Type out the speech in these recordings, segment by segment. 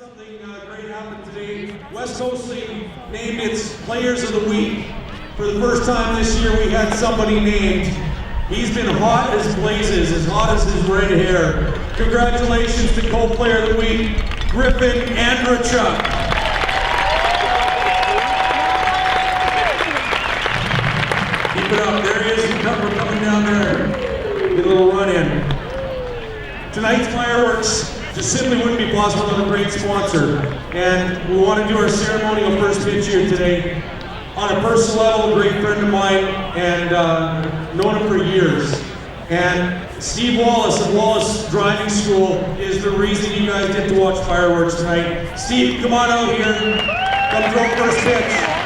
Something great happened today. West Coast League named its Players of the Week. For the first time this year, we had somebody named. He's been hot as blazes, as hot as his red hair. Congratulations to Co-Player of the Week, Griffin Andrachuk. Keep it up. There he is. We're coming down there. Get a little run in. Tonight's fireworks just simply wouldn't be possible without a great sponsor. And we want to do our ceremonial first pitch here today. On a personal level, a great friend of mine, and known him for years. And Steve Wallace of Wallace Driving School is the reason you guys get to watch fireworks tonight. Steve, come on out here. Come throw first pitch.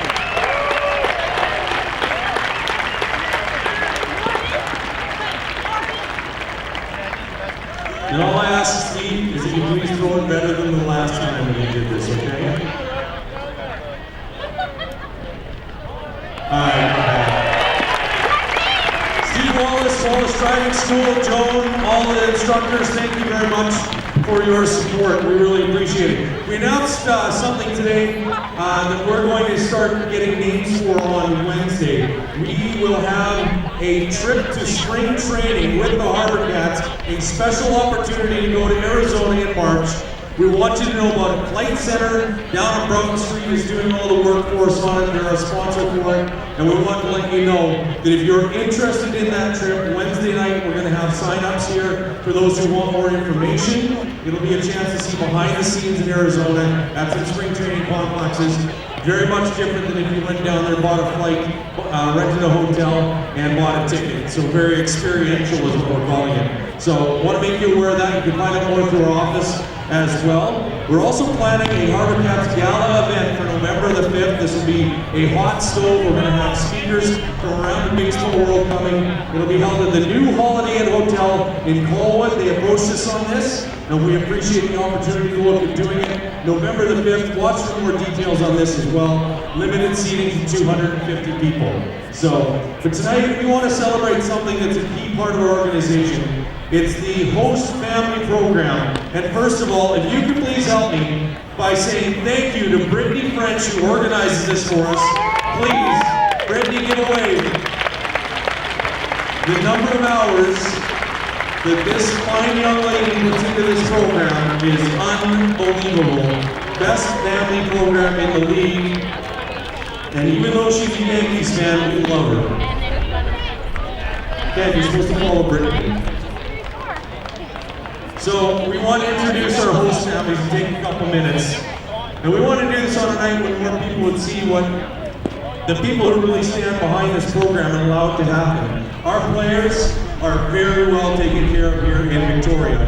And all I ask Steve is that you please throw it better than the last time we did this, okay? Alright. Steve Wallace, Wallace Driving School, Joan, all the instructors, thank you very much for your support. We really appreciate it. We announced something today that we're going to start getting names for on Wednesday. We will have a trip to spring training with the HarbourCats, a special opportunity to go to Arizona in March. We want you to know about it. Flight Center down on Broughton Street is doing all the work for us on it. They're a sponsor for it. And we want to let you know that if you're interested in that trip, Wednesday night we're going to have sign-ups here for those who want more information. It'll be a chance to see behind the scenes in Arizona at some spring training complexes. Very much different than if you went down there, bought a flight, rented a hotel, and bought a ticket. So very experiential is what we're calling it. So want to make you aware of that. You can find out more through our office as well. We're also planning a HarbourCats Gala event for November the 5th. This will be a hot stove. We're going to have speakers from around the baseball world coming. It'll be held at the new Holiday Inn Hotel in Colwood. They approached us on this, and we appreciate the opportunity to look at doing it. November the 5th, watch for more details on this as well. Limited seating to 250 people. So, but tonight we want to celebrate something that's a key part of our organization. It's the host family program. And first of all, if you could please help me by saying thank you to Brittany French, who organizes this for us. Please, Brittany, give away the number of hours that this fine young lady puts into this program is unbelievable. Best family program in the league. And even though she's a Yankees fan, we love her. Ken, you're supposed to follow Brittany. So we want to introduce our host families and take a couple minutes. And we want to do this on a night when more people would see what the people who really stand behind this program and allow it to happen. Our players are very well taken care of here in Victoria.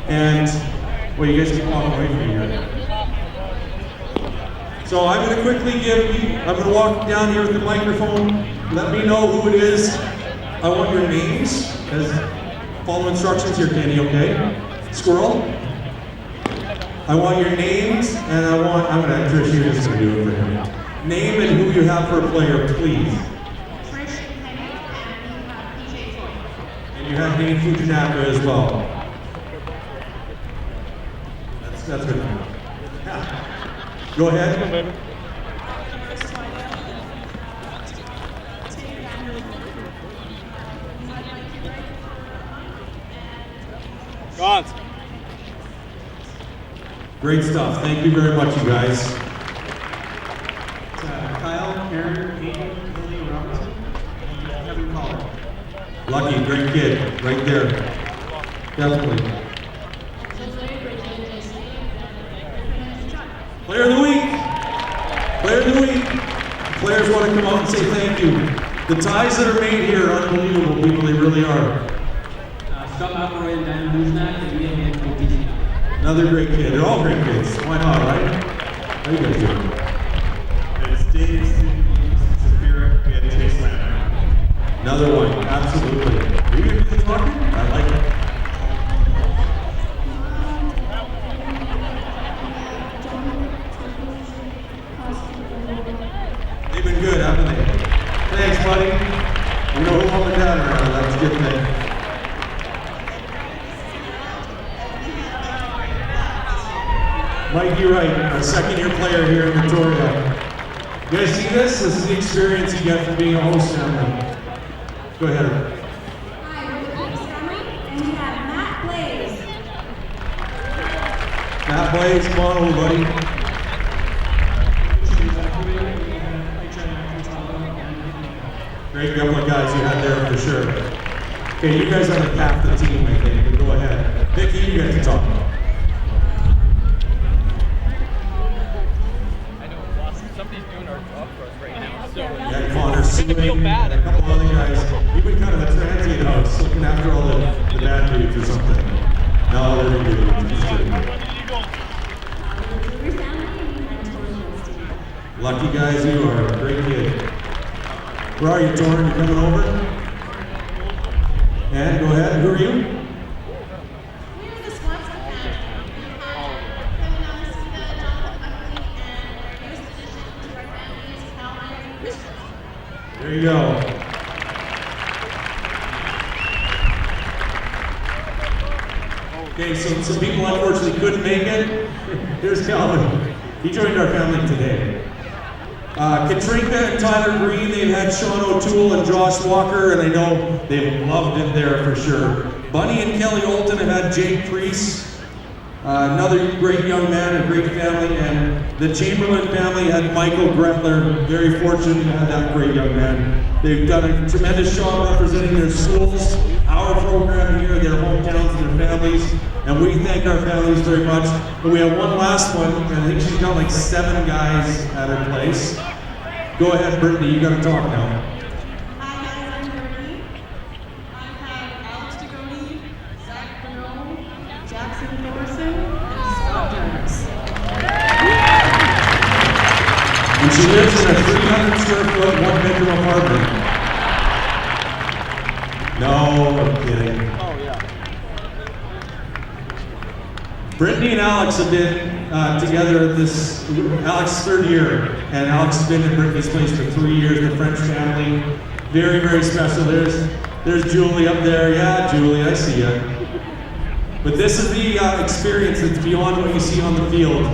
And, well, you guys keep walking away from me here. So I'm going to quickly I'm going to walk down here with the microphone. Let me know who it is. I want your names. Follow instructions here, Kenny, okay? Squirrel. I want your names, and I'm going to have Trish here just to do it for him. Name and who you have for a player, please. Trish, Penny, and PJ Toy. And you have Nate Fujinaka as well. That's good. Yeah. Go ahead. Come on, baby. Great stuff. Thank you very much, you guys. Kyle, Aaron, Aiden, Lily, Robinson, and Kevin Collins. Lucky, great kid, right there. Definitely. Player of the week. Player of the week. Players want to come out and say thank you. The ties that are made here are unbelievable, people. They really are. Scott McElroy and Dan Buznak, and Liam and Cody. Another great kid. They're all great kids. Why not, right? How you guys doing? It's Dave, Sapira, and Chase Lamb. Another one. Absolutely. Are you going to do the talking? I like it. They've been good, haven't they? Thanks, buddy. You know who mom and dad are around. That's a good thing. Mikey Wright, our second-year player here in Victoria. You guys see this? This is the experience you get from being a host family. Go ahead. Hi, we're the Pippins family, and we have Matt Blaze. Matt Blaze, come on over, buddy. Great couple of guys you had there for sure. Okay, you guys are the half the team, I think. But go ahead. Vicky, you guys can talk. Somebody's doing our job for us right now. So Yeah, Connor, Sue, feel bad. and a couple other guys. You've been kind of a transient house, looking after all the bad dudes or something. No, they're good dudes. It's good. We're family, and we had Torrance team. Lucky guys you are. Great kid. Where are you, Torrin? You coming over? And go ahead. Who are you? We are the Swanson family. We have Kevin Alcina, Jonathan Buckley, and our newest addition to our family is Caroline and Christian. There you go. Okay, so some people unfortunately couldn't make it. Here's Calvin. He joined our family today. Katrinka and Tyler Green, they've had Sean O'Toole and Josh Walker, and I know they've loved it there for sure. Bunny and Kelly Olton have had Jake Priest, another great young man, a great family, and the Chamberlain family had Michael Gretler, very fortunate to have that great young man. They've done a tremendous job representing their schools, our program here, their hometowns, and their families, and we thank our families very much. But we have one last one, and I think she's got like 7 guys at her place. Go ahead, Brittany, you gotta talk now. Hi guys, I'm Brittany. I have Alex Degoni, Zach Bernal, Jackson Thorson, and Scott Jones. And she lives in a 300 square foot, 1-bedroom apartment. No, I'm kidding. oh yeah. Brittany and Alex have been together this, Alex's 3rd year, and Alex has been in Brittany's place for 3 years, the French family. Very, very special. There's Julie up there. Yeah, Julie, I see you. But this is the experience that's beyond what you see on the field,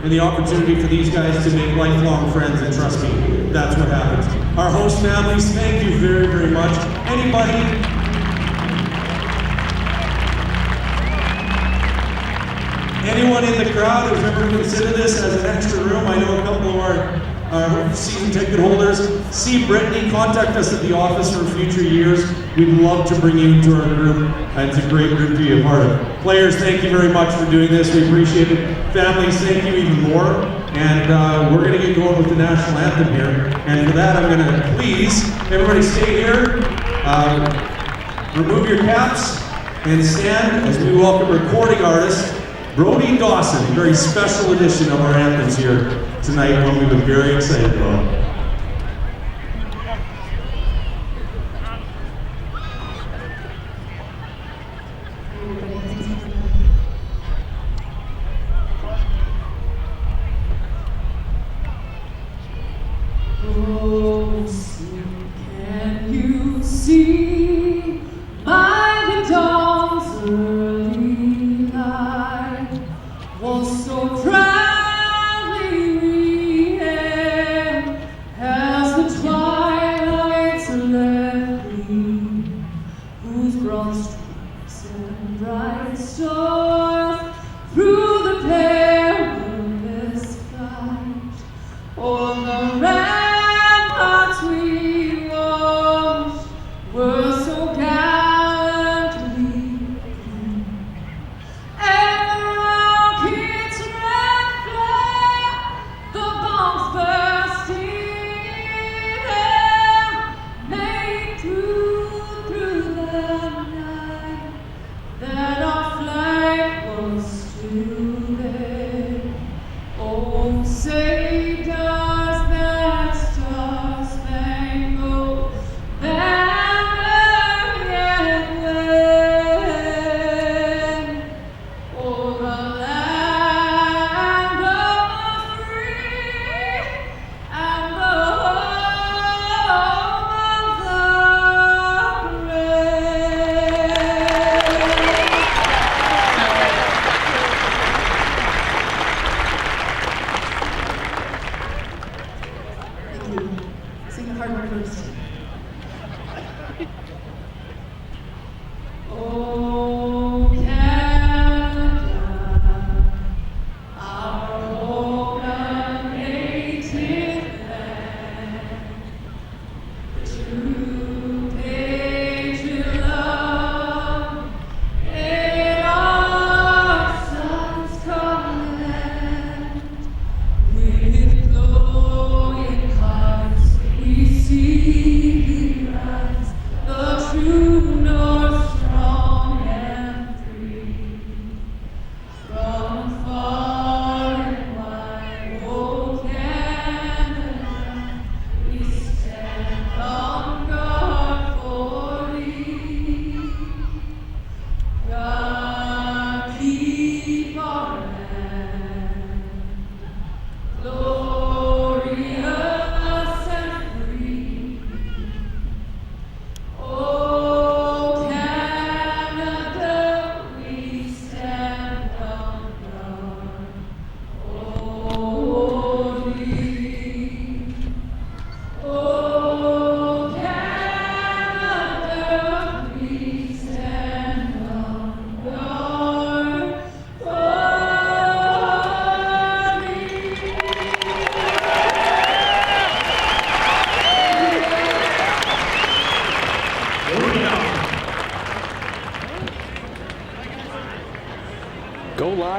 and the opportunity for these guys to make lifelong friends, and trust me, that's what happens. Our host families, thank you very, very much. Anybody? Anyone in the crowd who's ever considered this as an extra room? I know a couple of our season ticket holders. See Brittany, contact us at the office for future years. We'd love to bring you into our group, and it's a great group to be a part of. Players, thank you very much for doing this. We appreciate it. Families, thank you even more. And we're going to get going with the national anthem here. And for that, I'm going to please everybody stay here. Remove your caps and stand as we welcome recording artist Brody Dawson, a very special edition of our anthems here tonight, one we've been very excited about. Oh, can you see by the dawn's early light was so proudly we hailed as the twilight's left gleam, whose broad streams and bright stars through the perilous fight on the ramparts we watched were so gallantly gleamed. And the rockets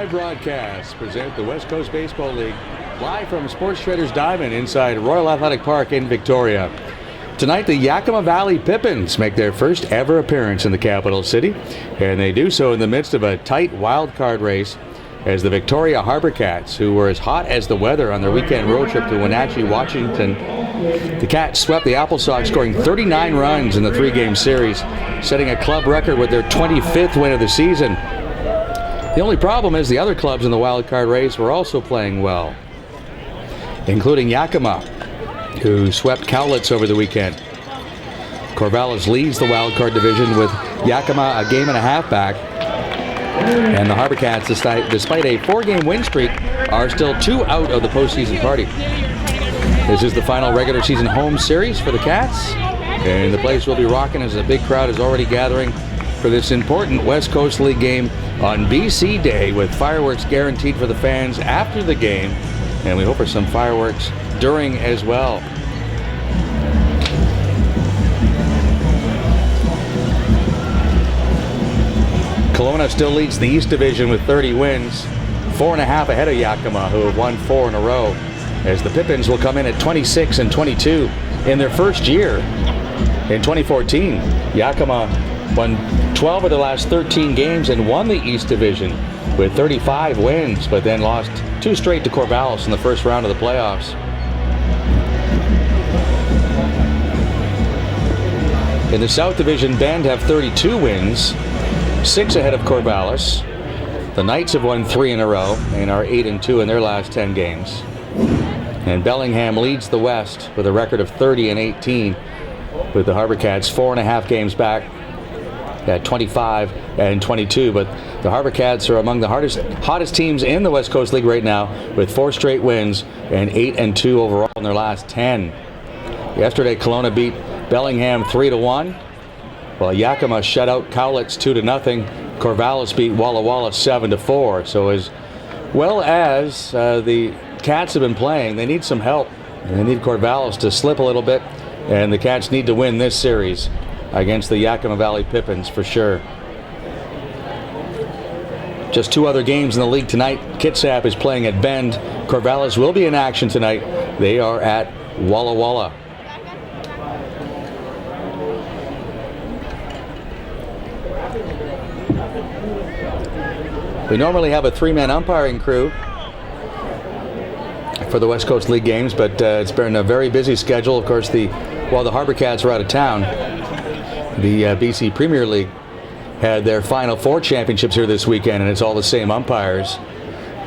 Live broadcast present the West Coast Baseball League live from Sports Traders Diamond inside Royal Athletic Park in Victoria. Tonight, the Yakima Valley Pippins make their first ever appearance in the capital city, and they do so in the midst of a tight wild card race as the Victoria HarbourCats, who were as hot as the weather on their weekend road trip to Wenatchee, Washington. The Cats swept the Apple Sox, scoring 39 runs in the three-game series, setting a club record with their 25th win of the season. The only problem is the other clubs in the wild card race were also playing well, including Yakima, who swept Cowlitz over the weekend. Corvallis leads the wild card division with Yakima a game and a half back, and the HarbourCats, despite a 4-game win streak, are still 2 out of the postseason party. This is the final regular season home series for the Cats, and the place will be rocking as a big crowd is already gathering for this important West Coast League game on BC Day, with fireworks guaranteed for the fans after the game, and we hope for some fireworks during as well. Kelowna still leads the East Division with 30 wins, 4.5 ahead of Yakima, who have won 4 in a row, as the Pippins will come in at 26 and 22 in their first year. In 2014, Yakima won 12 of their last 13 games and won the East Division with 35 wins, but then lost 2 straight to Corvallis in the first round of the playoffs. In the South Division, Bend have 32 wins, 6 ahead of Corvallis. The Knights have won 3 in a row and are 8-2 in their last 10 games. And Bellingham leads the West with a record of 30 and 18, with the HarbourCats 4.5 games back at 25 and 22. But the HarbourCats are among the hottest teams in the West Coast League right now, with 4 straight wins and 8-2 overall in their last 10. Yesterday, Kelowna beat Bellingham 3-1, while Yakima shut out Cowlitz 2-0. Corvallis beat Walla Walla 7-4. So as well as the Cats have been playing, they need some help. And they need Corvallis to slip a little bip, and the Cats need to win this series against the Yakima Valley Pippins for sure. Just 2 other games in the league tonight. Kitsap is playing at Bend. Corvallis will be in action tonight. They are at Walla Walla. We normally have a 3-man umpiring crew for the West Coast League games, but it's been a very busy schedule. Of course, while the HarbourCats are out of town, the BC Premier League had their Final 4 championships here this weekend, and it's all the same umpires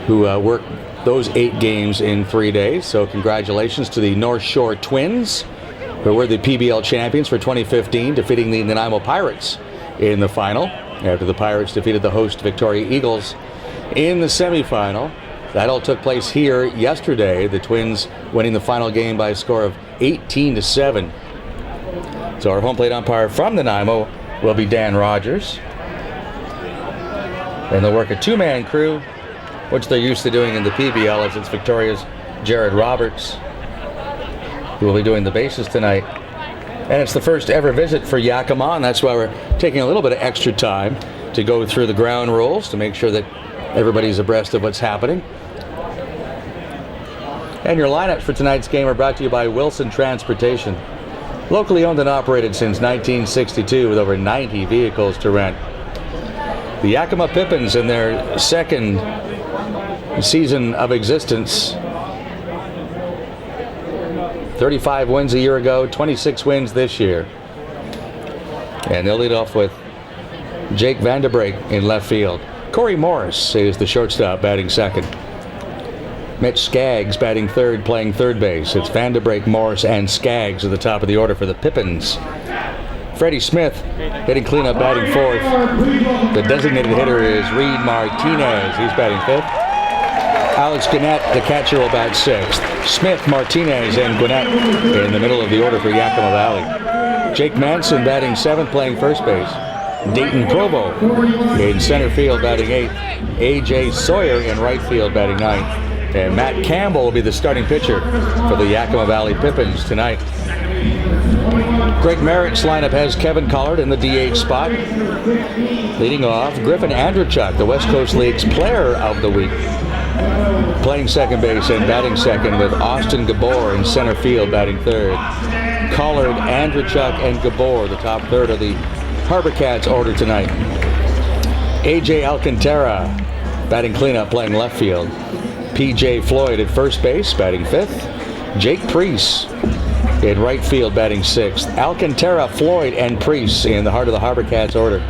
who worked those 8 games in 3 days. So congratulations to the North Shore Twins, who were the PBL champions for 2015, defeating the Nanaimo Pirates in the final, after the Pirates defeated the host Victoria Eagles in the semifinal. That all took place here yesterday, the Twins winning the final game by a score of 18-7. So our home plate umpire from Nanaimo will be Dan Rogers. And they'll work a 2-man crew, which they're used to doing in the PBL, as it's Victoria's Jared Roberts, who will be doing the bases tonight. And it's the first ever visit for Yakima, and that's why we're taking a little bit of extra time to go through the ground rules to make sure that everybody's abreast of what's happening. And your lineups for tonight's game are brought to you by Wilson Transportation. Locally owned and operated since 1962, with over 90 vehicles to rent. The Yakima Pippins, in their second season of existence, 35 wins a year ago, 26 wins this year. And they'll lead off with Jake Vanderbrake in left field. Corey Morris is the shortstop, batting second. Mitch Skaggs batting third, playing third base. It's Vanderbrake, Morris, and Skaggs at the top of the order for the Pippins. Freddie Smith hitting cleanup, batting fourth. The designated hitter is Reed Martinez. He's batting fifth. Alex Gwinnett, the catcher, will bat sixth. Smith, Martinez, and Gwinnett in the middle of the order for Yakima Valley. Jake Manson batting seventh, playing first base. Dayton Provo in center field, batting eighth. A.J. Sawyer in right field, batting ninth. And Matt Campbell will be the starting pitcher for the Yakima Valley Pippins tonight. Greg Merritt's lineup has Kevin Collard in the DH spot. Leading off, Griffin Andrechuk, the West Coast League's Player of the Week, playing second base and batting second, with Austin Gabor in center field batting third. Collard, Andrechuk, and Gabor, the top third of the HarbourCats order tonight. AJ Alcantara batting cleanup, playing left field. PJ Floyd at first base, batting fifth. Jake Priest in right field, batting sixth. Alcantara, Floyd, and Priest in the heart of the HarbourCats order.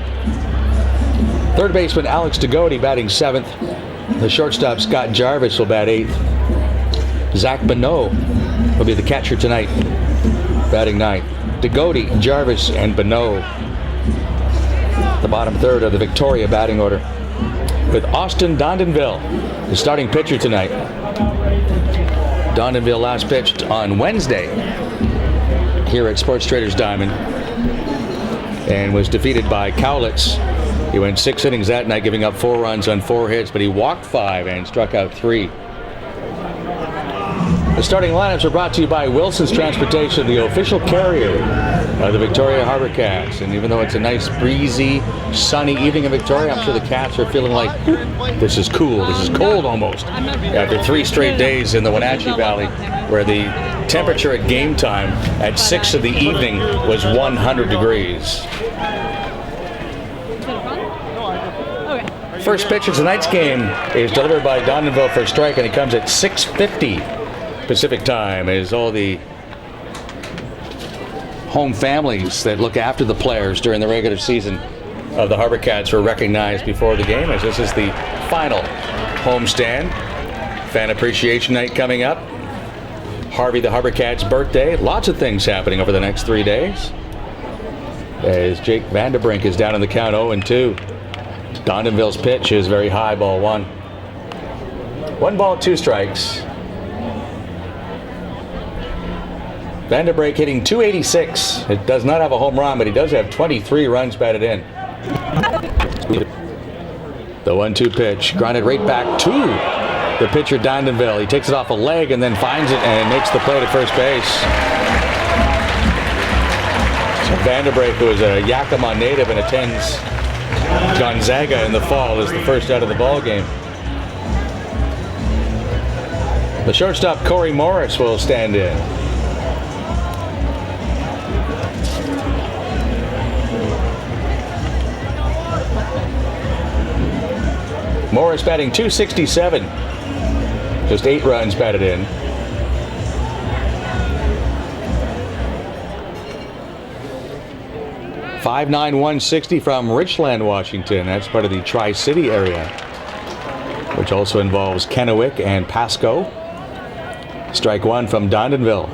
Third baseman Alex Degody batting seventh. The shortstop Scott Jarvis will bat eighth. Zach Bonneau will be the catcher tonight, batting ninth. Degody, Jarvis, and Bonneau, the bottom third of the Victoria batting order, with Austin Dondanville, the starting pitcher tonight. Dondanville last pitched on Wednesday here at Sports Traders Diamond and was defeated by Cowlitz. He went 6 innings that night, giving up 4 runs on 4 hits, but he walked 5 and struck out 3. The starting lineups are brought to you by Wilson's Transportation, the official carrier of the Victoria HarbourCats. And even though it's a nice, breezy, sunny evening in Victoria, I'm sure the Cats are feeling like, this is cool, this is cold almost. After 3 straight days in the Wenatchee Valley, where the temperature at game time at 6 of the evening was 100 degrees. First pitch of tonight's game is delivered by Dondanville for a strike, and he comes at 6:50 Pacific time, as all the home families that look after the players during the regular season of the HarbourCats were recognized before the game, as this is the final homestand. Fan Appreciation Night coming up. Harvey the HarbourCats' birthday. Lots of things happening over the next 3 days, as Jake Vanderbrink is down in the count 0-2. Dondanville's pitch is very high, ball 1. 1 ball, 2 strikes. Vanderbrink hitting .286. It does not have a home run, but he does have 23 runs batted in. The 1-2 pitch, grounded right back to the pitcher Dondanville. He takes it off a leg and then finds it and makes the play to first base. So Vanderbrink, who is a Yakima native and attends Gonzaga in the fall, is the first out of the ball game. The shortstop Corey Morris will stand in. Morris batting .267. Just 8 runs batted in. .5'9", 160 from Richland, Washington. That's part of the Tri-City area, which also involves Kennewick and Pasco. Strike 1 from Dondanville.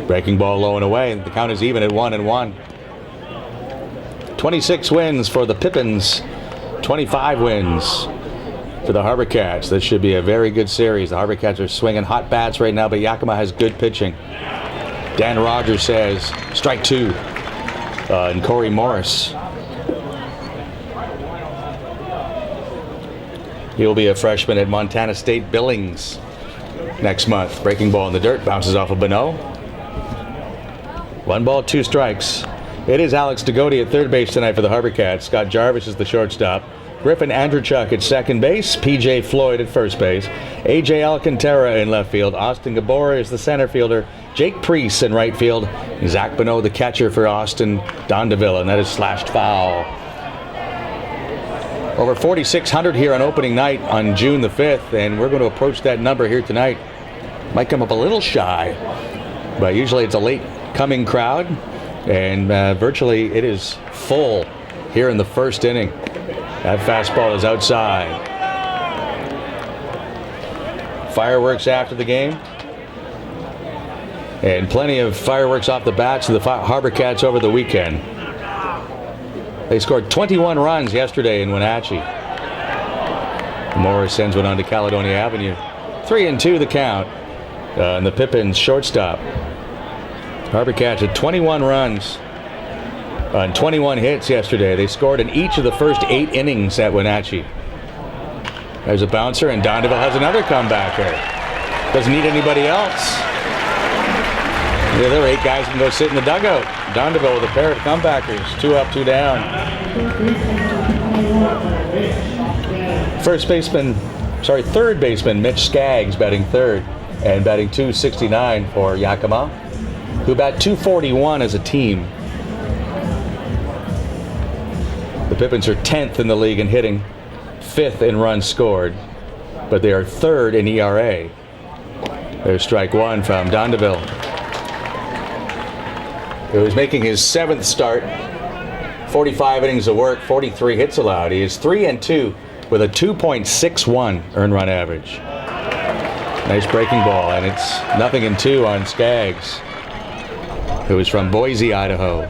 Breaking ball low and away. The count is even at 1-1. 26 wins for the Pippins, 25 wins for the HarbourCats. This should be a very good series. The HarbourCats are swinging hot bats right now, but Yakima has good pitching. Dan Rogers says strike 2 and Corey Morris. He'll be a freshman at Montana State Billings next month. Breaking ball in the dirt, bounces off of Bonneau. 1 ball, 2 strikes. It is Alex Degody at third base tonight for the HarbourCats. Scott Jarvis is the shortstop. Griffin Andrechuk at second base. PJ Floyd at first base. AJ Alcantara in left field. Austin Gabor is the center fielder. Jake Priest in right field. Zach Bonneau, the catcher for Austin Dondanville, and that is slashed foul. Over 4,600 here on opening night on June the 5th, and we're going to approach that number here tonight. Might come up a little shy, but usually it's a late coming crowd. And virtually it is full here in the first inning. That fastball is outside. Fireworks after the game. And plenty of fireworks off the bats of the HarbourCats over the weekend. They scored 21 runs yesterday in Wenatchee. Morris sends one on to Caledonia Avenue. 3-2 the count. And the Pippins shortstop. HarbourCats had 21 runs on 21 hits yesterday. They scored in each of the first 8 innings at Wenatchee. There's a bouncer, and Dondanville has another comebacker. Doesn't need anybody else. Yeah, there are 8 guys who can go sit in the dugout. Dondeville with a pair of comebackers. 2 up, 2 down. Third baseman Mitch Skaggs batting third. And batting .269 for Yakima, who bat .241 as a team. The Pippins are 10th in the league in hitting, 5th in runs scored, but they are 3rd in ERA. There's strike 1 from Dondeville, who is making his 7th start, 45 innings of work, 43 hits allowed. He is 3-2 with a 2.61 earned run average. Nice breaking ball, and it's 0-2 on Skaggs, who is from Boise, Idaho.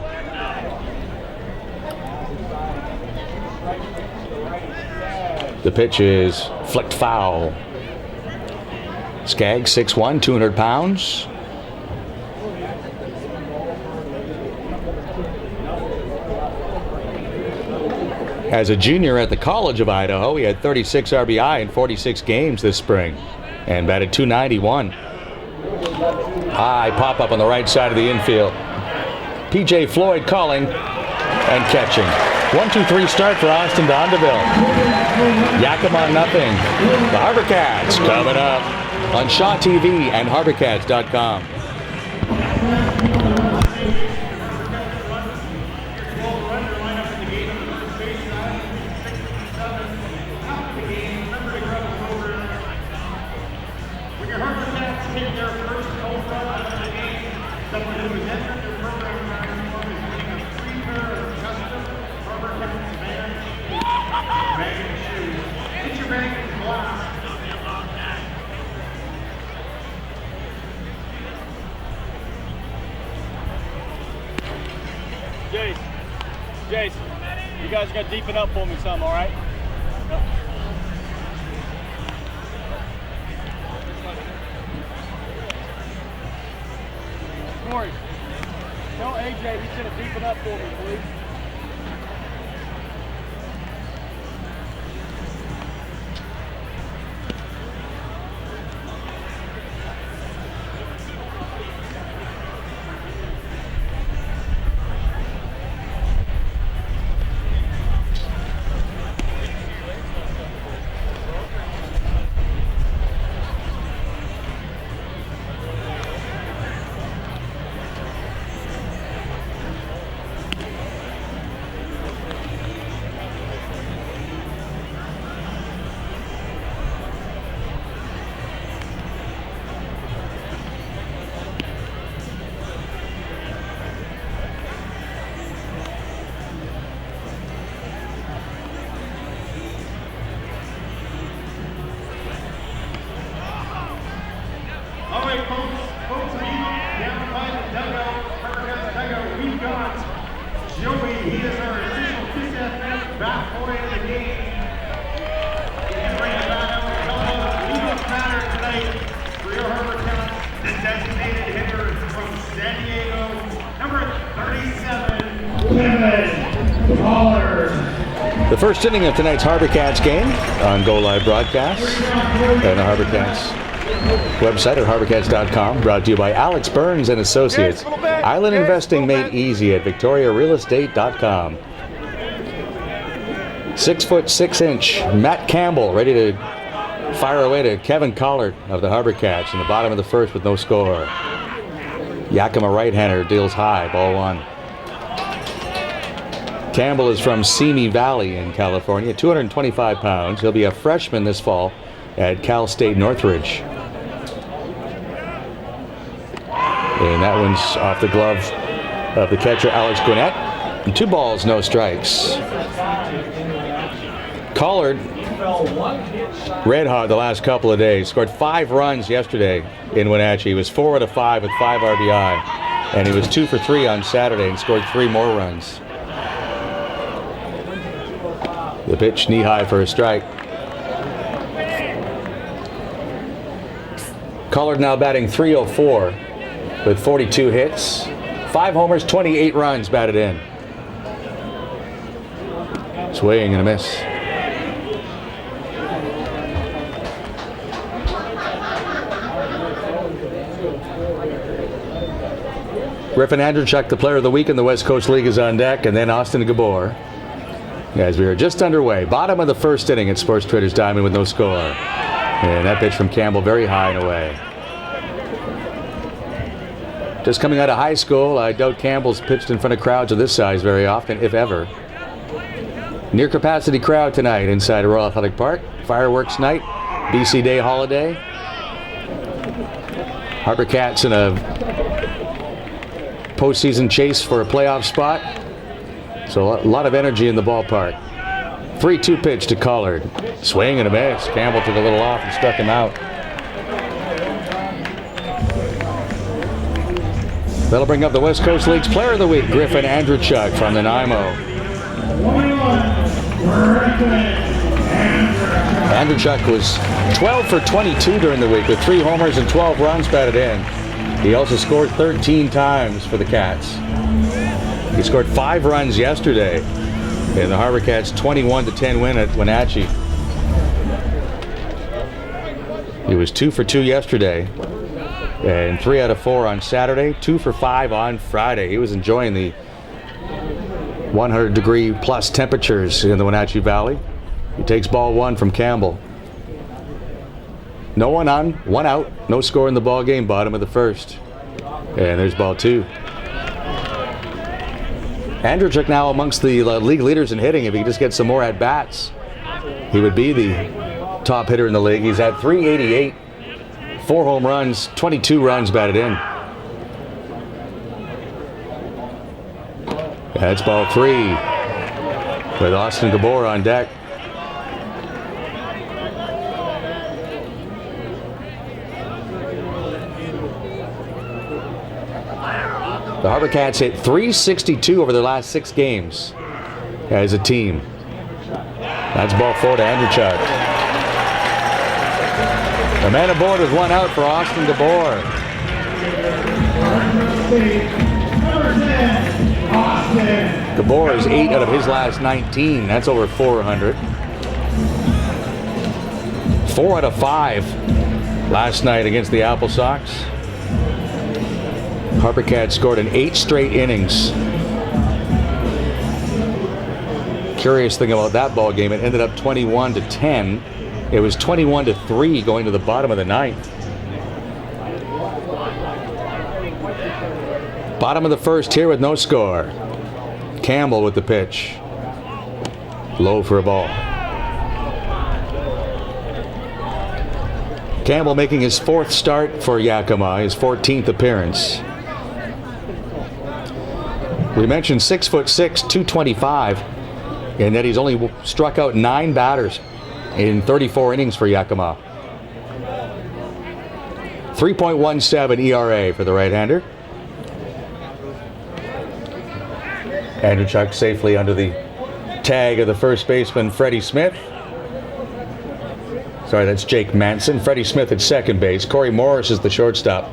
The pitch is flicked foul. Skaggs, 6'1", 200 pounds. As a junior at the College of Idaho, he had 36 RBI in 46 games this spring and batted .291. High pop-up on the right side of the infield. P.J. Floyd calling and catching. 1-2-3 start for Austin Dondeville. Yakima 0. The HarbourCats coming up on Shaw TV and HarbourCats.com. Jace, you guys are going to deepen up for me some, all right? Corey, tell AJ he's going to deepen up for me, please. All right, folks, down by the dugout, HarbourCats dugout, we've got Joey. He is our official Kiss FM bat boy of the game. He can bring it back out and tell us legal batter tonight for your HarbourCats, the designated hitter from San Diego, number 37, Kevin Pollard. The first inning of tonight's HarbourCats game on Go Live broadcast and the HarbourCats website at HarbourCats.com, brought to you by Alex Burns and Associates. Island investing made easy at VictoriaRealEstate.com. 6'6" Matt Campbell ready to fire away to Kevin Collard of the HarbourCats in the bottom of the first with no score. Yakima right-hander deals high, ball 1. Campbell is from Simi Valley in California, 225 pounds. He'll be a freshman this fall at Cal State Northridge. And that one's off the glove of the catcher, Alex Gwinnett. And 2 balls, no strikes. Collard, red hot the last couple of days. Scored 5 runs yesterday in Wenatchee. He was 4 out of 5 with 5 RBI. And he was 2 for 3 on Saturday and scored 3 more runs. The pitch knee high for a strike. Collard now batting .304 with 42 hits, 5 homers, 28 runs batted in. Swing and a miss. Griffin Andrechuk, the player of the week in the West Coast League, is on deck, and then Austin Gabor. As we are just underway, bottom of the first inning at Sports Traders Diamond with no score. And that pitch from Campbell very high and away. Just coming out of high school, I doubt Campbell's pitched in front of crowds of this size very often, if ever. Near capacity crowd tonight inside Royal Athletic Park. Fireworks night, BC Day holiday. HarbourCats in a postseason chase for a playoff spot. So a lot of energy in the ballpark. 3-2 pitch to Collard. Swing and a miss. Campbell took a little off and struck him out. That'll bring up the West Coast League's player of the week, Griffin Andrechuk from the Nanaimo. Andrechuk was 12 for 22 during the week with 3 homers and 12 runs batted in. He also scored 13 times for the Cats. He scored 5 runs yesterday in the HarbourCats' 21-10 win at Wenatchee. He was 2 for 2 yesterday and 3 out of 4 on Saturday, 2 for 5 on Friday. He was enjoying the 100-degree plus temperatures in the Wenatchee Valley. He takes ball 1 from Campbell. No one on, 1 out, no score in the ball game, bottom of the first. And there's ball 2. Andrechuk now amongst the league leaders in hitting. If he just gets some more at-bats, he would be the top hitter in the league. He's had .388, 4 home runs, 22 runs batted in. That's ball 3 with Austin Gabor on deck. The HarbourCats hit .362 over their last 6 games as a team. That's ball 4 to Andrechuk. The man aboard with 1 out for Austin Gabor. Gabor is 8 out of his last 19. That's over 400. 4 out of 5 last night against the Apple Sox. HarbourCats scored in 8 straight innings. Curious thing about that ball game, it ended up 21-10. It was 21-3 going to the bottom of the 9th. Bottom of the first here with no score. Campbell with the pitch. Low for a ball. Campbell making his 4th start for Yakima, his 14th appearance. We mentioned 6'6", 225, and that he's only struck out 9 batters in 34 innings for Yakima. 3.17 ERA for the right-hander. Andrechuk safely under the tag of the first baseman, Freddie Smith. Sorry, that's Jake Manson. Freddie Smith at second base. Corey Morris is the shortstop.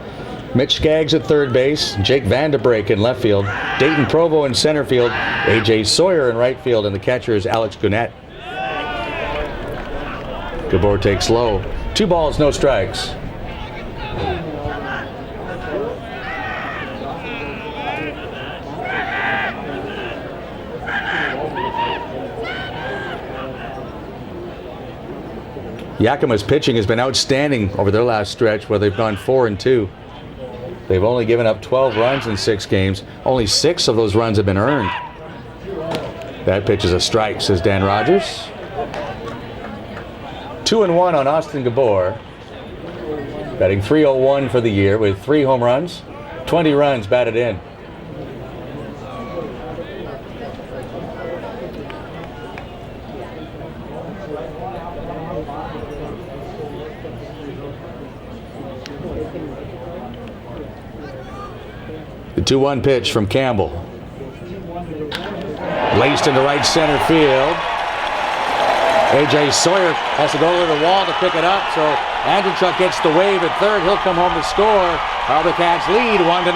Mitch Skaggs at third base. Jake Vanderbrake in left field. Dayton Provo in center field. A.J. Sawyer in right field. And the catcher is Alex Gwinnett. Gabor takes low. 2 balls, no strikes. Yakima's pitching has been outstanding over their last stretch where they've gone 4-2. They've only given up 12 runs in 6 games. Only 6 of those runs have been earned. That pitch is a strike, says Dan Rogers. 2-1 on Austin Gabor. Batting .301 for the year with 3 home runs, 20 runs batted in. The 2-1 pitch from Campbell. Laced into right center field. A.J. Sawyer has to go over the wall to pick it up, so Andrechuk gets the wave at third. He'll come home to score. HarbourCats lead 1-0.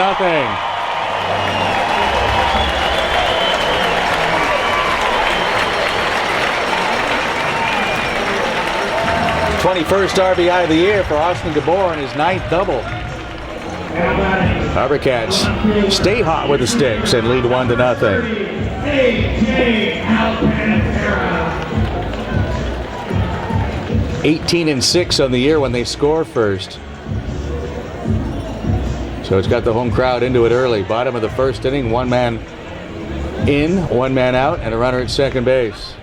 21st RBI of the year for Austin Gabor and his 9th double. HarbourCats stay hot with the sticks and lead 1-0. AJ Alcantara. 18-6 on the year when they score first. So it's got the home crowd into it early. Bottom of the first inning, 1 man in, 1 man out, and a runner at second base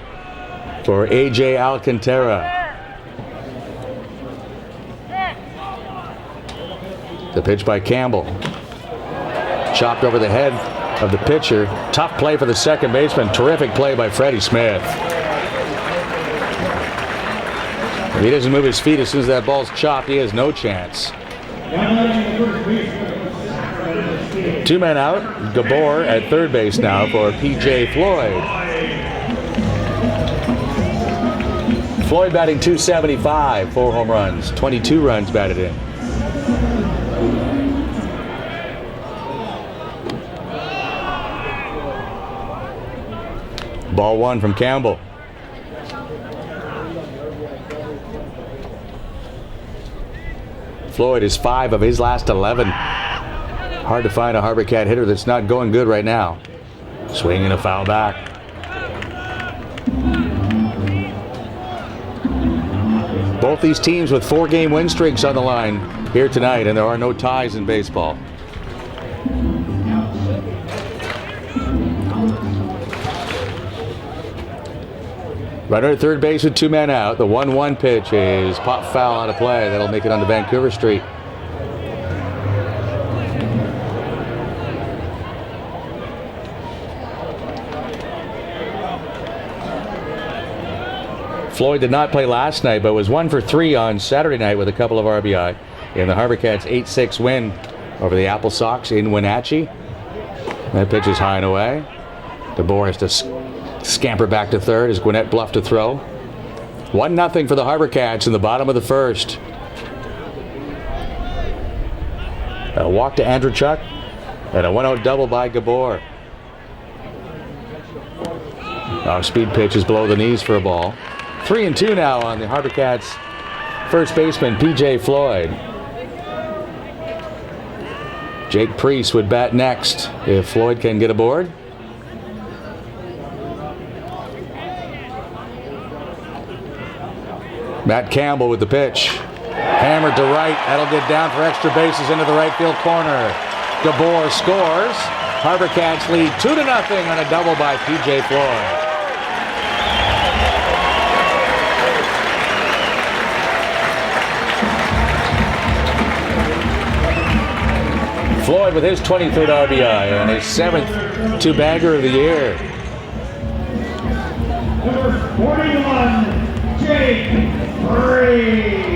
for AJ Alcantara. The pitch by Campbell. Chopped over the head of the pitcher. Tough play for the second baseman. Terrific play by Freddie Smith. If he doesn't move his feet as soon as that ball's chopped, he has no chance. 2 men out. Gabor at third base now for P.J. Floyd. Floyd batting .275, 4 home runs, 22 runs batted in. Ball 1 from Campbell. Floyd is 5 of his last 11. Hard to find a HarbourCat hitter that's not going good right now. Swing and a foul back. Both these teams with 4-game win streaks on the line here tonight, and there are no ties in baseball. Runner at third base with 2 men out. The 1-1 pitch is pop foul out of play. That'll make it onto Vancouver Street. Floyd did not play last night, but was 1 for 3 on Saturday night with a couple of RBI in the HarbourCats' 8-6 win over the Apple Sox in Wenatchee. That pitch is high and away. DeBoer has to scamper back to third as Gwinnett bluffed to throw. 1-0 for the HarbourCats in the bottom of the first. A walk to Andrew Chuck and a 1-out double by Gabor. Off-speed pitch is below the knees for a ball. 3-2 now on the HarbourCats' first baseman, P.J. Floyd. Jake Priest would bat next if Floyd can get aboard. Matt Campbell with the pitch. Hammered to right. That'll get down for extra bases into the right field corner. Gabor scores. HarbourCats lead 2-0 on a double by P.J. Floyd. Floyd with his 23rd RBI and his 7th two-bagger of the year. Number 41, Jake Priest.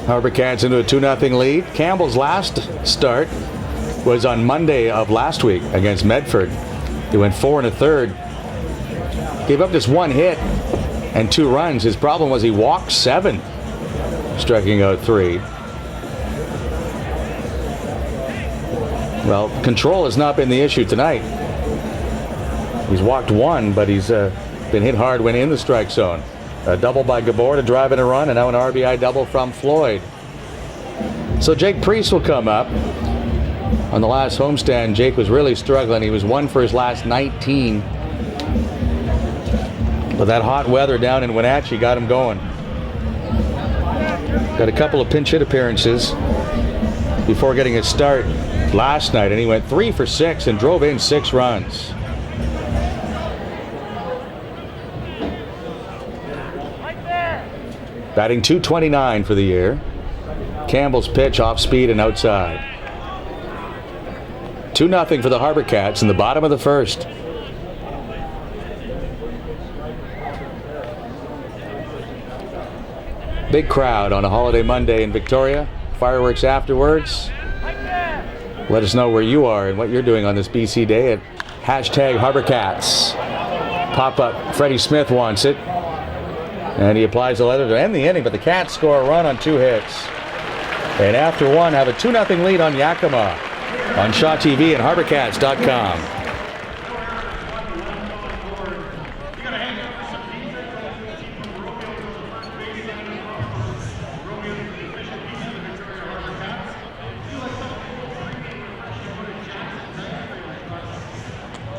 HarbourCats into a 2-0 lead. Campbell's last start was on Monday of last week against Medford. He went 4 1/3. Gave up just 1 hit and 2 runs. His problem was he walked 7, striking out 3. Well, control has not been the issue tonight. He's walked 1, but he's been hit hard when in the strike zone. A double by Gabor to drive in a run, and now an RBI double from Floyd. So Jake Priest will come up. On the last homestand, Jake was really struggling. He was 1 for his last 19. But that hot weather down in Wenatchee got him going. Got a couple of pinch hit appearances before getting his start last night, and he went 3 for 6 and drove in 6 runs. Batting .229 for the year. Campbell's pitch off speed and outside. 2-0 for the HarbourCats in the bottom of the first. Big crowd on a holiday Monday in Victoria. Fireworks afterwards. Let us know where you are and what you're doing on this BC day at #HarbourCats. Pop-up, Freddie Smith wants it. And he applies the leather to end the inning, but the Cats score a run on 2 hits. And after 1, have a 2-0 lead on Yakima. on Shaw TV and HarbourCats.com.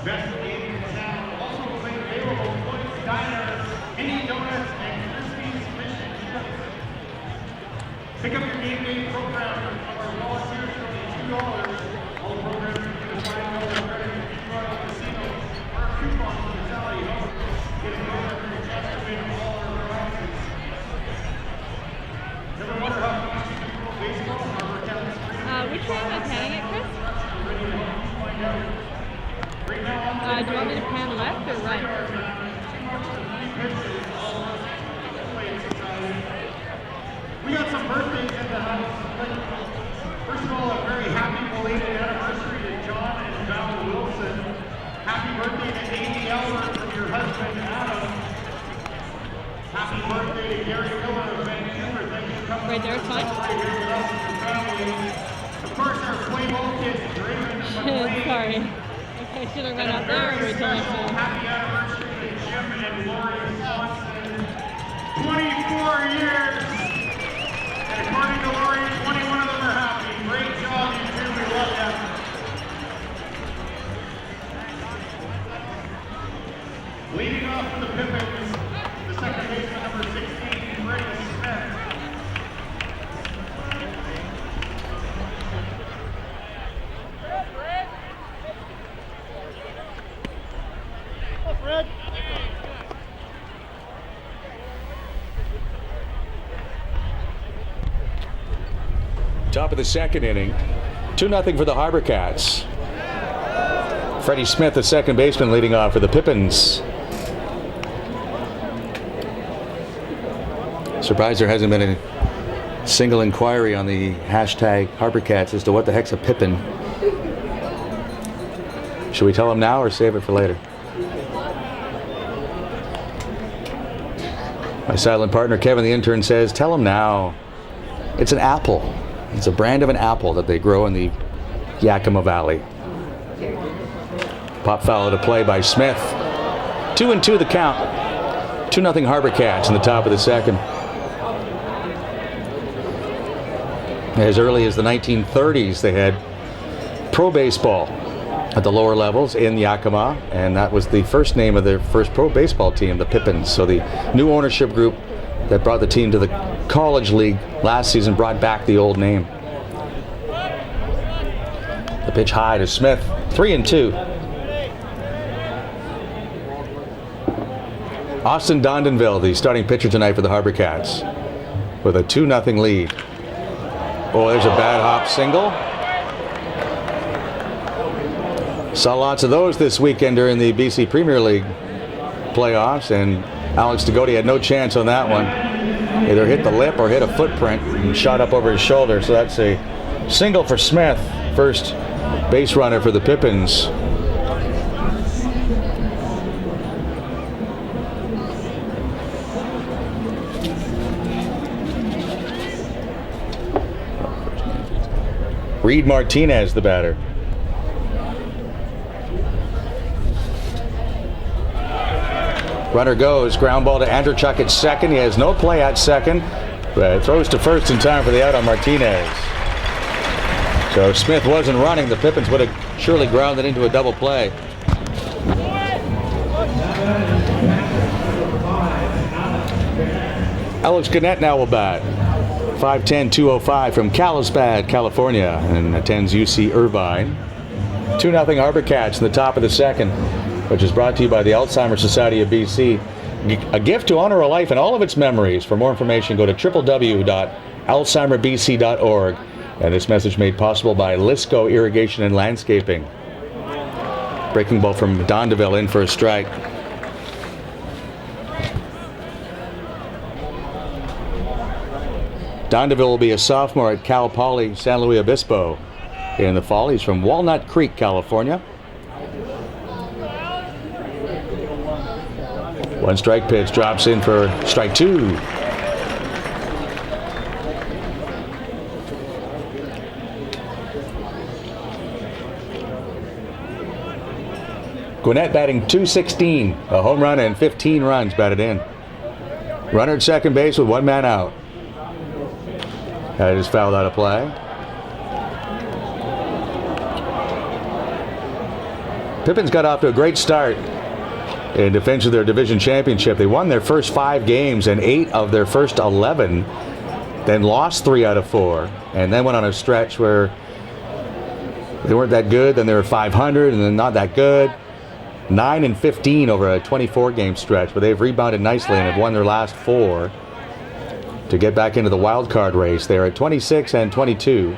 Best game in town. Also made available Floyd's Diner, any donuts, and Crispy's Fish and Chips. Pick up your game day program from our volunteers for only $2. All programs include $5 credit to Beach Royal Casino. Our coupons on the Sally Home. Get a donut for your chance to win all our prizes. Never wonder how fast you can throw baseball? HarbourCats. Which way am I panning it, Chris? Ready to help you find out. Right now, Do you want me to pan left or right? We got some birthdays in the house. First of all, a very happy belated anniversary to John and Val Wilson. Happy birthday to Amy Elmer from your husband, Adam. Happy birthday to Gary Miller of Vancouver. Thank you for coming. Right there, it's fine. Right here with us and your family. Of course, our Playboy kids, Draven and McLean. Sorry. I should have run out there and wait till I saw. Happy anniversary to Jim and Lori Swanson. 24 years. And according to Lori, 21 of them are happy. Great job, you two. We love you. Leading off for the Pippins, the second baseman, number 16, Brady Smith. Top of the second inning, 2-0 for the HarbourCats. Freddie Smith, the second baseman, leading off for the Pippins. Surprised there hasn't been a single inquiry on the hashtag HarbourCats as to what the heck's a Pippin. Should we tell them now or save it for later? My silent partner Kevin, the intern, says, tell them now. It's an apple. It's a brand of an apple that they grow in the Yakima Valley. Pop foul to play by Smith. 2-2 the count. 2-0 HarbourCats in the top of the second. As early as the 1930s, they had pro baseball at the lower levels in Yakima, and that was the first name of their first pro baseball team, the Pippins. So the new ownership group that brought the team to the college league last season brought back the old name. The pitch high to Smith, 3-2. Austin Dondonville, the starting pitcher tonight for the HarbourCats, with a 2-0 lead. Oh, there's a bad hop single. Saw lots of those this weekend during the BC Premier League playoffs, and Alex Degody had no chance on that one. Either hit the lip or hit a footprint and shot up over his shoulder. So that's a single for Smith, first base runner for the Pippins. Reed Martinez, the batter. Runner goes, ground ball to Andrzejczyk at second. He has no play at second, but throws to first in time for the out on Martinez. So if Smith wasn't running, the Pippins would have surely grounded into a double play. Alex Gannett now will bat. 5'10", 205 from Carlsbad, California, and attends UC Irvine. 2-0 HarbourCats in the top of the second, which is brought to you by the Alzheimer's Society of BC. A gift to honor a life and all of its memories. For more information, go to www.alzheimerbc.org. And this message made possible by Lisco Irrigation and Landscaping. Breaking ball from Dondonville in for a strike. Dondonville will be a sophomore at Cal Poly San Luis Obispo in the fall. He's from Walnut Creek, California. One strike pitch drops in for strike two. Gwinnett batting .216, a home run and 15 runs batted in. Runner at second base with one man out. That is fouled out of play. Pippins got off to a great start in defense of their division championship. They won their first 5 games and 8 of their first 11, then lost 3 out of 4, and then went on a stretch where they weren't that good, then they were 500, and then not that good. 9-15 over a 24-game stretch, but they've rebounded nicely and have won their last 4 to get back into the wild card race. They're at 26-22,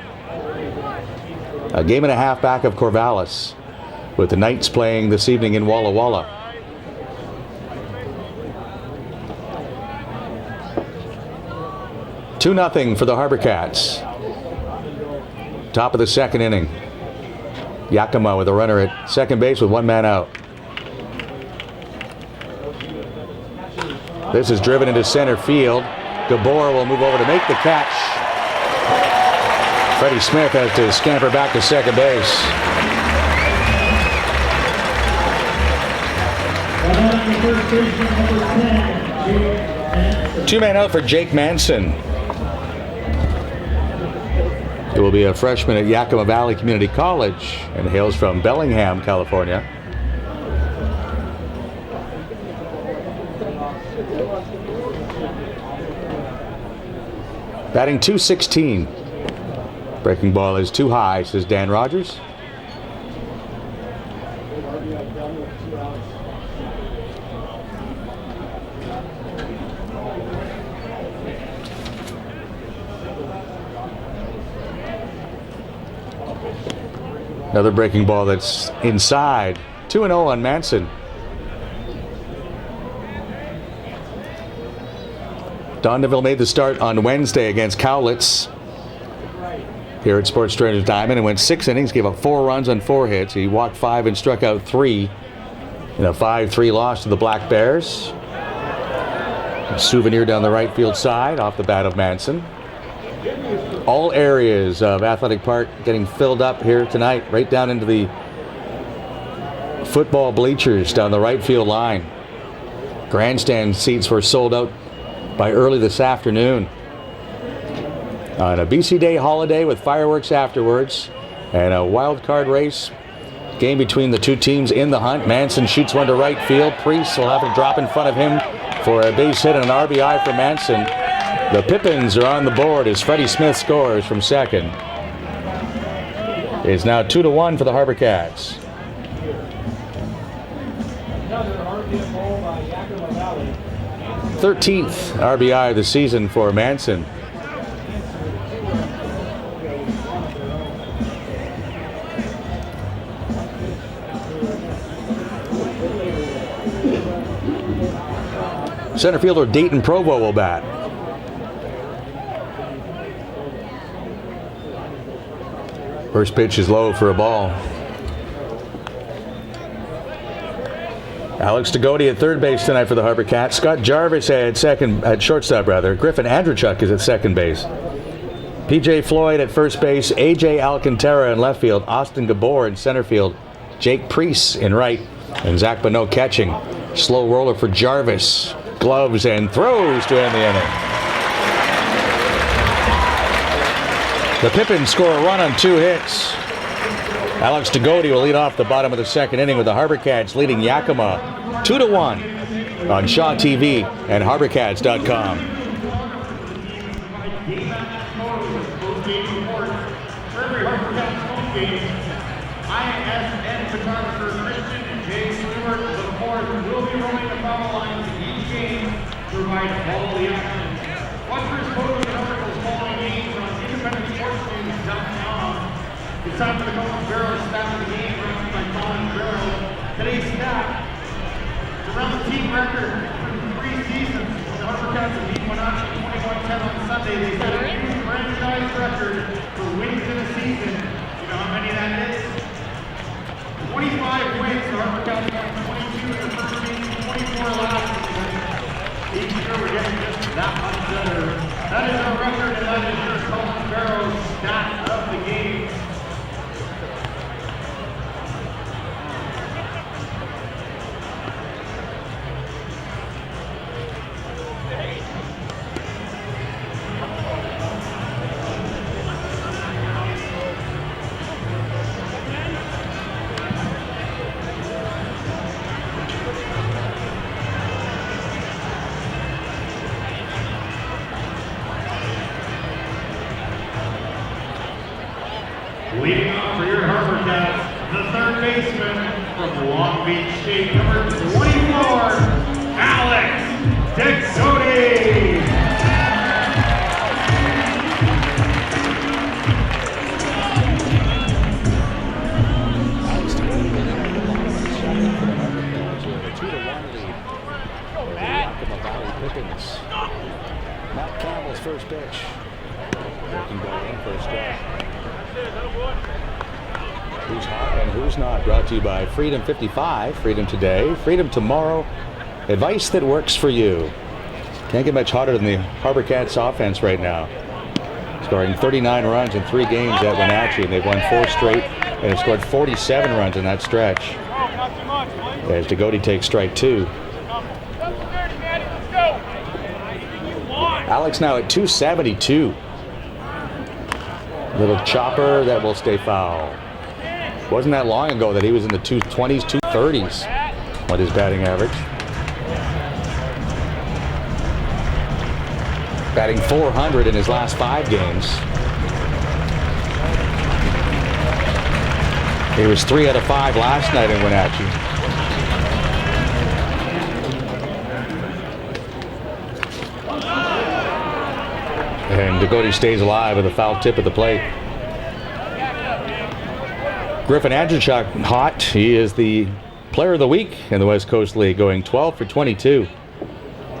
a game and a half back of Corvallis, with the Knights playing this evening in Walla Walla. (2-0) for the HarbourCats. Top of the second inning. Yakima with a runner at second base with one man out. This is driven into center field. Gabor will move over to make the catch. Freddie Smith has to scamper back to second base. Two-man out for Jake Manson. It will be a freshman at Yakima Valley Community College and hails from Bellingham, California. Batting .216. Breaking ball is too high, says Dan Rogers. Another breaking ball that's inside. 2-0 on Manson. Don Neville made the start on Wednesday against Cowlitz here at Sports Trader's Diamond and went 6 innings, gave up 4 runs on 4 hits. He walked 5 and struck out 3 in a 5-3 loss to the Black Bears. A souvenir down the right field side off the bat of Manson. All areas of Athletic Park getting filled up here tonight, right down into the football bleachers down the right field line. Grandstand seats were sold out by early this afternoon. On a BC Day holiday with fireworks afterwards and a wild card race game between the two teams in the hunt. Manson shoots one to right field. Priest will have to drop in front of him for a base hit and an RBI for Manson. The Pippins are on the board as Freddie Smith scores from second. It's now 2-1 for the HarbourCats. 13th RBI of the season for Manson. Center fielder Dayton Provo will bat. First pitch is low for a ball. Alex Degodi at third base tonight for the HarbourCats. Scott Jarvis at shortstop. Griffin Andrechuk is at second base. PJ Floyd at first base. AJ Alcantara in left field. Austin Gabor in center field. Jake Priest in right. And Zach Bonneau catching. Slow roller for Jarvis. Gloves and throws to end the inning. The Pippins score a run on 2 hits. Alex Degodi will lead off the bottom of the second inning with the HarbourCats leading Yakima 2-1 on Shaw TV and HarbourCats.com. For every HarbourCats home game, ISN photographer Christian J. Stewart IV will be rolling the foul lines in each game to provide all the action. Watch for his photos and articles following games on independentsportsnews.com. It's time for the Colin Barrow stat of the game brought to you by Colin Barrow. Today's stat is around the team record for 3 seasons. The HarbourCats have beat Monashi 21-10 on Sunday. They set a new franchise record for wins in a season. You know how many that is? 25 wins. The HarbourCats won 22 in the first season, 24 last season. Each year we're getting just that much better. That is our record, and that is your Colin Barrow stat of the game. Leading off for your HarbourCats, the third baseman from Long Beach State, number 24, Alex Dexody. Yakima Valley Pippins. Matt Campbell's first pitch. Looking go in for a strike. Who's hot and who's not? Brought to you by Freedom 55. Freedom today, freedom tomorrow. Advice that works for you. Can't get much hotter than the HarbourCats offense right now. Scoring 39 runs in 3 games at Wenatchee, and they've won 4 straight and have scored 47 runs in that stretch. As Degody takes strike 2. Alex now at 272. Little chopper that will stay foul. Wasn't that long ago that he was in the 220s, 230s. What his batting average? Batting 400 in his last 5 games. He was 3 out of 5 last night in Wenatchee. And Degody stays alive with a foul tip at the plate. Griffin Andrzejczak hot. He is the player of the week in the West Coast League, going 12 for 22.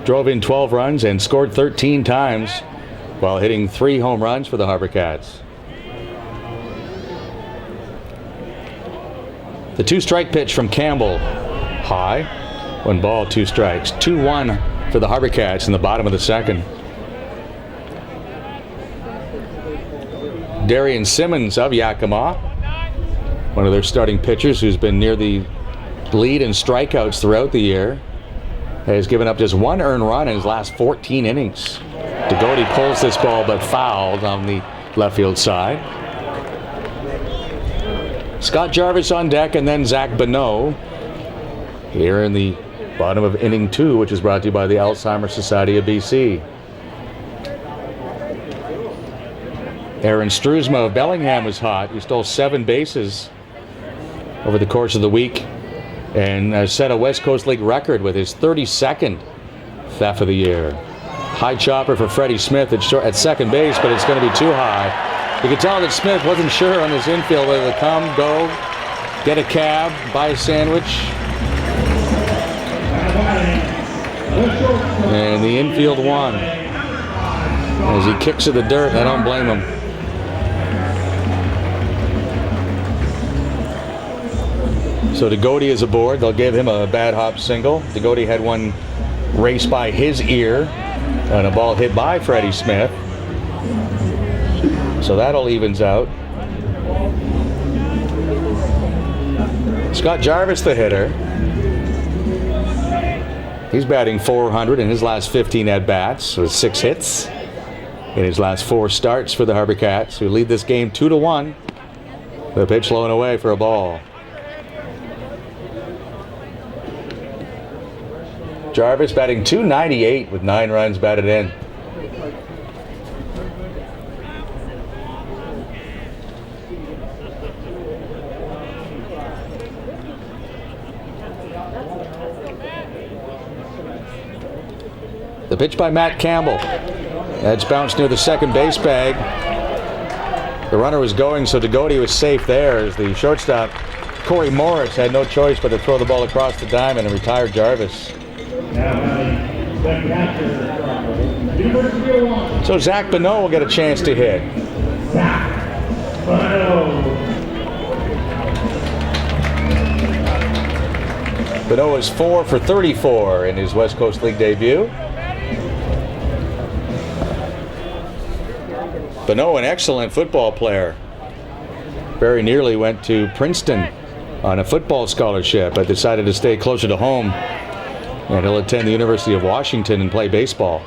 Drove in 12 runs and scored 13 times while hitting 3 home runs for the HarbourCats. The 2-strike pitch from Campbell. High. 1 ball, 2 strikes. 2-1 for the HarbourCats in the bottom of the second. Darian Simmons of Yakima, one of their starting pitchers who's been near the lead in strikeouts throughout the year, has given up just 1 earned run in his last 14 innings. Degody pulls this ball but fouled on the left field side. Scott Jarvis on deck, and then Zach Bonneau here in the bottom of inning 2, which is brought to you by the Alzheimer's Society of BC. Aaron Struzma of Bellingham was hot. He stole 7 bases over the course of the week and set a West Coast League record with his 32nd theft of the year. High chopper for Freddie Smith at second base, but it's going to be too high. You could tell that Smith wasn't sure on his infield whether to come, go, get a cab, buy a sandwich. And the infield won. As he kicks to the dirt, I don't blame him. So Degody is aboard. They'll give him a bad hop single. Degody had one race by his ear and a ball hit by Freddie Smith. So that all evens out. Scott Jarvis, the hitter. He's batting 400 in his last 15 at-bats with 6 hits in his last 4 starts for the HarbourCats, who lead this game 2-1. The pitch low and away for a ball. Jarvis batting .298 with 9 runs batted in. The pitch by Matt Campbell. That's bounced near the second base bag. The runner was going, so Degody was safe there as the shortstop, Corey Morris, had no choice but to throw the ball across the diamond and retire Jarvis. So Zach Bonneau will get a chance to hit. Bonneau is 4 for 34 in his West Coast League debut. Bonneau, an excellent football player. Very nearly went to Princeton on a football scholarship, but decided to stay closer to home. And he'll attend the University of Washington and play baseball.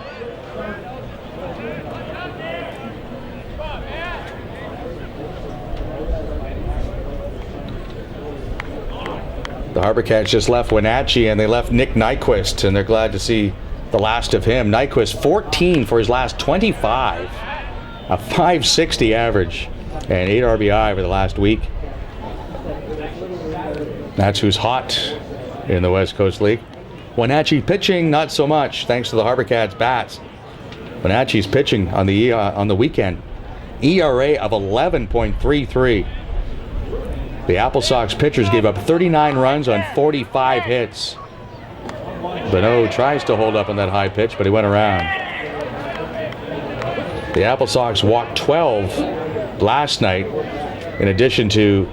The HarbourCats just left Wenatchee, and they left Nick Nyquist, and they're glad to see the last of him. Nyquist 14 for his last 25, a .560 average. and 8 RBI over the last week. That's who's hot in the West Coast League. Wenatchee pitching, not so much, thanks to the HarbourCats bats. Wenatchee's pitching on the weekend. ERA of 11.33. The Apple Sox pitchers gave up 39 runs on 45 hits. Bonneau tries to hold up on that high pitch, but he went around. The Apple Sox walked 12 last night, in addition to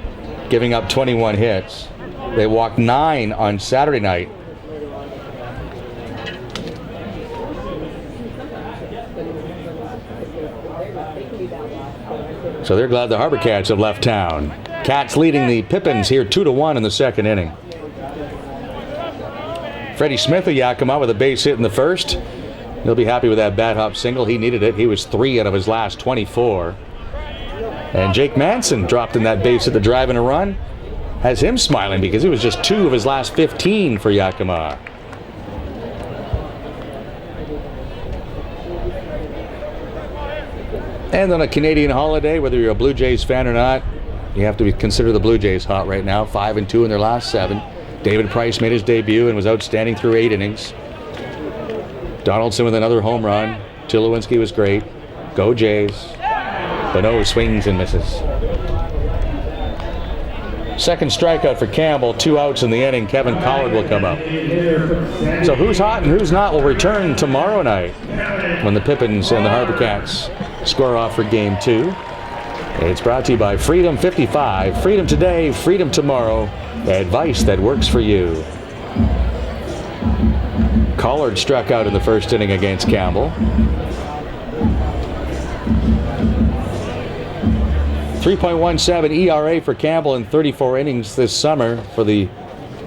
giving up 21 hits. They walked 9 on Saturday night. So they're glad the HarbourCats have left town. Cats leading the Pippins here 2-1 in the second inning. Freddie Smith of Yakima with a base hit in the first. He'll be happy with that bat hop single. He needed it. He was 3 out of his last 24. And Jake Manson dropped in that base hit, the drive and a run. Has him smiling because he was just 2 of his last 15 for Yakima. And on a Canadian holiday, whether you're a Blue Jays fan or not, you have to consider the Blue Jays hot right now. 5-2 in their last 7. David Price made his debut and was outstanding through 8 innings. Donaldson with another home run. Tulowitzki was great. Go Jays. Bonneau swings and misses. Second strikeout for Campbell. 2 outs in the inning. Kevin Collard will come up. So who's hot and who's not will return tomorrow night when the Pippins and the HarbourCats square off for Game 2. It's brought to you by Freedom 55. Freedom today, freedom tomorrow. Advice that works for you. Collard struck out in the first inning against Campbell. 3.17 ERA for Campbell in 34 innings this summer for the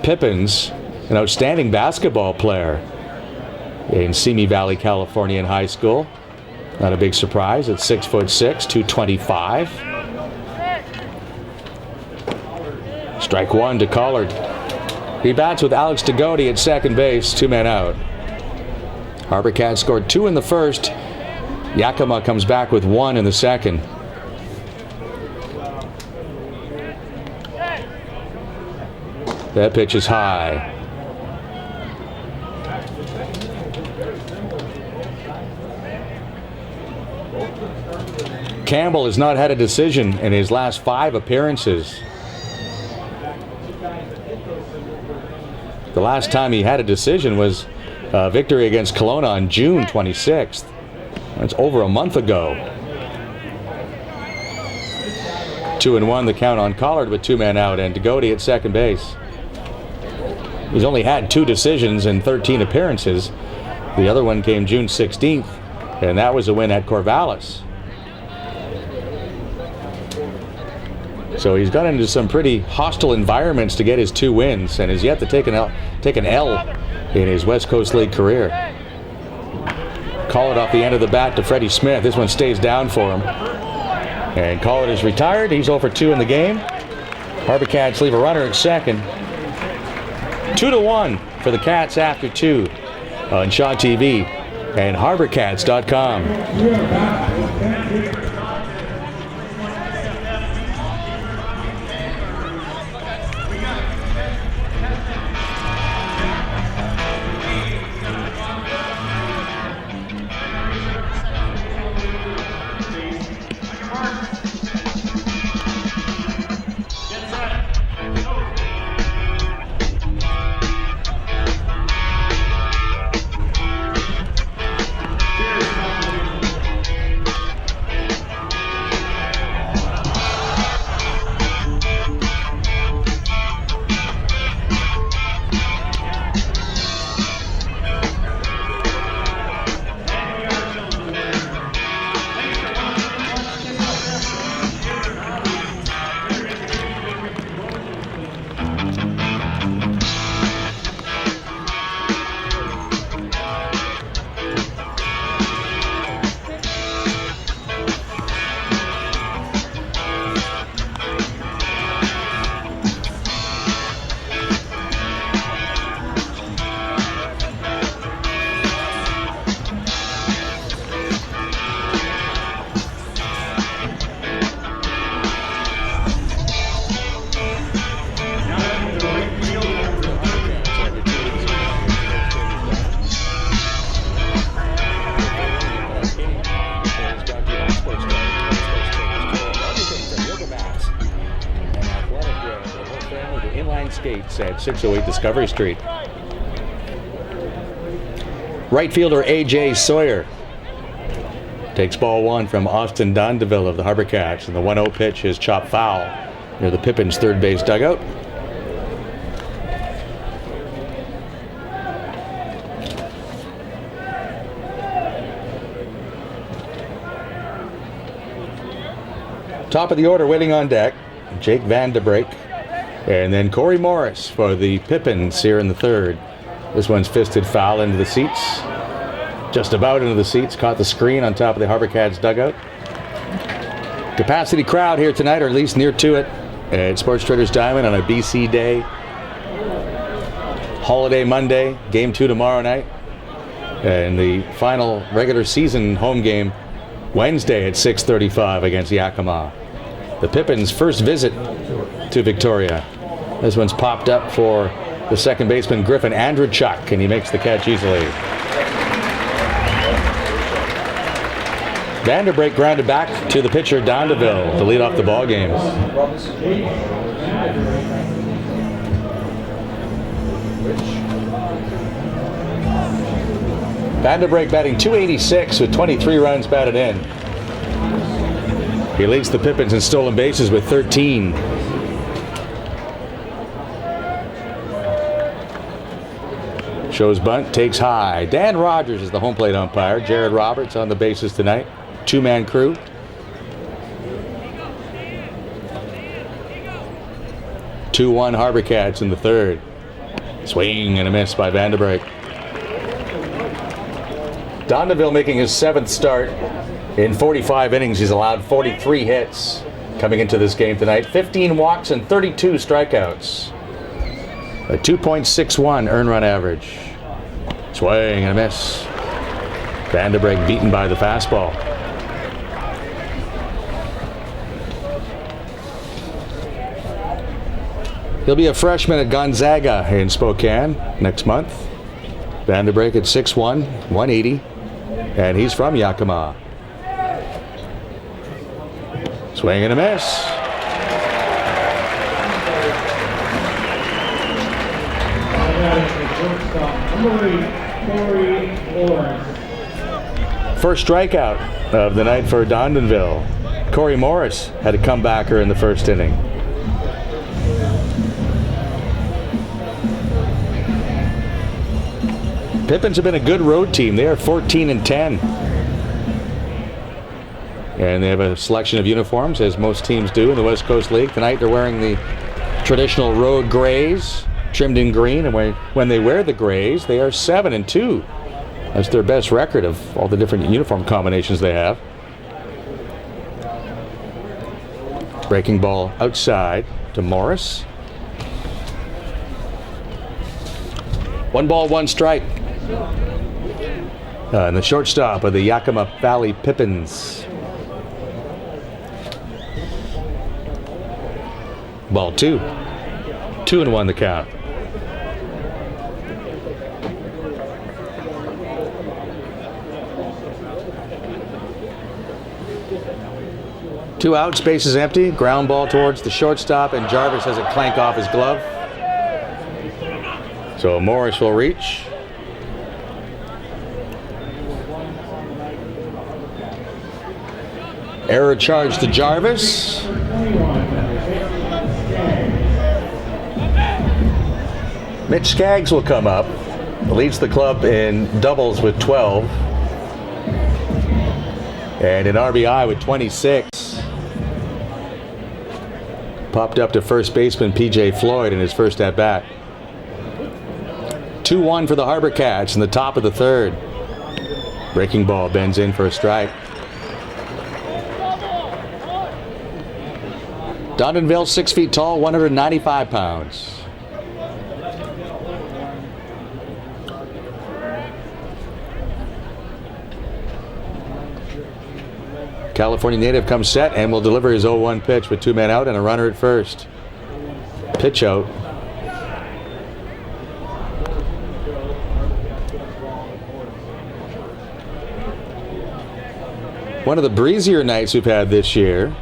Pippins. An outstanding basketball player in Simi Valley, California in high school. Not a big surprise at 6'6", 225. Strike 1 to Collard. He bats with Alex Degodi at second base, 2 men out. HarbourCats scored 2 in the first. Yakima comes back with 1 in the second. That pitch is high. Campbell has not had a decision in his last 5 appearances. The last time he had a decision was a victory against Kelowna on June 26th. That's over a month ago. 2-1 the count on Collard with 2 men out, and Degodi at second base. He's only had 2 decisions in 13 appearances. The other one came June 16th, and that was a win at Corvallis. So he's got into some pretty hostile environments to get his 2 wins, and has yet to take an L in his West Coast League career. Collard off the end of the bat to Freddie Smith. This one stays down for him. And Collard is retired. He's 0 for 2 in the game. HarbourCats leave a runner at second. 2-1 for the Cats after 2 on Shaw TV and HarbourCats.com. Skates at 608 Discovery Street. Right fielder A.J. Sawyer takes ball one from Austin Dondeville of the HarbourCats, and the 1-0 pitch is chopped foul near the Pippins third base dugout. Top of the order waiting on deck, Jake Vanderbrake, and then Corey Morris for the Pippins here in the third. This one's fisted foul into the seats. Just about into the seats, caught the screen on top of the HarbourCats dugout. Capacity crowd here tonight, or at least near to it, at Sports Traders Diamond on a BC day. Holiday Monday, game 2 tomorrow night. And the final regular season home game Wednesday at 6:35 against Yakima. The Pippins' first visit to Victoria. This one's popped up for the second baseman Griffin Andrechuk, and he makes the catch easily. Vanderbrake grounded back to the pitcher Dondeville to lead off the ball game. Vanderbrake batting .286 with 23 runs batted in. He leads the Pippins in stolen bases with 13. Shows bunt, takes high. Dan Rogers is the home plate umpire. Jared Roberts on the bases tonight. Two-man crew. (2-1) HarbourCats in the third. Swing and a miss by Vanderbrake. Dondeville making his 7th start. In 45 innings, he's allowed 43 hits coming into this game tonight. 15 walks and 32 strikeouts. A 2.61 earned run average. Swing and a miss. Vanderbrake beaten by the fastball. He'll be a freshman at Gonzaga in Spokane next month. Vanderbrake at 6'1", 180, and he's from Yakima. Swing and a miss. First strikeout of the night for Dondeville. Corey Morris had a comebacker in the first inning. Pippins have been a good road team. They are 14-10. And they have a selection of uniforms, as most teams do in the West Coast League. Tonight they're wearing the traditional road grays, trimmed in green. And when they wear the grays, they are 7-2. That's their best record of all the different uniform combinations they have. Breaking ball outside to Morris. 1 ball, 1 strike. And the shortstop of the Yakima Valley Pippins. Ball 2. 2-1 the count. Two outs, bases empty. Ground ball towards the shortstop, and Jarvis has it clank off his glove. So Morris will reach. Error charge to Jarvis. Mitch Skaggs will come up. Leads the club in doubles with 12. And in RBI with 26. Popped up to first baseman P.J. Floyd in his first at-bat. 2-1 for the HarbourCats in the top of the third. Breaking ball bends in for a strike. Dondeville, 6 feet tall, 195 pounds. California native comes set and will deliver his 0-1 pitch with 2 men out and a runner at first. Pitch out. One of the breezier nights we've had this year.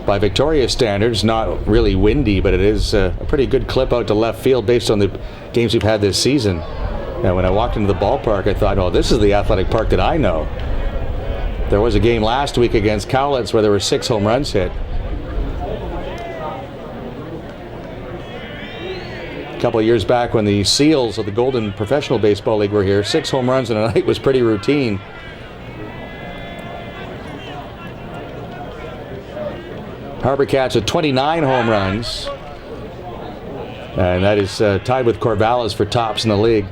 by Victoria standards. Not really windy, but it is a pretty good clip out to left field based on the games we've had this season. And when I walked into the ballpark, I thought, oh, this is the athletic park that I know. There was a game last week against Cowlitz where there were 6 home runs hit. A couple of years back when the Seals of the Golden Professional Baseball League were here, 6 home runs in a night was pretty routine. HarbourCats at 29 home runs. And that is tied with Corvallis for tops in the league.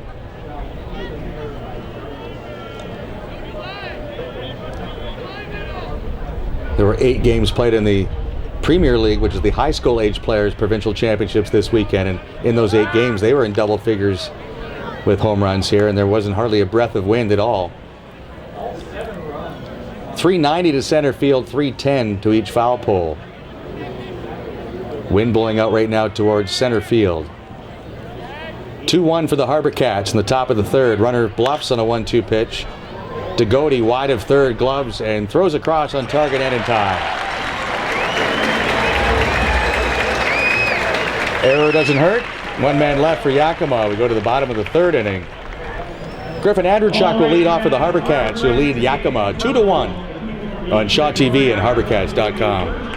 There were 8 games played in the Premier League, which is the high school age players provincial championships this weekend. And in those 8 games, they were in double figures with home runs here, and there wasn't hardly a breath of wind at all. 390 to center field, 310 to each foul pole. Wind blowing out right now towards center field. 2-1 for the HarbourCats in the top of the third. Runner bluffs on a 1-2 pitch. DeGote wide of third, gloves, and throws across on target and in time. Error doesn't hurt. 1 man left for Yakima. We go to the bottom of the third inning. Griffin Andrewchuk will lead off for the HarbourCats, who lead Yakima 2-1 on Shaw TV and HarbourCats.com.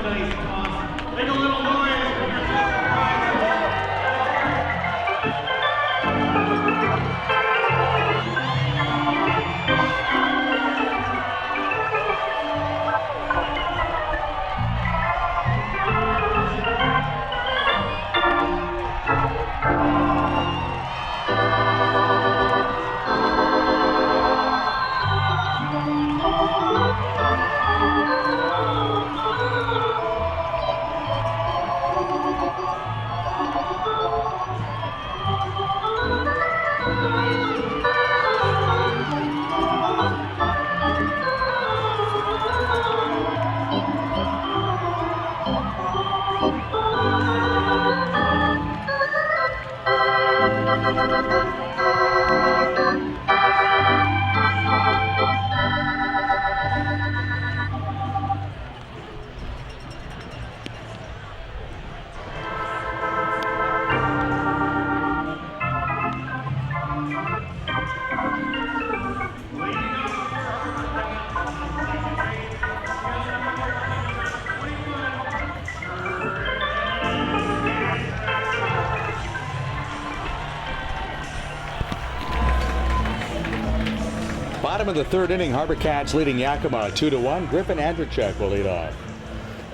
Bottom of the third inning, HarbourCats leading Yakima 2-1. Griffin Andrewchuk will lead off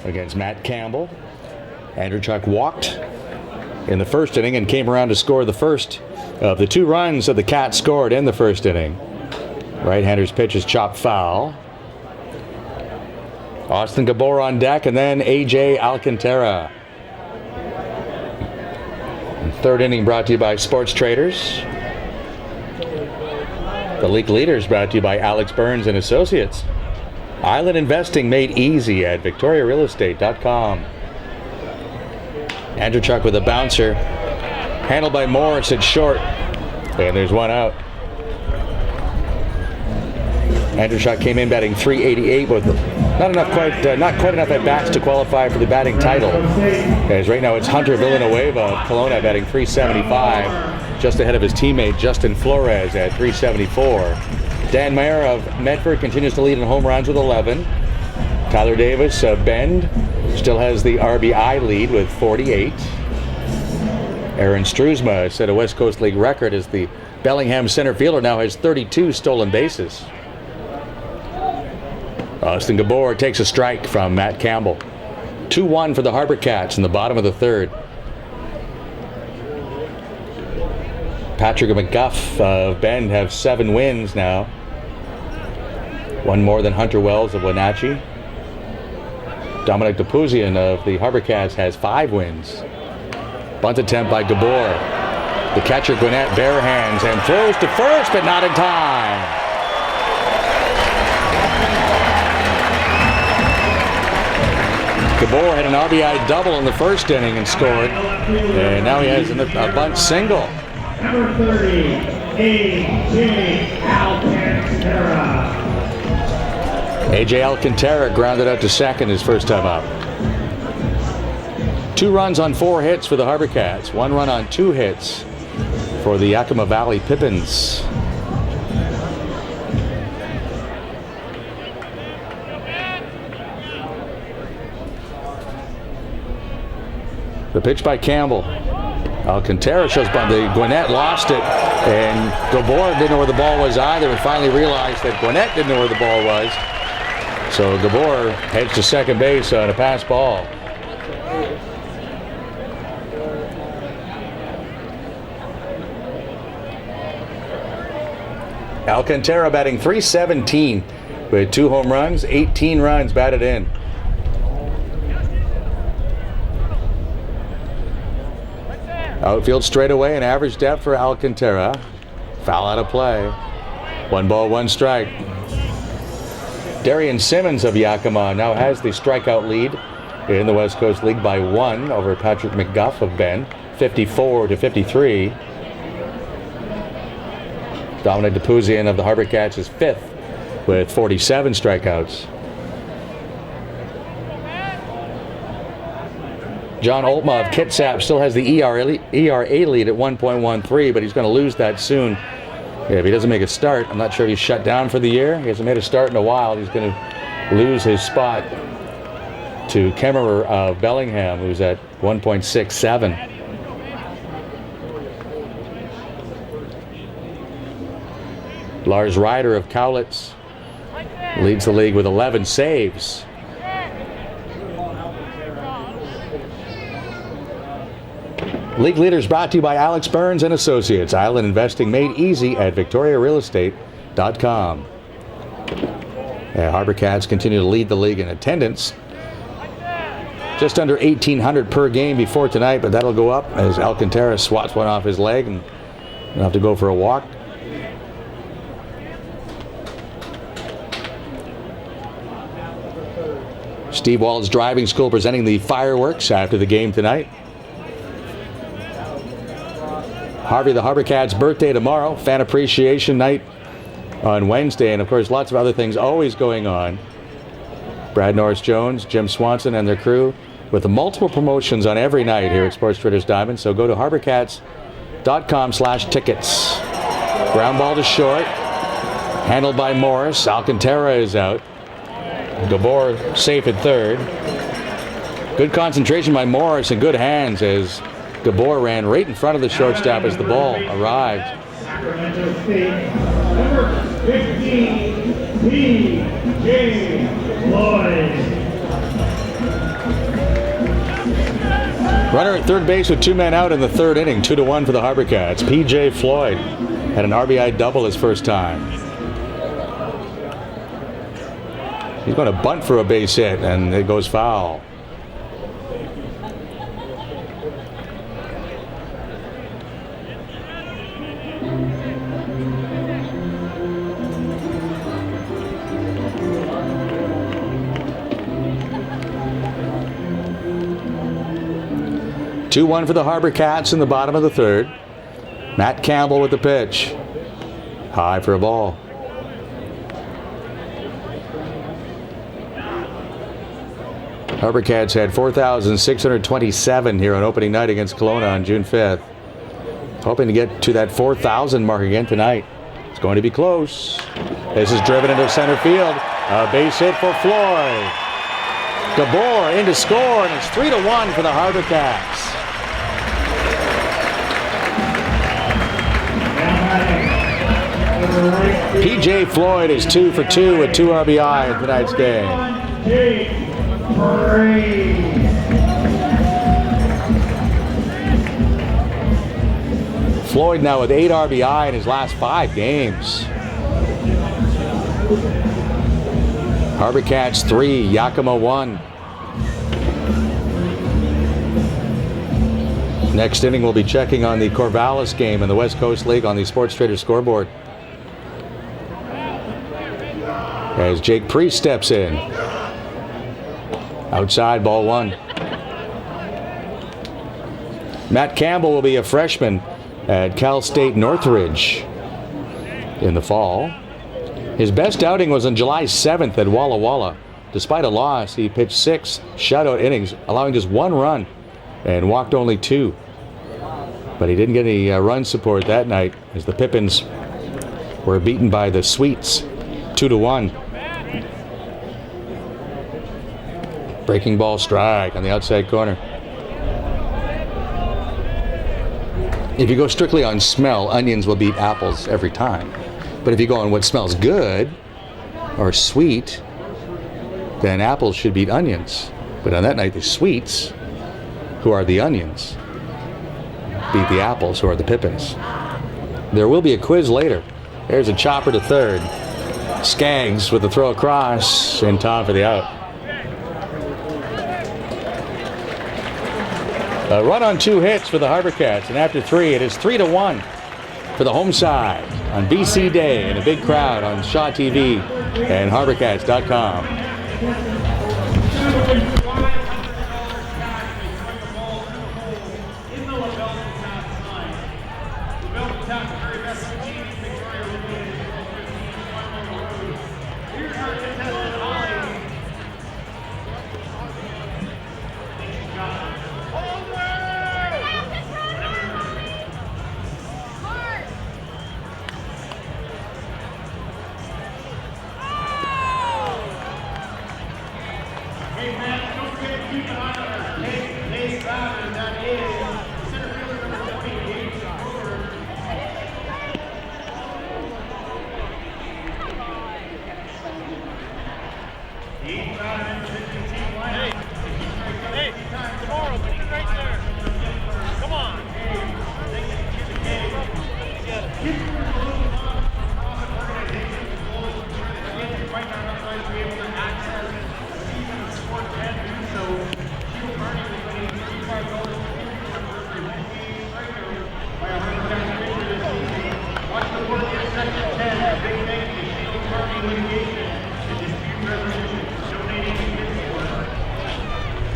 against Matt Campbell. Andrewchuk walked in the first inning and came around to score the first of the 2 runs that the Cats scored in the first inning. Right-hander's pitch is chopped foul. Austin Gabor on deck, and then A.J. Alcantara. Third inning brought to you by Sports Traders. The league leaders brought to you by Alex Burns and Associates. Island investing made easy at victoriarealestate.com. Andrewchuk with a bouncer. Handled by Morris at short. And there's 1 out. Andrewchuk came in batting .388 with not quite enough at bats to qualify for the batting title. As right now it's Hunter Villanueva of Kelowna batting .375. Just ahead of his teammate Justin Flores at .374. Dan Mayer of Medford continues to lead in home runs with 11. Tyler Davis of Bend still has the RBI lead with 48. Aaron Struzma set a West Coast League record as the Bellingham center fielder now has 32 stolen bases. Austin Gabor takes a strike from Matt Campbell. 2-1 for the HarbourCats in the bottom of the third. Patrick McGuff of Bend have 7 wins now. 1 more than Hunter Wells of Wenatchee. Dominic Dupuzian of the HarbourCats has 5 wins. Bunt attempt by Gabor. The catcher Gwinnett bare hands and throws to first, but not in time. Gabor had an RBI double in the first inning and scored. And now he has a bunt single. Number 30, A.J. Alcantara. A.J. Alcantara grounded out to second his first time up. 2 runs on 4 hits for the HarbourCats. 1 run on 2 hits for the Yakima Valley Pippins. The pitch by Campbell. Alcantara shows by the Gwinnett lost it, and Gabor didn't know where the ball was either, and finally realized that Gwinnett didn't know where the ball was. So Gabor heads to second base on a pass ball. Alcantara batting .317 with 2 home runs, 18 runs batted in. Outfield straightaway and average depth for Alcantara. Foul out of play. 1 ball, 1 strike. Darian Simmons of Yakima now has the strikeout lead in the West Coast League by 1 over Patrick McGuff of Bend, 54-53. Dominic DePuzian of the HarbourCats is 5th with 47 strikeouts. John Oltma of Kitsap still has the ERA lead at 1.13, but he's going to lose that soon if he doesn't make a start. I'm not sure if he's shut down for the year. He hasn't made a start in a while. He's going to lose his spot to Kemmerer of Bellingham, who's at 1.67. Lars Ryder of Cowlitz leads the league with 11 saves. League leaders brought to you by Alex Burns and Associates. Island investing made easy at victoriarealestate.com. HarbourCats continue to lead the league in attendance. Just under 1,800 per game before tonight, but that'll go up as Alcantara swats one off his leg and he'll have to go for a walk. Steve Wald's Driving School presenting the fireworks after the game tonight. Harvey the HarbourCats' birthday tomorrow, fan appreciation night on Wednesday, and of course lots of other things always going on. Brad Norris-Jones, Jim Swanson and their crew with the multiple promotions on every night here at Sports Traders Diamond, so go to HarbourCats.com/tickets. Ground ball to short, handled by Morris. Alcantara is out. Gabor safe at third. Good concentration by Morris and good hands as Gabor ran right in front of the shortstop as the ball arrived. Sacramento State, number 15, P.J. Floyd. Runner at third base with 2 men out in the 3rd inning, 2-1 for the HarbourCats. P.J. Floyd had an RBI double his first time. He's going to bunt for a base hit, and it goes foul. Two-1 for the HarbourCats in the bottom of the 3rd. Matt Campbell with the pitch. High for a ball. HarbourCats had 4,627 here on opening night against Kelowna on June 5th. Hoping to get to that 4,000 mark again tonight. It's going to be close. This is driven into center field. A base hit for Floyd. Gabor in to score, and it's 3-1 for the HarbourCats. P.J. Floyd is 2 for 2 with 2 RBI in tonight's game. Floyd now with 8 RBI in his last 5 games. HarbourCats 3, Yakima 1. Next inning, we'll be checking on the Corvallis game in the West Coast League on the Sports Trader scoreboard. As Jake Priest steps in. Outside, ball 1. Matt Campbell will be a freshman at Cal State Northridge in the fall. His best outing was on July 7th at Walla Walla. Despite a loss, he pitched 6 shutout innings, allowing just 1 run and walked only 2. But he didn't get any run support that night as the Pippins were beaten by the Sweets 2-1. Breaking ball strike on the outside corner. If you go strictly on smell, onions will beat apples every time. But if you go on what smells good or sweet, then apples should beat onions. But on that night, the Sweets, who are the onions, beat the apples, who are the Pippins. There will be a quiz later. There's a chopper to third. Skaggs with the throw across in time for the out. A run on 2 hits for the HarbourCats, and after 3, it is 3-1 for the home side on BC Day and a big crowd on Shaw TV and HarbourCats.com.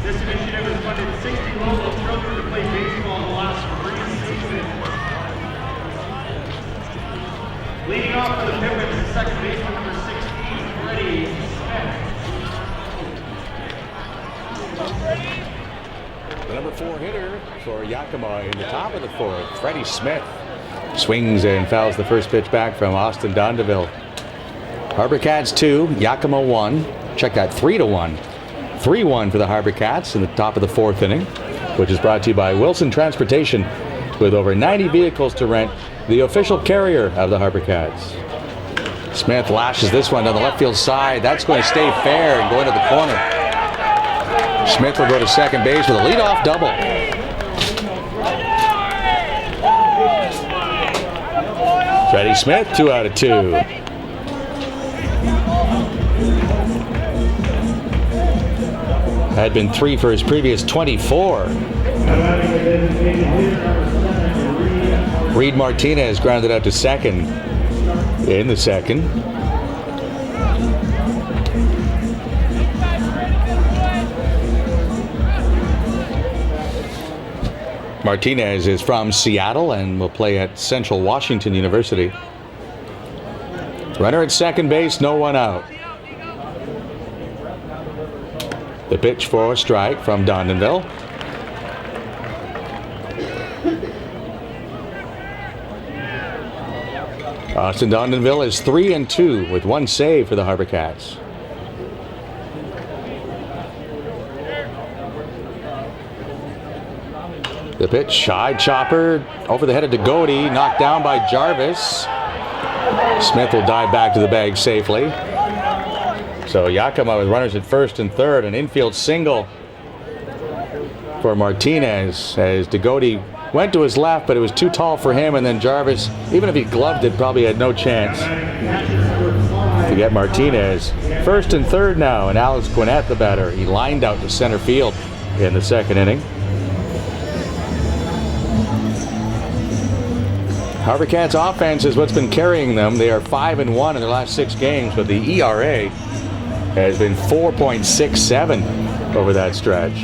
This initiative has funded 60 local children to play baseball in the last 3 seasons. Leading off for the Pippins is second baseman number 16, Freddie Smith. The number 4 hitter for Yakima in the top of the 4th, Freddie Smith, swings and fouls the first pitch back from Austin Dondeville. HarbourCats 2, Yakima 1. Check that, 3-1. 3-1 for the HarbourCats in the top of the 4th inning, which is brought to you by Wilson Transportation, with over 90 vehicles to rent, the official carrier of the HarbourCats. Smith lashes this one down the left field side. That's going to stay fair and go into the corner. Smith will go to second base with a leadoff double. Freddie Smith, 2 out of 2. Had been 3 for his previous 24. Reed Martinez grounded out to second in the second. Martinez is from Seattle and will play at Central Washington University. Runner at second base, no one out. The pitch for a strike from Dondonville. Austin Dondonville is 3-2 with 1 save for the HarbourCats. The pitch, high chopper over the head of Degody, knocked down by Jarvis. Smith will dive back to the bag safely. So Yakima with runners at first and third, an infield single for Martinez as Degody went to his left, but it was too tall for him, and then Jarvis, even if he gloved it, probably had no chance to get Martinez. First and third now, and Alex Gwinnett, the batter. He lined out to center field in the second inning. HarbourCats offense is what's been carrying them. They are 5-1 in their last 6 games, but the ERA has been 4.67 over that stretch.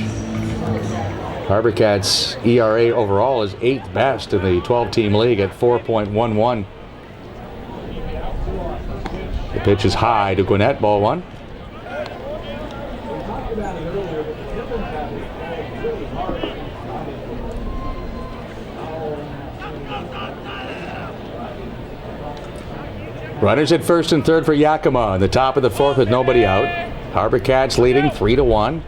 HarbourCats ERA overall is 8th best in the 12-team league at 4.11. The pitch is high to Gwinnett, ball 1. about it earlier, but the Pippins have been playing really hard. Runners at first and third for Yakima in the top of the fourth with nobody out. HarbourCats leading 3-1.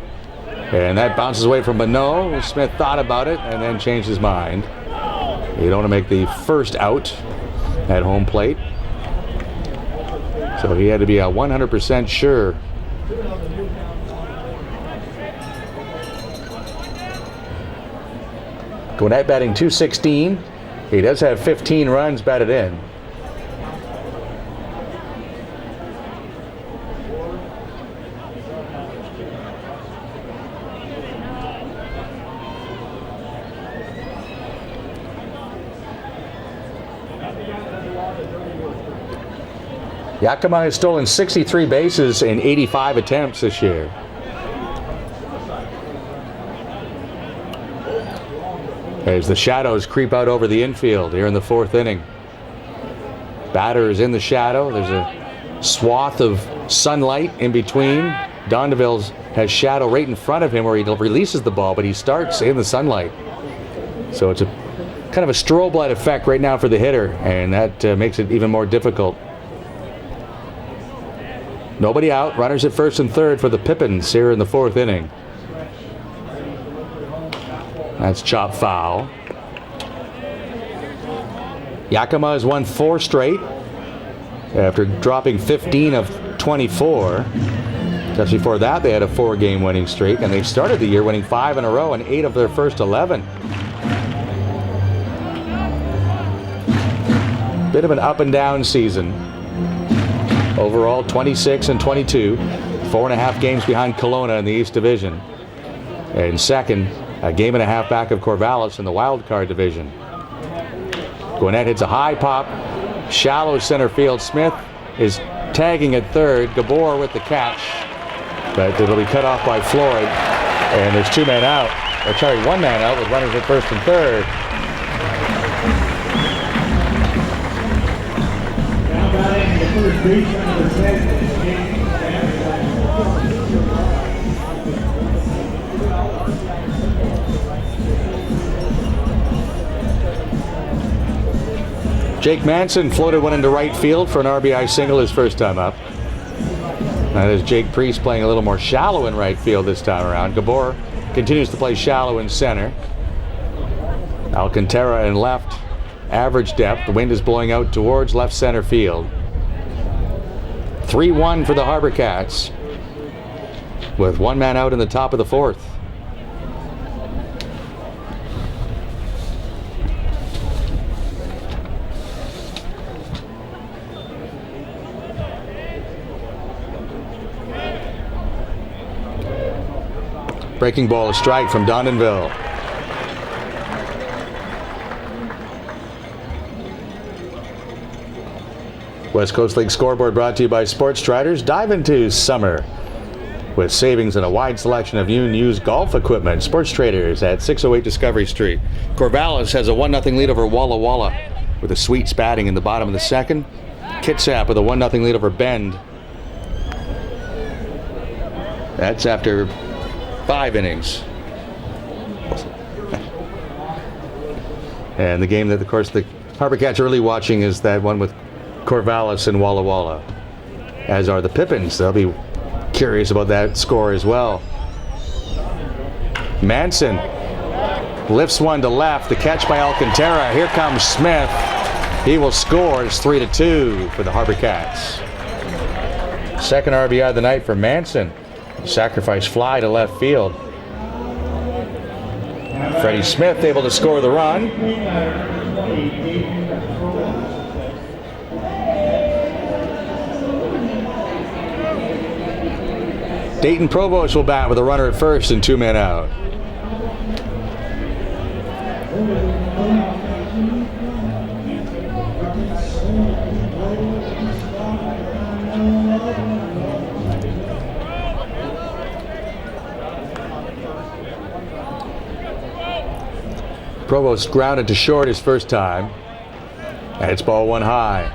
And that bounces away from Minot. Smith thought about it and then changed his mind. You don't want to make the first out at home plate. So he had to be 100% sure. Gwinnett batting .216. He does have 15 runs batted in. Yakima has stolen 63 bases in 85 attempts this year. As the shadows creep out over the infield here in the fourth inning. Batter is in the shadow. There's a swath of sunlight in between. Dondeville has shadow right in front of him where he releases the ball, but he starts in the sunlight. So it's a kind of a strobe light effect right now for the hitter, and that makes it even more difficult. Nobody out. Runners at first and third for the Pippins here in the fourth inning. That's chop foul. Yakima has won 4 straight after dropping 15 of 24. Just before that, they had a 4-game winning streak, and they started the year winning 5 in a row and 8 of their first 11. Bit of an up and down season. Overall, 26 and 22, 4.5 games behind Kelowna in the East Division. And second, a game and a half back of Corvallis in the wild card division. Gwinnett hits a high pop, shallow center field. Smith is tagging at third. Gabor with the catch, but it'll be cut off by Floyd. And there's 2 men out. Or sorry, 1 man out with runners at first and third. First baseman of the segment, Jake Manson floated one into right field for an RBI single his first time up. That is Jake Priest playing a little more shallow in right field this time around. Gabor continues to play shallow in center. Alcantara in left, average depth. The wind is blowing out towards left center field. 3-1 for the HarbourCats with 1 man out in the top of the fourth. Breaking ball, a strike from Dondonville. West Coast League scoreboard brought to you by Sports Striders. Dive into summer with savings and a wide selection of new and used golf equipment. Sports Traders at 608 Discovery Street. Corvallis has a 1-0 lead over Walla Walla with a Sweets batting in the bottom of the second. Kitsap with a 1-0 lead over Bend. That's after 5 innings. And the game that, of course, the HarbourCats are really watching is that one with Corvallis and Walla Walla, as are the Pippins. They'll be curious about that score as well. Manson lifts one to left. The catch by Alcantara. Here comes Smith. He will score. It's 3-2 for the HarbourCats. Second RBI of the night for Manson. Sacrifice fly to left field. Freddie Smith able to score the run. Dayton Provost will bat with a runner at first and 2 men out. Provost grounded to short his first time. And it's ball 1 high.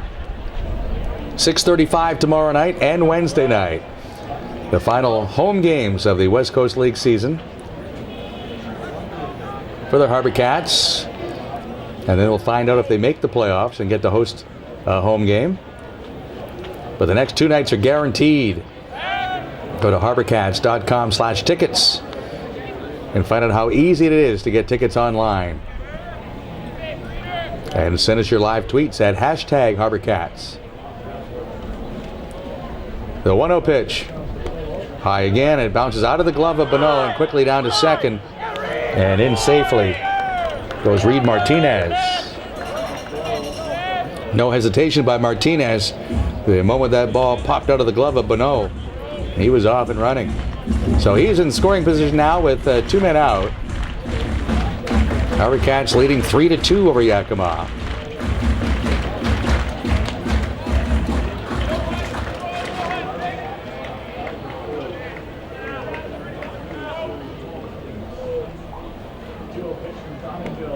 6:35 tomorrow night and Wednesday night. The final home games of the West Coast League season for the HarbourCats. And then we'll find out if they make the playoffs and get to host a home game. But the next 2 nights are guaranteed. Go to HarbourCats.com/tickets and find out how easy it is to get tickets online. And send us your live tweets at #HarbourCats. The 1-0 pitch. High again. It bounces out of the glove of Bonneau and quickly down to second. And in safely goes Reed Martinez. No hesitation by Martinez. The moment that ball popped out of the glove of Bonneau, he was off and running. So he's in scoring position now with 2 men out. HarbourCats leading 3-2 over Yakima.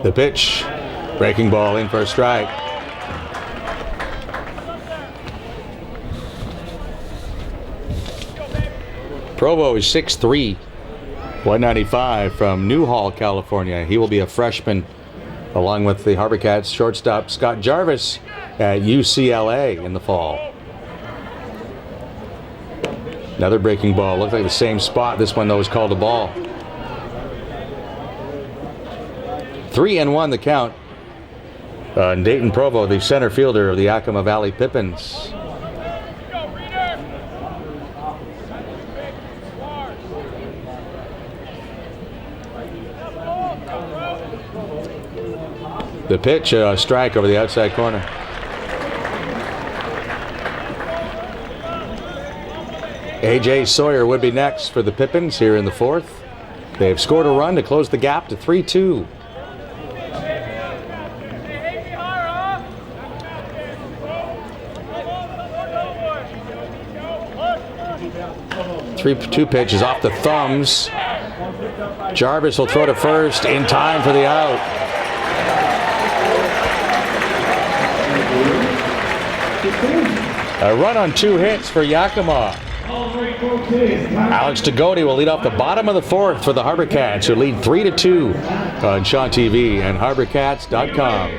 The pitch, breaking ball in for a strike. Provo is 6'3", 195 from Newhall, California. He will be a freshman along with the HarbourCats shortstop Scott Jarvis at UCLA in the fall. Another breaking ball. Looked like the same spot. This one, though, was called a ball. 3-1 the count. Dayton Provo, the center fielder of the Yakima Valley Pippins. The pitch, a strike over the outside corner. A.J. Sawyer would be next for the Pippins here in the 4th. They have scored a run to close the gap to 3-2. 3-2 pitch is off the thumbs. Jarvis will throw to first in time for the out. A run on 2 hits for Yakima. Alex Tagoti will lead off the bottom of the 4th for the HarbourCats, who lead 3-2 on Shaw TV and HarbourCats.com.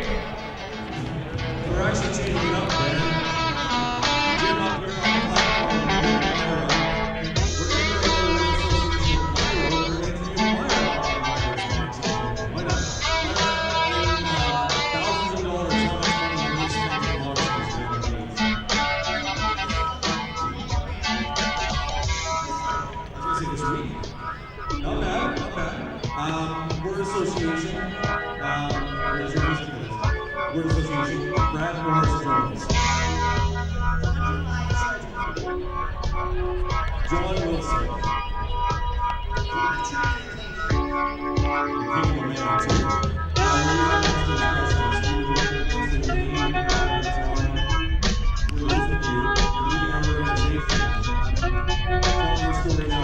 We're actually changing it up, man. Jim up here on the platform. We're going to do why not? Thousands of dollars, how much money we spent on launches these days. I was going to say this week. Not bad, not bad. Word association. Where's your whiskey list? Word association. Brad Morris Jones. John Wilson. You're thinking of man too. We're losing you. You're leaving our organization.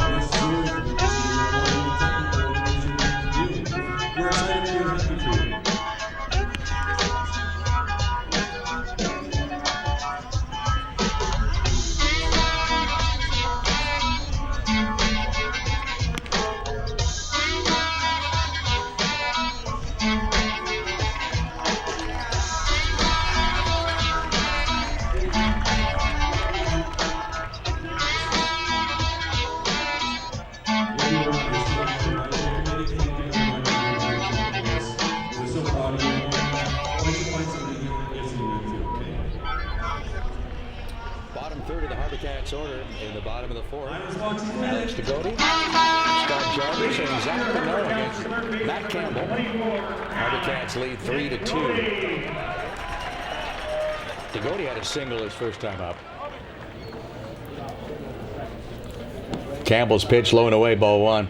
Telling your story now. We're sorry for this. We're excited to be happy for you. Bottom third of the HarbourCats order in the bottom of the 4th. Alex Tagoti, Scott Jarvis, and Zach Bonneau against Matt Campbell. HarbourCats lead 3-2. Tagoti had a single his first time up. Campbell's pitch low and away, ball 1.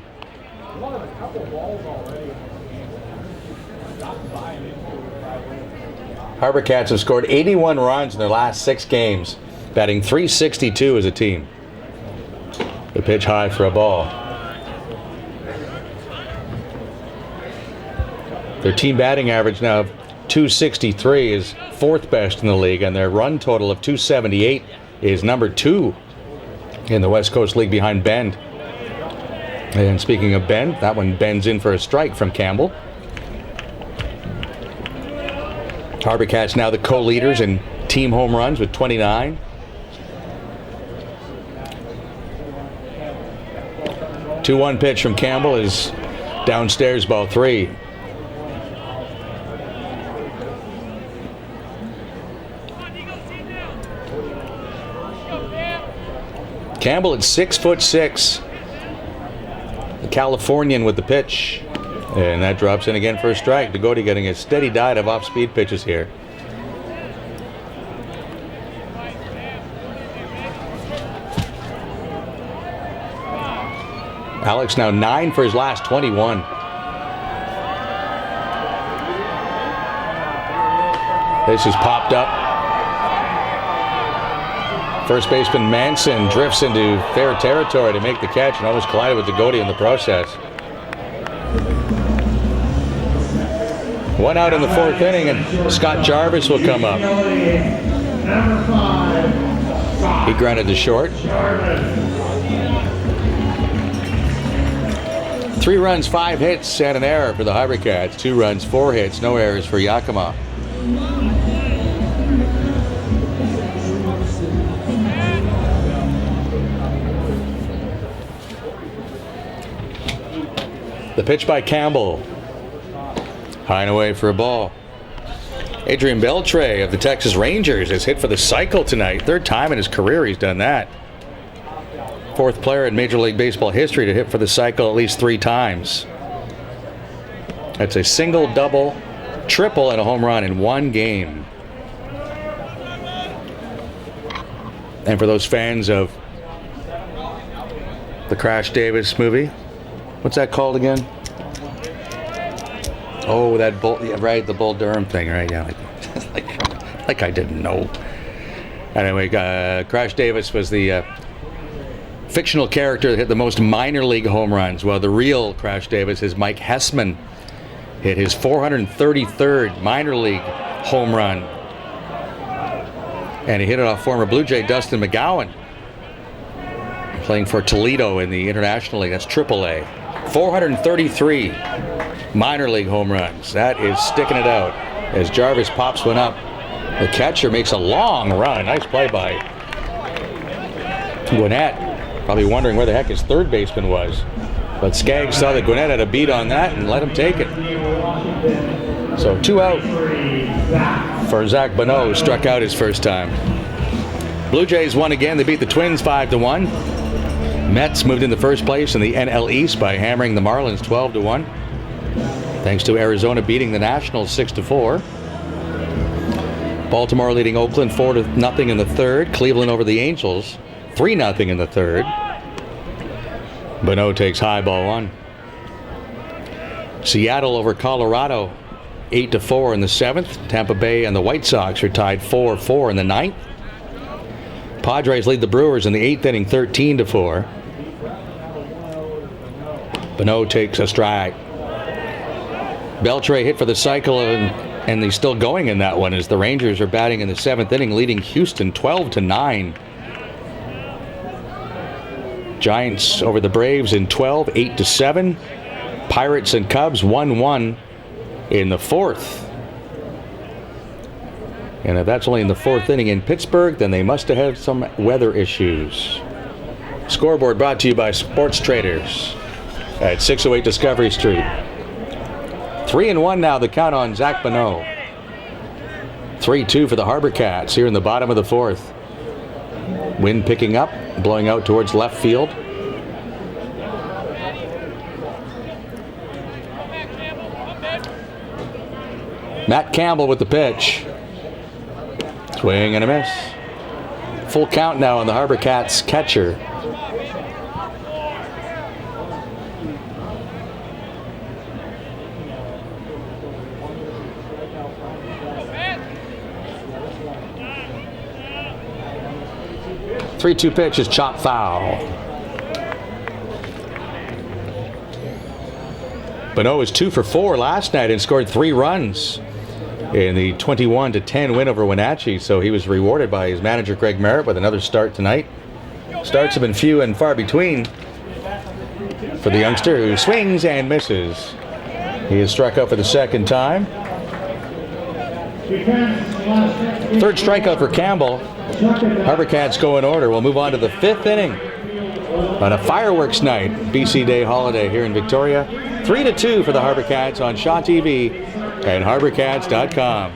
HarbourCats have scored 81 runs in their last 6 games, batting .362 as a team. The pitch high for a ball. Their team batting average now of .263 is 4th best in the league, and their run total of .278 is number 2 in the West Coast League behind Bend. And speaking of Bend, that one bends in for a strike from Campbell. HarbourCats now the co-leaders in team home runs with 29. Two 2-1 pitch from Campbell is downstairs, ball 3. Campbell at 6'6". The Californian with the pitch. And that drops in again for a strike. Degody getting a steady diet of off-speed pitches here. Alex now 9 for his last 21. This is popped up. First baseman Manson drifts into fair territory to make the catch and almost collided with Degody in the process. One out in the 4th inning, and Scott Jarvis will come up. He grounded to short. 3 runs, 5 hits, and an error for the HarbourCats. 2 runs, 4 hits, no errors for Yakima. The pitch by Campbell. High and away for a ball. Adrian Beltre of the Texas Rangers has hit for the cycle tonight. 3rd time in his career he's done that. 4th player in Major League Baseball history to hit for the cycle at least 3 times. That's a single, double, triple, and a home run in 1 game. And for those fans of the Crash Davis movie, what's that called again? Oh, that Bull, yeah, right, the Bull Durham thing, right? Yeah, like I didn't know. Anyway, Crash Davis was the fictional character that hit the most minor league home runs. Well, the real Crash Davis is Mike Hessman. Hit his 433rd minor league home run. And he hit it off former Blue Jay Dustin McGowan, playing for Toledo in the International League. That's AAA. 433 minor league home runs. That is sticking it out as Jarvis pops one up. The catcher makes a long run. Nice play by Gwinnett. Probably wondering where the heck his 3rd baseman was. But Skaggs saw that Gwinnett had a beat on that and let him take it. So 2 out for Zach Bonneau, who struck out his first time. Blue Jays won again. They beat the Twins 5-1. Mets moved into first place in the NL East by hammering the Marlins 12-1. Thanks to Arizona beating the Nationals 6-4. Baltimore leading Oakland 4-0 in the 3rd. Cleveland over the Angels 3-0 in the 3rd. Bonneau takes high, ball 1. Seattle over Colorado 8-4 in the 7th. Tampa Bay and the White Sox are tied 4-4 in the 9th. Padres lead the Brewers in the 8th inning 13-4. Bonneau takes a strike. Beltre hit for the cycle, and he's still going in that one as the Rangers are batting in the 7th inning, leading Houston 12-9. Giants over the Braves in 12, 8-7. Pirates and Cubs 1-1 in the 4th. And if that's only in the 4th inning in Pittsburgh, then they must have had some weather issues. Scoreboard brought to you by Sports Traders at 608 Discovery Street. 3-1 now, the count on Zach Bonneau. 3-2 for the HarbourCats here in the bottom of the 4th. Wind picking up, blowing out towards left field. Matt Campbell with the pitch. Swing and a miss. Full count now on the HarbourCats catcher. Three-two pitch is chopped foul. Bonneau was 2 for 4 last night and scored 3 runs in the 21-10 win over Wenatchee, so he was rewarded by his manager Greg Merritt with another start tonight. Starts have been few and far between for the youngster, who swings and misses. He is struck out for the second time. Third strikeout for Campbell. HarbourCats go in order. We'll move on to the 5th inning on a fireworks night, BC Day holiday here in Victoria. 3-2 for the HarbourCats on Shaw TV and HarbourCats.com.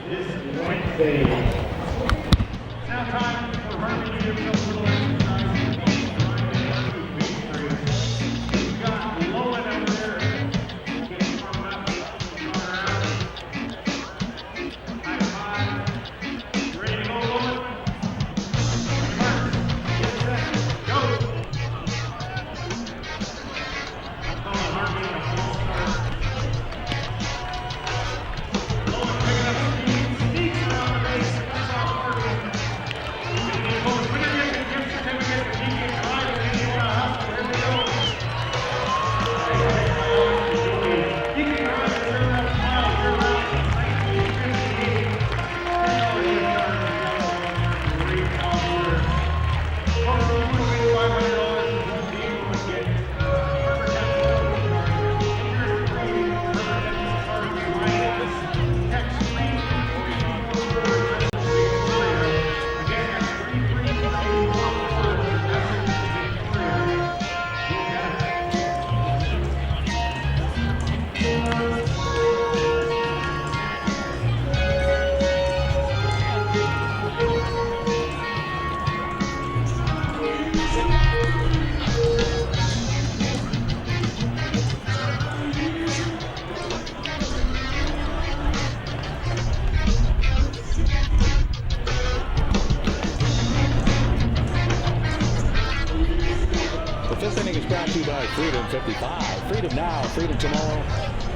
Freedom 55. Freedom now, freedom tomorrow.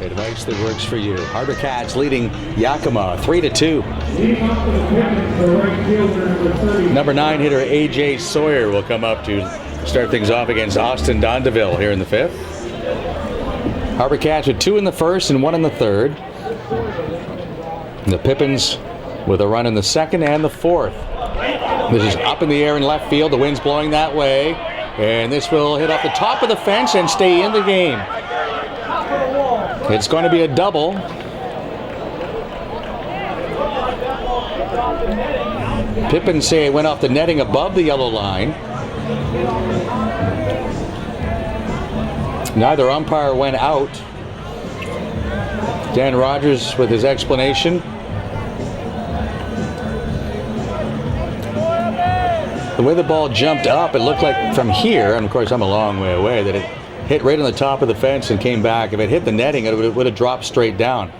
Advice that works for you. HarbourCats leading Yakima 3-2. Number 9 hitter AJ Sawyer will come up to start things off against Austin Dondeville here in the 5th. HarbourCats with 2 in the 1st and 1 in the 3rd. The Pippins with a run in the 2nd and the 4th. This is up in the air in left field. The wind's blowing that way. And this will hit off the top of the fence and stay in the game. It's going to be a double. Pippins say it went off the netting above the yellow line. Neither umpire went out. Dan Rogers with his explanation. The way the ball jumped up, it looked like from here, and of course I'm a long way away, that it hit right on the top of the fence and came back. If it hit the netting, it would have dropped straight down.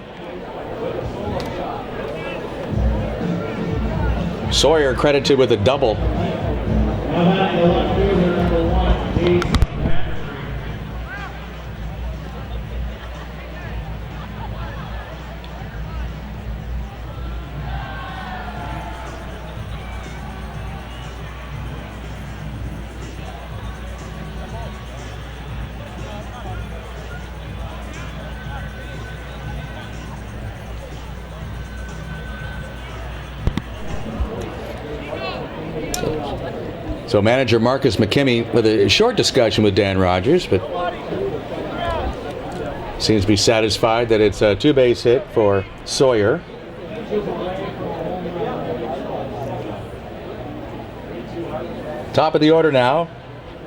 Sawyer credited with a double. So manager Marcus McKimmey with a short discussion with Dan Rogers, but seems to be satisfied that it's a 2-base hit for Sawyer. Top of the order now,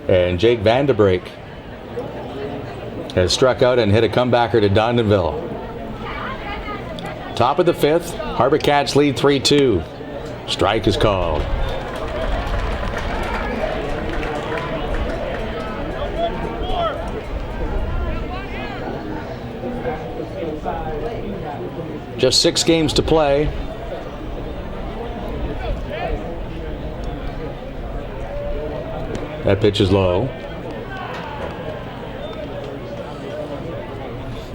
and Jake Vandebrake has struck out and hit a comebacker to Dondeville. Top of the 5th, HarbourCats lead 3-2. Strike is called. Just 6 games to play. That pitch is low.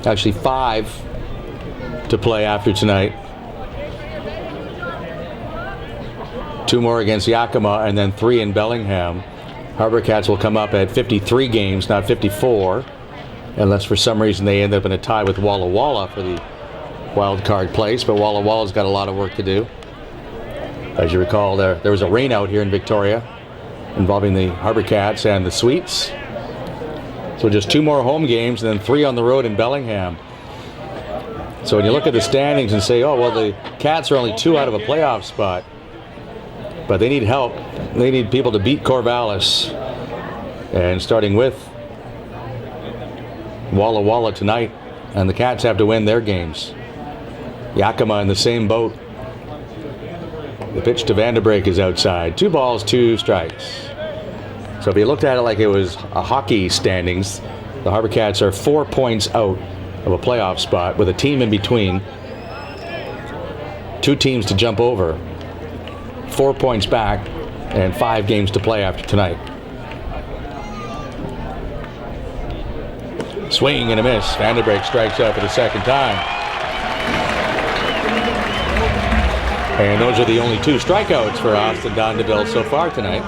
Actually 5 to play after tonight. 2 more against Yakima and then 3 in Bellingham. HarbourCats will come up at 53 games, not 54. Unless for some reason they end up in a tie with Walla Walla for the wild card place, but Walla Walla's got a lot of work to do. As you recall, there was a rain out here in Victoria involving the HarbourCats and the Sweets. So just 2 more home games and then 3 on the road in Bellingham. So when you look at the standings and say, oh, well, the Cats are only 2 out of a playoff spot, but they need help. They need people to beat Corvallis. And starting with Walla Walla tonight, and the Cats have to win their games. Yakima in the same boat. The pitch to Vanderbrake is outside. 2 balls, 2 strikes. So if you looked at it like it was a hockey standings, the HarbourCats are 4 points out of a playoff spot with a team in between. 2 teams to jump over. 4 points back and 5 games to play after tonight. Swing and a miss. Vanderbrake strikes out for the second time. And those are the only 2 strikeouts for Austin Dondeville so far tonight.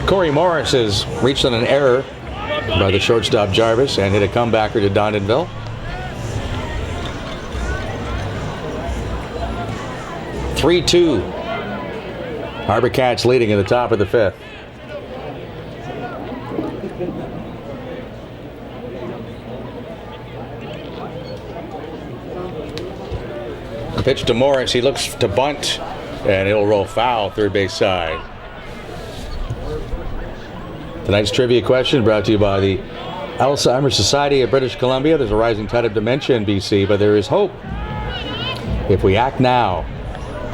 Corey Morris has reached on an error by the shortstop Jarvis and hit a comebacker to Dondeville. (3-2). HarbourCats leading in the top of the 5th. Pitch to Morris. He looks to bunt, and it'll roll foul third base side. Tonight's trivia question brought to you by the Alzheimer's Society of British Columbia. There's a rising tide of dementia in BC, but there is hope if we act now.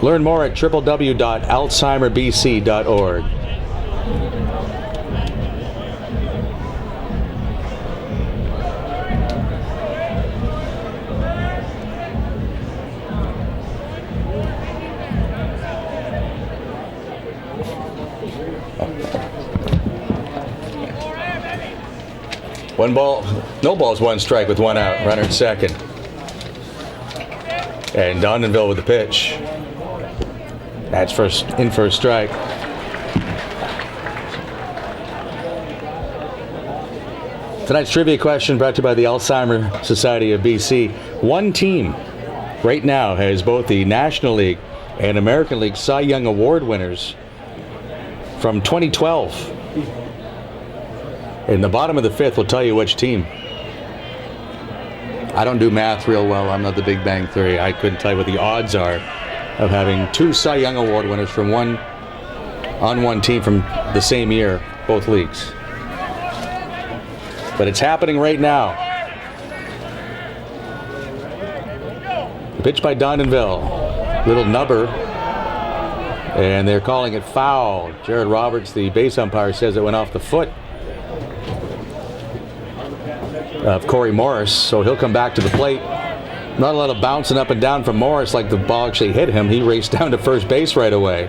Learn more at www.alzheimerbc.org. One ball, no balls, 1 strike with 1 out. Runner at second. And Dondeville with the pitch. That's in for a strike. Tonight's trivia question brought to you by the Alzheimer's Society of BC. One team right now has both the National League and American League Cy Young Award winners from 2012. In the bottom of the 5th, we'll tell you which team. I don't do math real well. I'm not the Big Bang Theory. I couldn't tell you what the odds are of having 2 Cy Young Award winners from one team from the same year, both leagues. But it's happening right now. The pitch by Dondeville. Little nubber. And they're calling it foul. Jared Roberts, the base umpire, says it went off the foot of Corey Morris, so he'll come back to the plate. Not a lot of bouncing up and down from Morris like the ball actually hit him. He raced down to first base right away.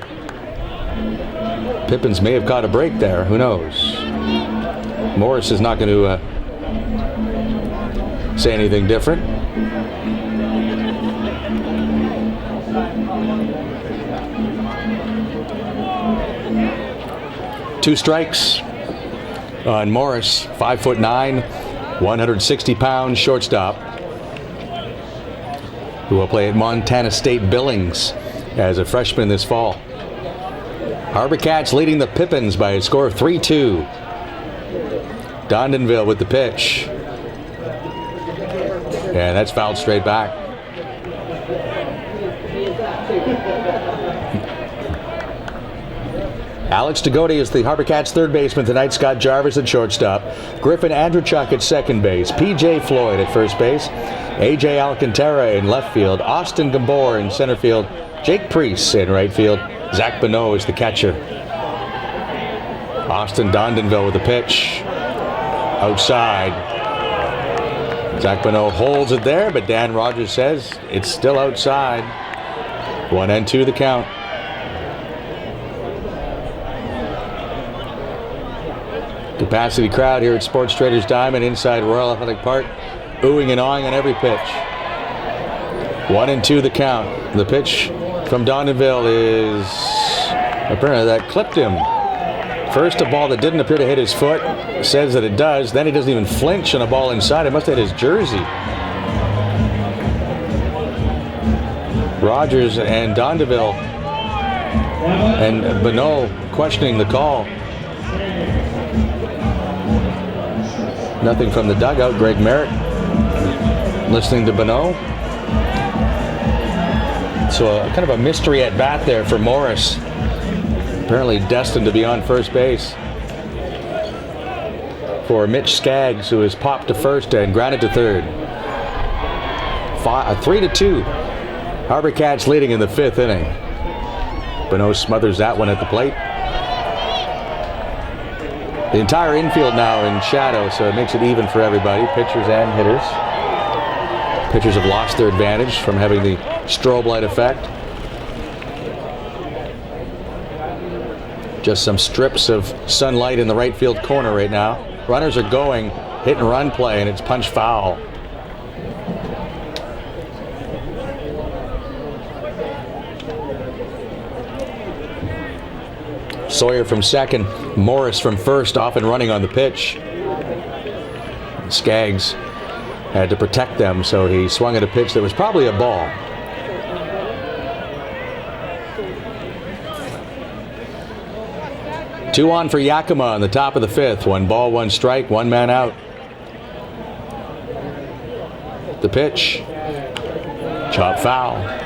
Pippins may have caught a break there. Who knows? Morris is not going to say anything different. Two strikes on Morris, 5'9", 160-pound shortstop, who will play at Montana State Billings as a freshman this fall. HarbourCats leading the Pippins by a score of 3-2. Dondeville with the pitch. And that's fouled straight back. Alex Degody is the HarbourCats third baseman tonight. Scott Jarvis at shortstop. Griffin Andrechuk at second base. P.J. Floyd at first base. A.J. Alcantara in left field. Austin Gambor in center field. Jake Priest in right field. Zach Bonneau is the catcher. Austin Dondeville with the pitch. Outside. Zach Bonneau holds it there, but Dan Rogers says it's still outside. 1-2 the count. Capacity crowd here at Sports Traders Diamond inside Royal Athletic Park, oohing and awing on every pitch. 1-2 the count. The pitch from Dondeville is apparently that clipped him. First, a ball that didn't appear to hit his foot, says that it does. Then he doesn't even flinch on a ball inside. It must have hit his jersey. Rogers and Dondeville And Bonneau questioning the call. Nothing from the dugout. Greg Merritt listening to Bonneau. So kind of a mystery at bat there for Morris. Apparently destined to be on first base. For Mitch Skaggs, who has popped to first and grounded to third. 3-2. HarbourCats leading in the 5th inning. Bonneau smothers that one at the plate. The entire infield now in shadow, so it makes it even for everybody, pitchers and hitters. Pitchers have lost their advantage from having the strobe light effect. Just some strips of sunlight in the right field corner right now. Runners are going, hit and run play, and it's punch foul. Sawyer from second, Morris from first, off and running on the pitch. Skaggs had to protect them, so he swung at a pitch that was probably a ball. Two on for Yakima on the top of the 5th. 1 ball, 1 strike, 1 man out. The pitch. Chop foul.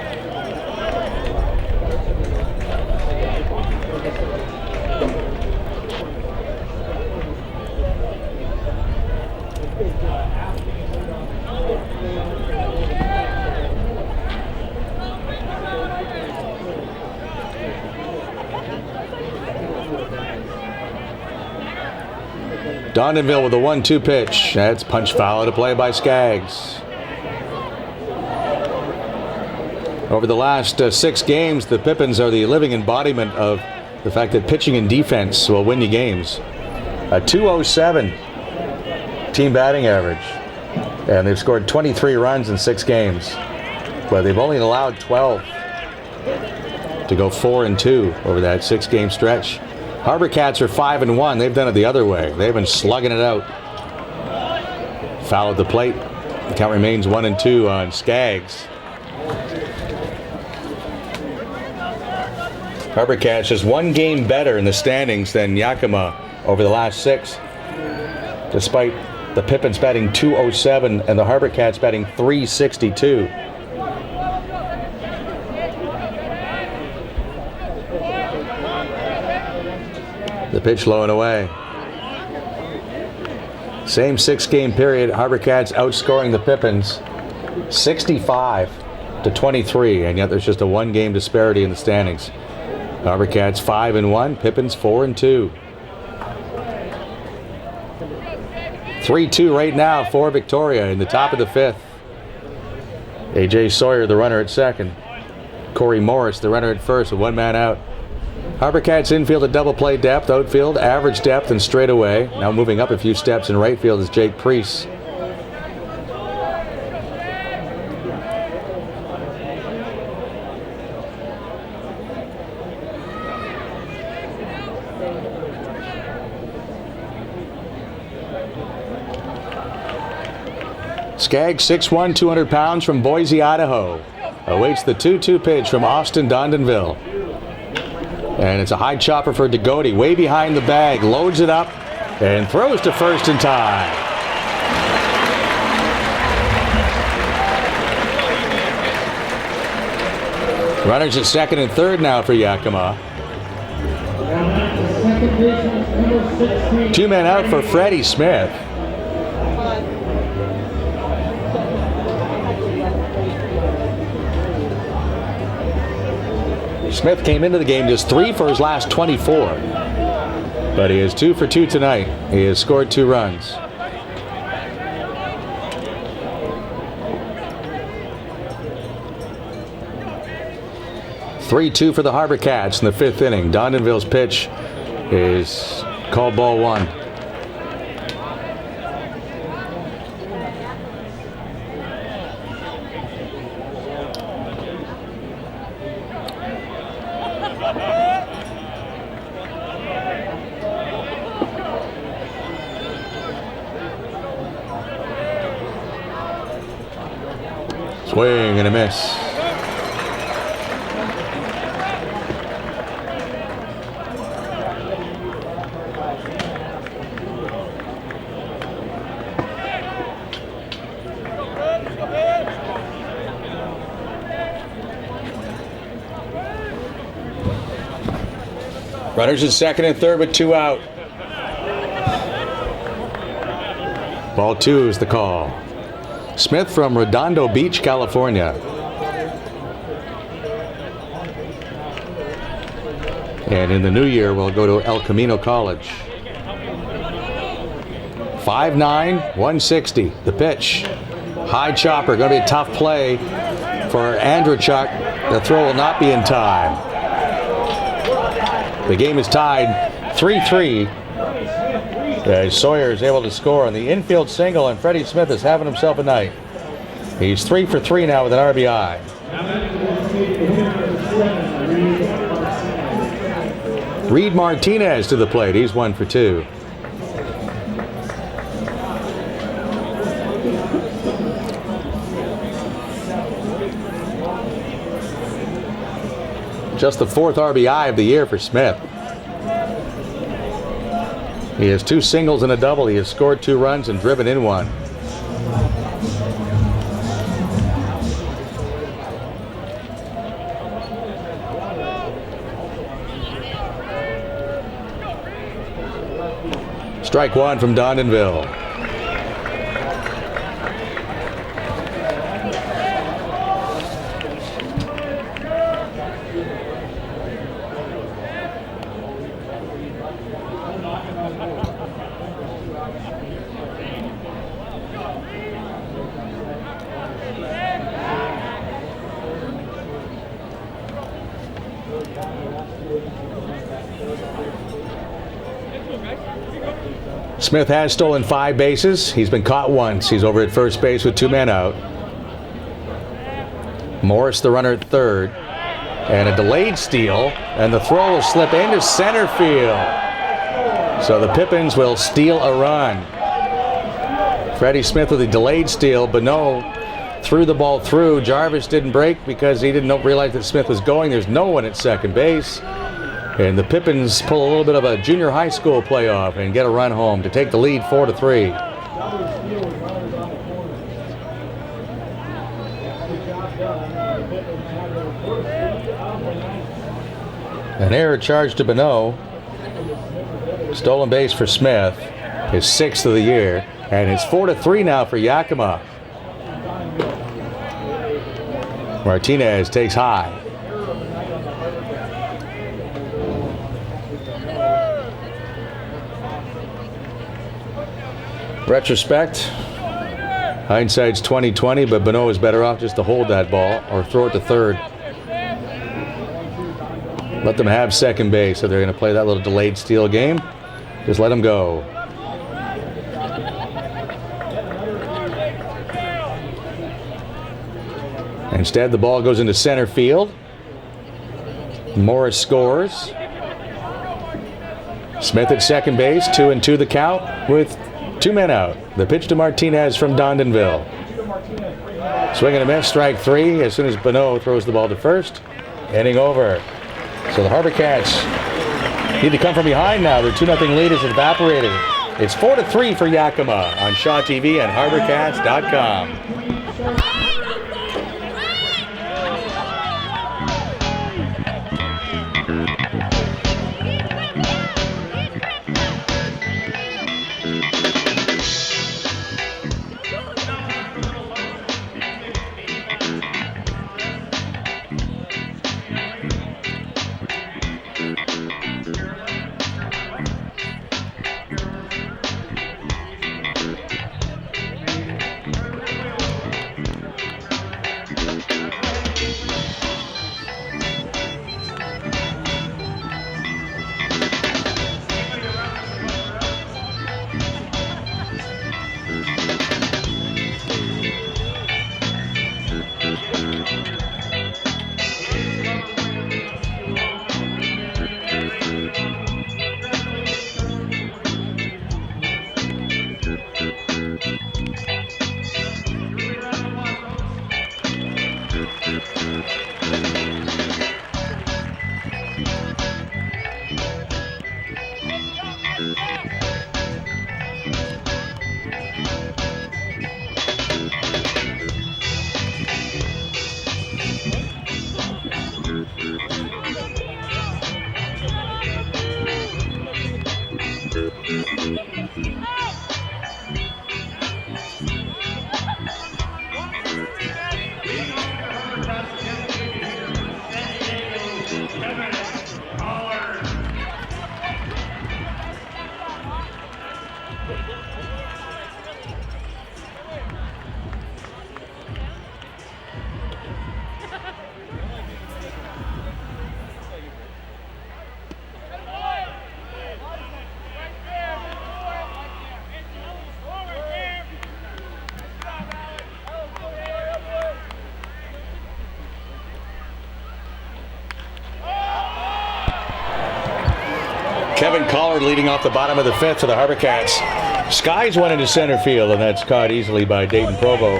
Dondenville with a 1-2 pitch. That's punch foul to play by Skaggs. Over the last 6 games, the Pippins are the living embodiment of the fact that pitching and defense will win you games. A .207 team batting average. And they've scored 23 runs in 6 games. But they've only allowed 12 to go 4-2 over that 6-game stretch. HarbourCats are 5-1. They've done it the other way. They've been slugging it out. Foul at the plate. The count remains 1-2 on Skaggs. HarbourCats just 1 game better in the standings than Yakima over the last 6. Despite the Pippins batting .207 and the HarbourCats batting .362. The pitch low and away. Same 6-game period, HarbourCats outscoring the Pippins 65-23, and yet there's just a 1-game disparity in the standings. HarbourCats 5-1, Pippins 4-2. 3-2 right now for Victoria in the top of the 5th. A.J. Sawyer, the runner at second. Corey Morris, the runner at first, with 1 man out. HarbourCats infield at double play depth, outfield average depth and straightaway. Now moving up a few steps in right field is Jake Priest. Skaggs, 6'1", 200 pounds from Boise, Idaho. Awaits the 2-2 pitch from Austin Dondenville. And it's a high chopper for Degote, way behind the bag, loads it up, and throws to first in time. Runners at second and third now for Yakima. 2 men out for Freddie Smith. Smith came into the game just 3 for his last 24. But he is 2 for 2 tonight. He has scored 2 runs. (3-2) for the HarbourCats in the 5th inning. Dondenville's pitch is called ball 1. Swing and a miss. Runners at second and third with 2 out. Ball 2 is the call. Smith from Redondo Beach, California. And in the new year, we'll go to El Camino College. 5'9", 160. The pitch. High chopper. Going to be a tough play for Andrechuk. The throw will not be in time. The game is tied 3-3. Sawyer is able to score on the infield single, and Freddie Smith is having himself a night. He's 3 for 3 now with an RBI. Reed Martinez to the plate. He's 1 for 2. Just the 4th RBI of the year for Smith. He has 2 singles and a double. He has scored 2 runs and driven in 1. Strike 1 from Dondonville. Smith has stolen 5 bases. He's been caught once. He's over at first base with 2 men out. Morris, the runner at third. And a delayed steal, and the throw will slip into center field. So the Pippins will steal a run. Freddie Smith with a delayed steal. Bonneau threw the ball through. Jarvis didn't break because he didn't realize that Smith was going. There's no one at second base. And the Pippins pull a little bit of a junior high school playoff and get a run home to take the lead 4-3. An error charge to Bonneau. Stolen base for Smith. His 6th of the year. And it's 4-3 now for Yakima. Martinez takes high. Retrospect, hindsight's 20/20, but Bonneau is better off just to hold that ball or throw it to third. Let them have second base, so they're going to play that little delayed steal game. Just let them go. Instead, the ball goes into center field. Morris scores. Smith at second base, 2-2 the count with 2 men out. The pitch to Martinez from Dondonville. Swing and a miss, strike 3 as soon as Bonneau throws the ball to first. Inning over. So the HarbourCats need to come from behind now. Their 2-0 lead is evaporated. It's 4-3 for Yakima on Shaw TV and HarbourCats.com. Kevin Collard leading off the bottom of the fifth for the HarbourCats. Skies one into center field, and that's caught easily by Dayton Provo.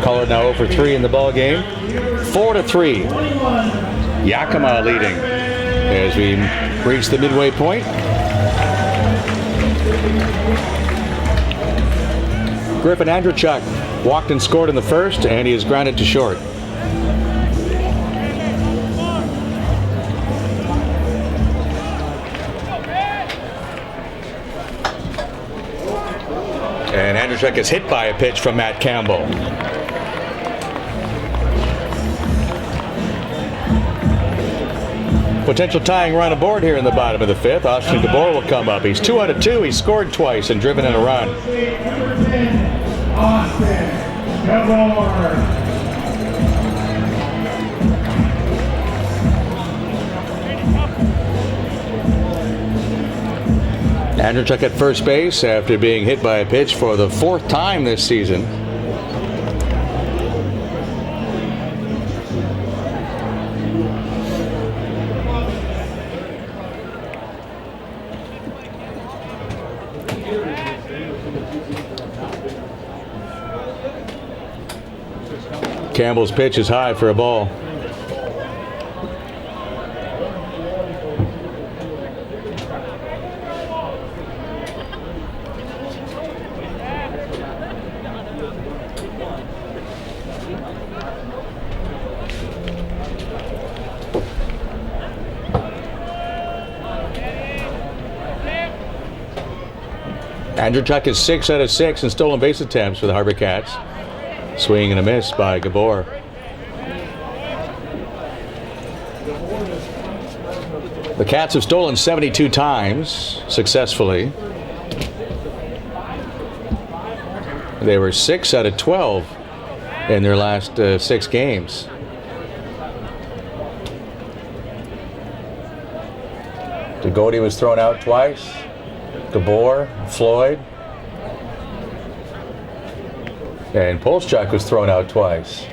Collard now 0 for 3 in the ball game. 4-3. Yakima leading as we reach the midway point. Griffin Andrzejczyk walked and scored in the first, and he is grounded to short. And Andrzejczyk is hit by a pitch from Matt Campbell. Potential tying run aboard here in the bottom of the fifth. Austin Gabor will come up. He's 2 out of 2. He scored twice and driven in a run. Austin Gabor. Andrzejczyk at first base after being hit by a pitch for the 4th time this season. Campbell's pitch is high for a ball. Andrzejczyk is 6 out of 6 in stolen base attempts for the HarbourCats. Swing and a miss by Gabor. The Cats have stolen 72 times successfully. They were 6 out of 12 in their last 6 games. Degody was thrown out twice. Gabor, Floyd, and Polchuk was thrown out twice.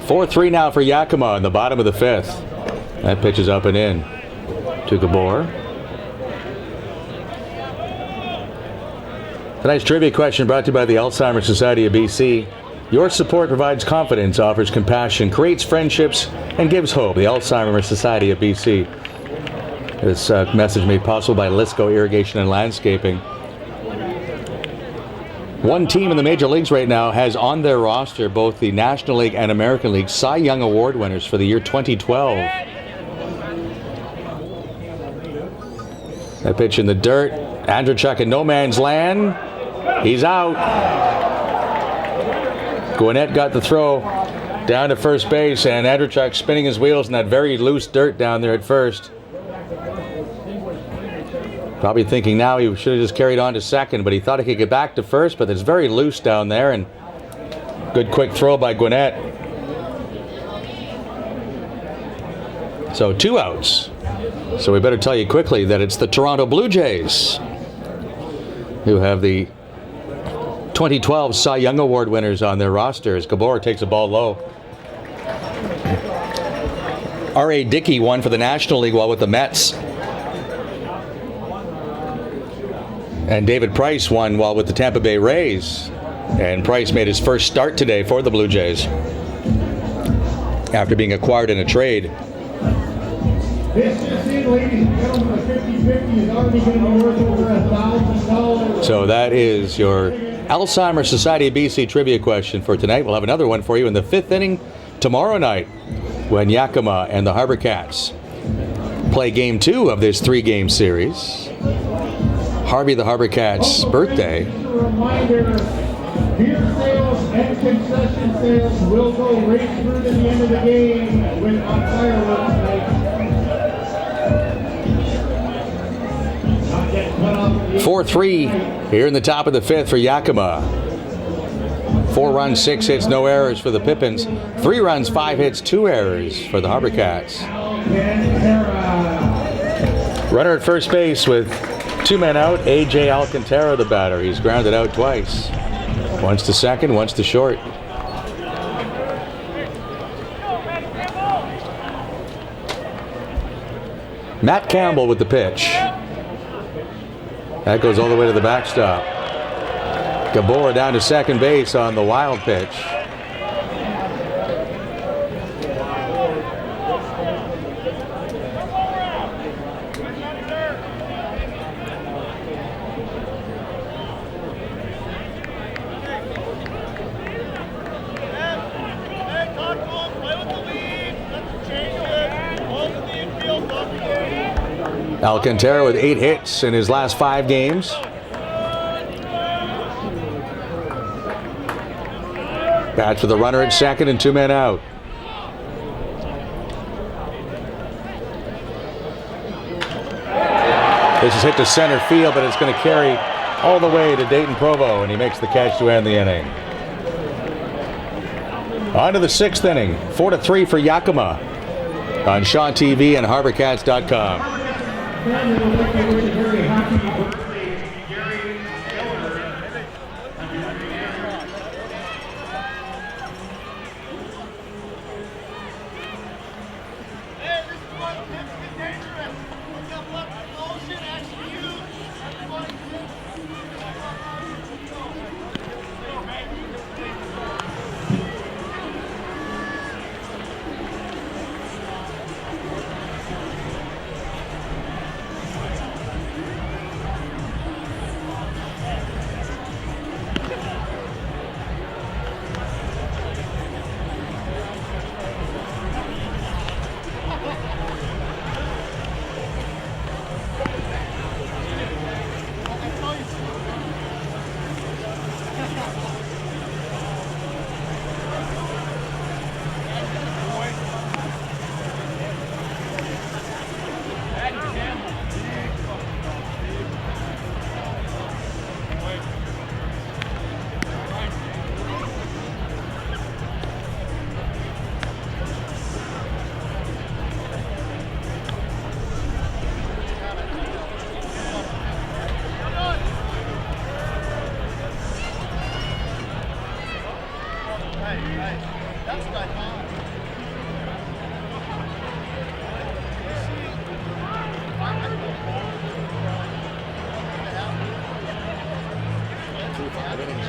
Four 4-3 now for Yakima in the bottom of the fifth. That pitch is up and in to Gabor. Tonight's trivia question brought to you by the Alzheimer's Society of BC. Your support provides confidence, offers compassion, creates friendships, and gives hope. The Alzheimer's Society of BC. This message made possible by Lisco Irrigation and Landscaping. One team in the major leagues right now has on their roster both the National League and American League Cy Young Award winners for the year 2012. That pitch in the dirt. Andrzejczyk in no man's land. He's out. Gwinnett got the throw down to first base, and Andrzejczyk spinning his wheels in that very loose dirt down there at first. Probably thinking now he should have just carried on to second, but he thought he could get back to first, but it's very loose down there, and good quick throw by Gwinnett. So 2 outs. So we better tell you quickly that it's the Toronto Blue Jays who have the 2012 Cy Young Award winners on their roster as Gabor takes a ball low. R.A. Dickey won for the National League while with the Mets. And David Price won while with the Tampa Bay Rays. And Price made his first start today for the Blue Jays after being acquired in a trade. So that is your Alzheimer's Society of BC trivia question for tonight. We'll have another one for you in the 5th inning tomorrow night when Yakima and the HarbourCats play game 2 of this 3-game series. Harvey the HarbourCats' birthday. Beer sales and concession sales will go right through to the end of the game with on fireworks tonight. 4-3 here in the top of the 5th for Yakima. 4 runs, 6 hits, no errors for the Pippins. 3 runs, 5 hits, 2 errors for the HarbourCats. Runner at first base with 2 men out. A.J. Alcantara, the batter. He's grounded out twice. Once to second, once to short. Matt Campbell with the pitch. That goes all the way to the backstop. Gabor down to second base on the wild pitch. Alcantara with 8 hits in his last 5 games. Bats for the runner at second and 2 men out. This is hit to center field, but it's going to carry all the way to Dayton Provo, and he makes the catch to end the inning. On to the 6th inning, 4-3 for Yakima on Shaw TV and HarbourCats.com.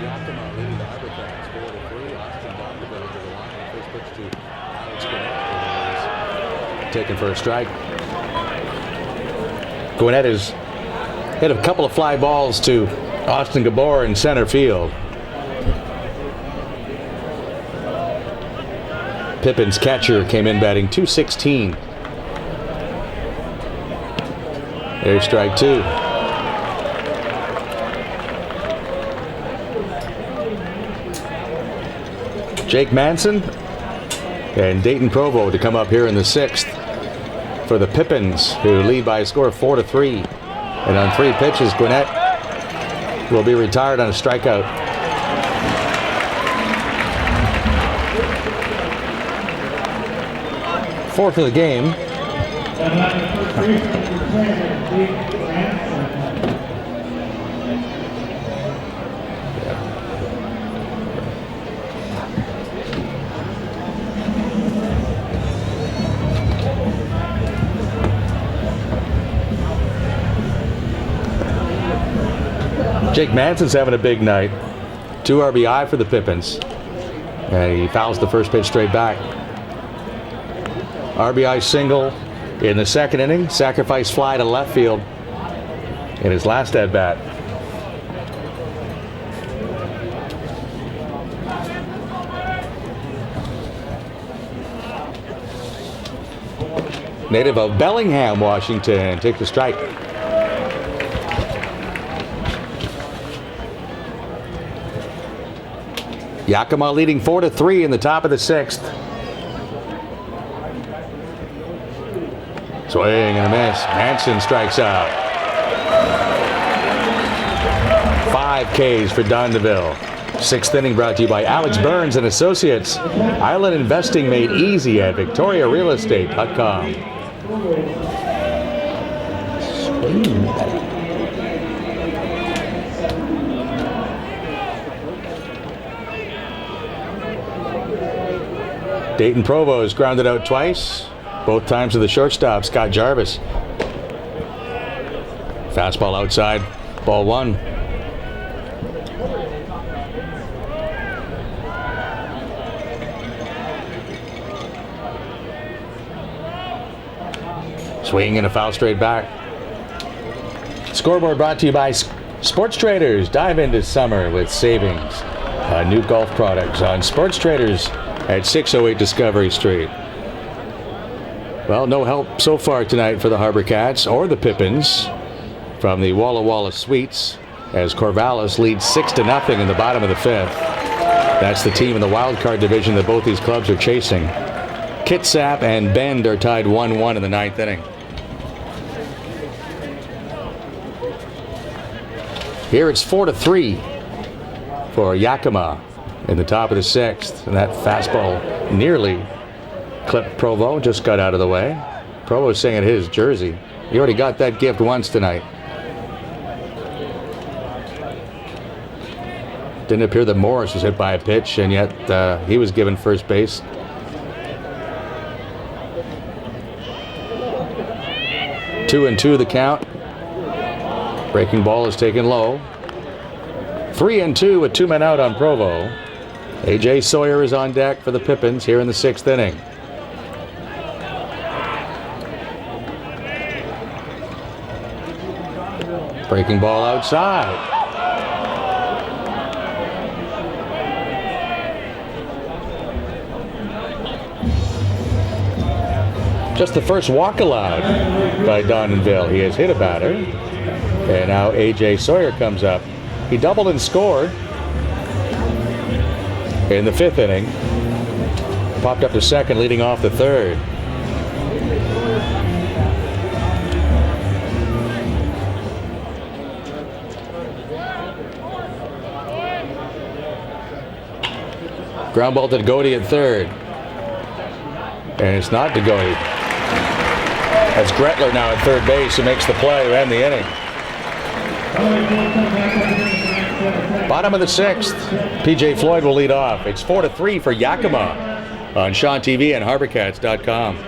Yakima leading the HarbourCats 4-3. Austin Bondeville to the line. First pitch to Alex Gwinnett. Taken for a strike. Gwinnett has hit a couple of fly balls to Austin Gabor in center field. Pippins, catcher, came in batting .216. There's strike 2. Jake Manson and Dayton Provo to come up here in the 6th for the Pippins, who lead by a score of 4-3. And on 3 pitches, Gwinnett will be retired on a strikeout. Fourth of the game. Jake Manson's having a big night. 2 RBI for the Pippins. And he fouls the first pitch straight back. RBI single in the 2nd inning. Sacrifice fly to left field in his last at bat. Native of Bellingham, Washington, takes the strike. Yakima leading 4-3 in the top of the 6th. Swing and a miss. Manson strikes out. 5 Ks for Dondeville. 6th inning brought to you by Alex Burns and Associates. Island investing made easy at VictoriaRealEstate.com. Dayton Provost grounded out twice, both times to the shortstop, Scott Jarvis. Fastball outside, ball one. Swing and a foul straight back. Scoreboard brought to you by Sports Traders. Dive into summer with savings on new golf products on Sports Traders at 608 Discovery Street. Well, no help so far tonight for the HarbourCats or the Pippins from the Walla Walla Suites as Corvallis leads 6-0 in the bottom of the fifth. That's the team in the wild card division that both these clubs are chasing. Kitsap and Bend are tied 1-1 in the ninth inning. Here it's 4-3 for Yakima in the top of the sixth. And that fastball nearly clipped Provo, just got out of the way. Provo's saying it his jersey. He already got that gift once tonight. Didn't appear that Morris was hit by a pitch, and yet he was given first base. Two and two the count. Breaking ball is taken low. 3-2 with 2 men out on Provo. A.J. Sawyer is on deck for the Pippins here in the sixth inning. Breaking ball outside. Just the first walk allowed by Donenville. He has hit a batter. And now A.J. Sawyer comes up. He doubled and scored in the fifth inning. Popped up to second, leading off the third. Ground ball to Goody at third. And it's not Goody. That's Gretler now at third base who makes the play to end the inning. Bottom of the sixth. P.J. Floyd will lead off. It's 4-3 for Yakima on Sean TV and HarbourCats.com.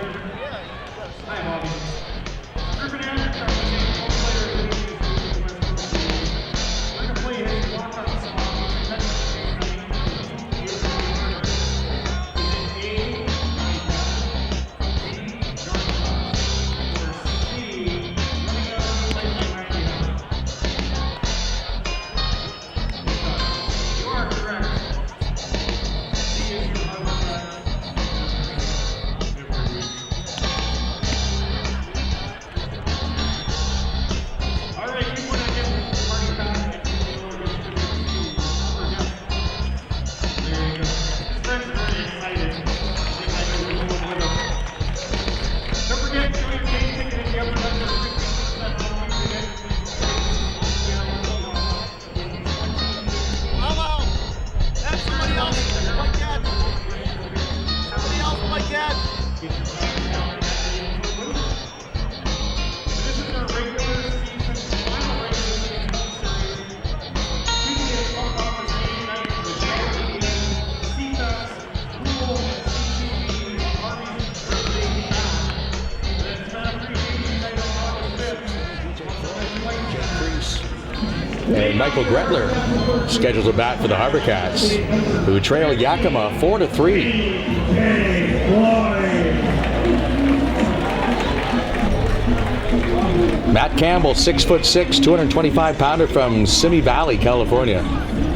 And Michael Gretler schedules a bat for the HarbourCats, who trail Yakima 4-3. Matt Campbell, 6'6", 225-pounder from Simi Valley, California.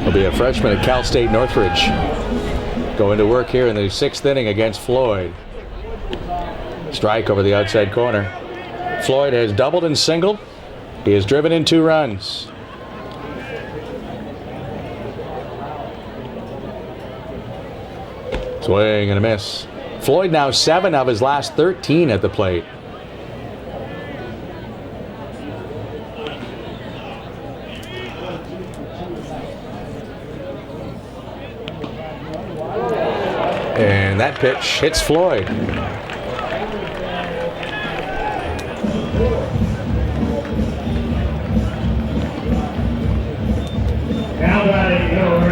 He'll be a freshman at Cal State Northridge. Going to work here in the sixth inning against Floyd. Strike over the outside corner. Floyd has doubled and singled. He has driven in 2 runs. Swing and a miss. Floyd now 7 of his last 13 at the plate. And that pitch hits Floyd.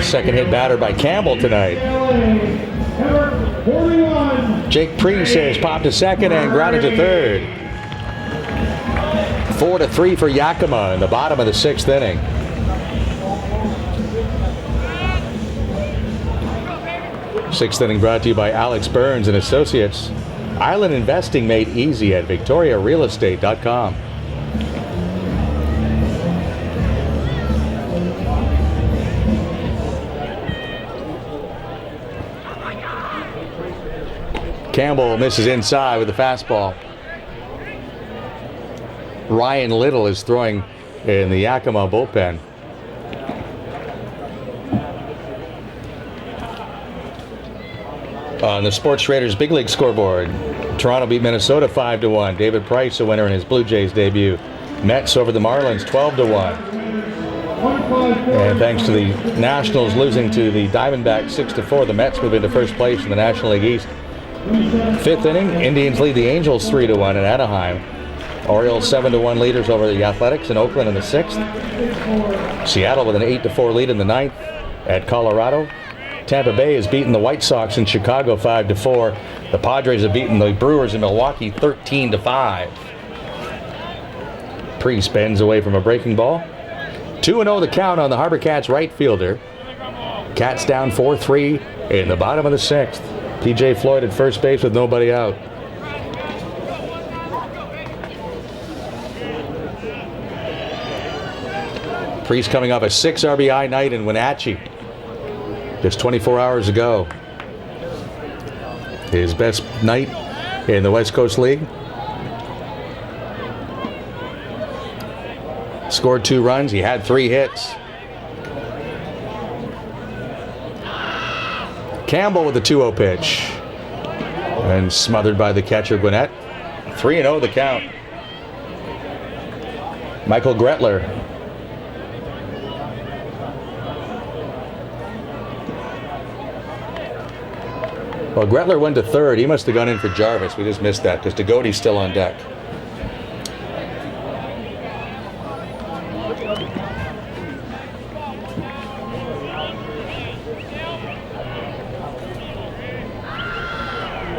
Second hit batter by Campbell tonight. Number 41. Jake Priest has popped to second and grounded to third. 4-3 for Yakima in the bottom of the 6th inning. Sixth inning brought to you by Alex Burns and Associates. Island investing made easy at victoriarealestate.com. Campbell misses inside with the fastball. Ryan Little is throwing in the Yakima bullpen. On the Sports Raiders Big League scoreboard, Toronto beat Minnesota 5-1. David Price, a winner in his Blue Jays debut. Mets over the Marlins 12-1. And thanks to the Nationals losing to the Diamondbacks 6-4, the Mets move into first place in the National League East. 5th inning, Indians lead the Angels 3-1 in Anaheim. Orioles 7-1 leaders over the Athletics in Oakland in the 6th. Seattle with an 8-4 lead in the 9th at Colorado. Tampa Bay has beaten the White Sox in Chicago 5-4. The Padres have beaten the Brewers in Milwaukee 13-5. Priest bends away from a breaking ball. 2-0 the count on the HarbourCats right fielder. Cats down 4-3 in the bottom of the 6th. P.J. Floyd at first base with nobody out. Priest coming off a 6 RBI night in Wenatchee just 24 hours ago. His best night in the West Coast League. Scored 2 runs. He had 3 hits. Campbell with the 2-0 pitch. And smothered by the catcher Gwinnett. 3-0 the count. Michael Gretler. Well, Gretler went to third. He must have gone in for Jarvis. We just missed that because DeGody's still on deck.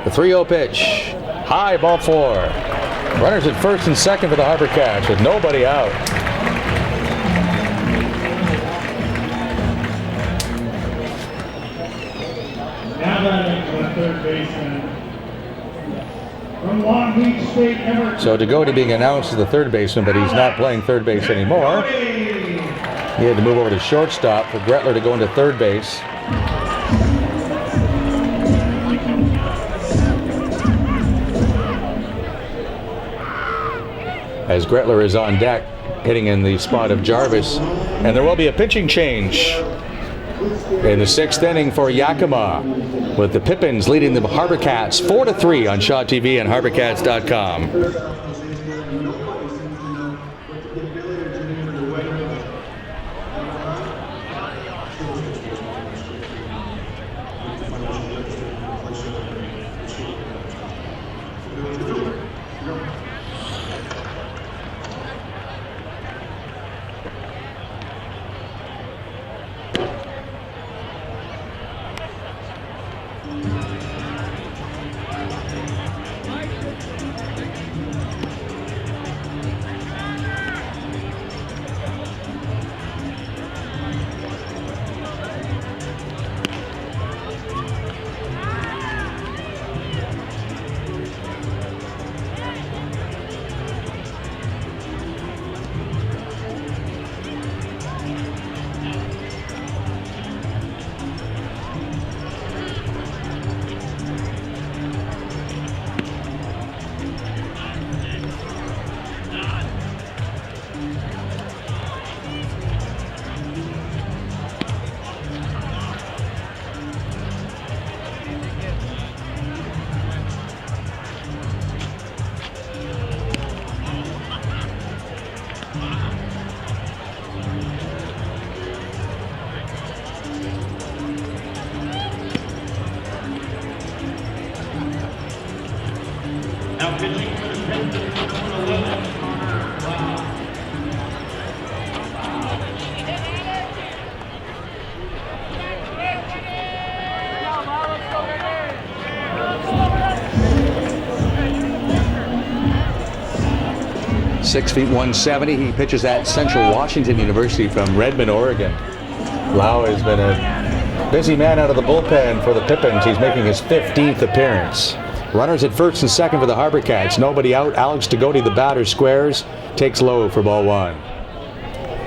The 3-0 pitch. High, ball 4. Runners at first and second for the HarbourCats with nobody out. Now batting for the third baseman. From Long Beach State, Everett. So DeGody being announced as the third baseman, but he's not playing third base anymore. He had to move over to shortstop for Gretler to go into third base. As Gretler is on deck, hitting in the spot of Jarvis. And there will be a pitching change in the 6th inning for Yakima, with the Pippins leading the HarbourCats 4-3 on Shaw TV and HarbourCats.com. Now pitching for the Pippins, number 11, Connor Wow. 6 feet 170. He pitches at Central Washington University from Redmond, Oregon. Lau has been a busy man out of the bullpen for the Pippins. He's making his 15th appearance. Runners at first and second for the HarbourCats. Nobody out. Alex Degodi, the batter, squares. Takes low for ball one.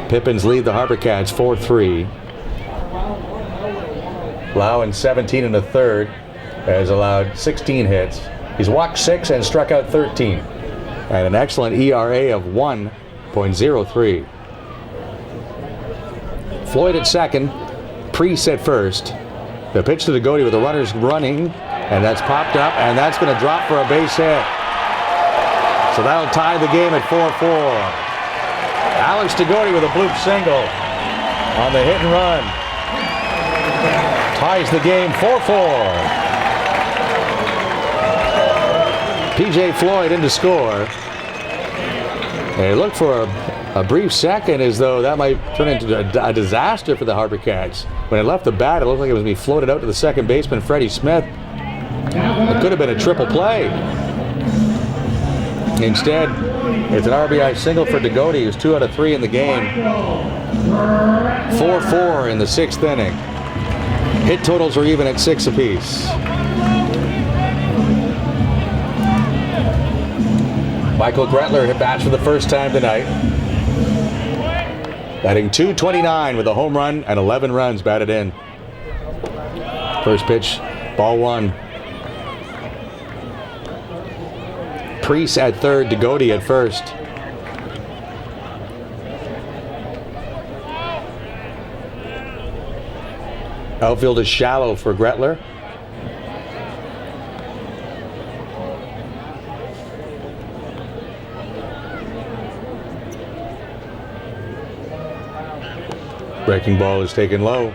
Pippins lead the HarbourCats 4-3. Lau in 17 and a third has allowed 16 hits. He's walked 6 and struck out 13. And an excellent ERA of 1.03. Floyd at second. Priest at first. The pitch to Degodi with the runners running. And that's popped up, and that's going to drop for a base hit. So that'll tie the game at 4-4. Alex Degodi with a bloop single on the hit and run. Ties the game 4-4. PJ Floyd in to score. They looked for a brief second as though that might turn into a disaster for the HarbourCats. When it left the bat, it looked like it was going to be floated out to the second baseman, Freddie Smith. It could have been a triple play. Instead, it's an RBI single for Degodi, who's 2 out of 3 in the game. 4-4 in the 6th inning. Hit totals are even at 6 apiece. Michael Gretler hit bats for the first time tonight. Batting .229 with a home run and 11 runs batted in. First pitch, ball one. Priest at third, Degodi at first. Outfield is shallow for Gretler. Breaking ball is taken low.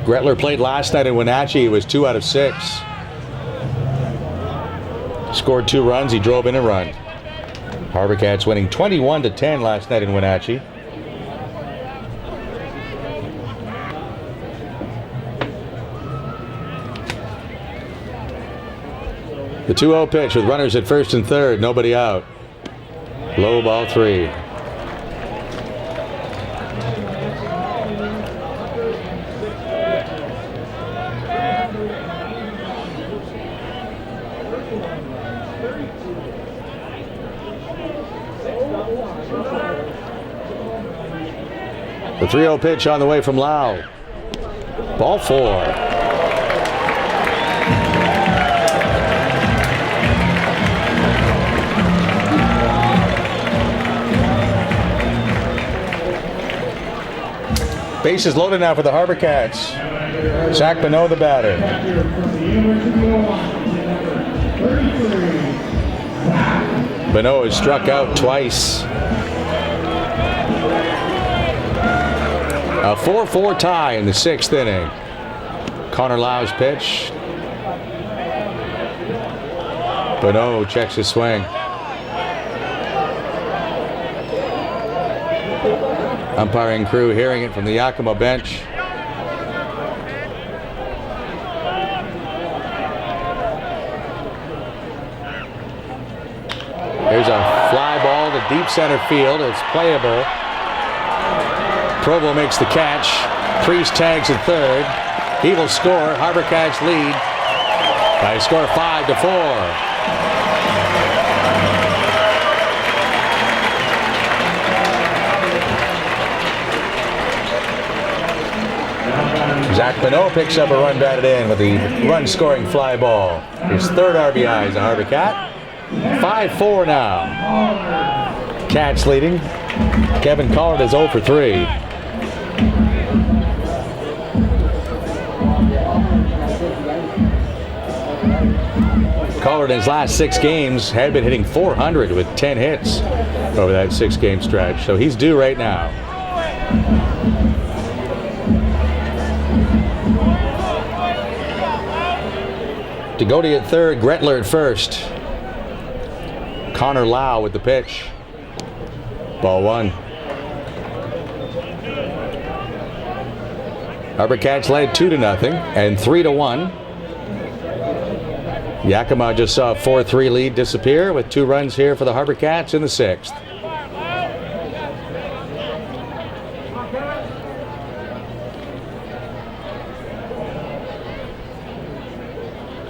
Gretler played last night in Wenatchee. He was 2 out of 6. Scored 2 runs. He drove in a run. HarbourCats winning 21-10 last night in Wenatchee. The 2-0 pitch with runners at first and third. Nobody out. Low ball 3. The 3-0 pitch on the way from Lau. Ball 4. Bases loaded now for the HarbourCats. Zach Bonneau, the batter. Bonneau has struck out twice. A 4-4 tie in the 6th inning. Connor Lau's pitch. Bonneau checks his swing. Umpiring crew hearing it from the Yakima bench. There's a fly ball to deep center field. It's playable. Provo makes the catch. Priest tags at third. He will score. HarbourCats lead by a score of 5-4. Zach Bonneau picks up a run batted in with the run-scoring fly ball. His third RBI as a HarbourCat. 5-4 now. Cats leading. Kevin Collard is 0 for 3. Collard in his last 6 games had been hitting .400 with 10 hits over that 6-game stretch. So he's due right now. Degodi at third, Gretler at first. Connor Lau with the pitch. Ball 1. HarbourCats led 2-0 and 3-1. Yakima just saw a 4-3 lead disappear with 2 runs here for the HarbourCats in the 6th.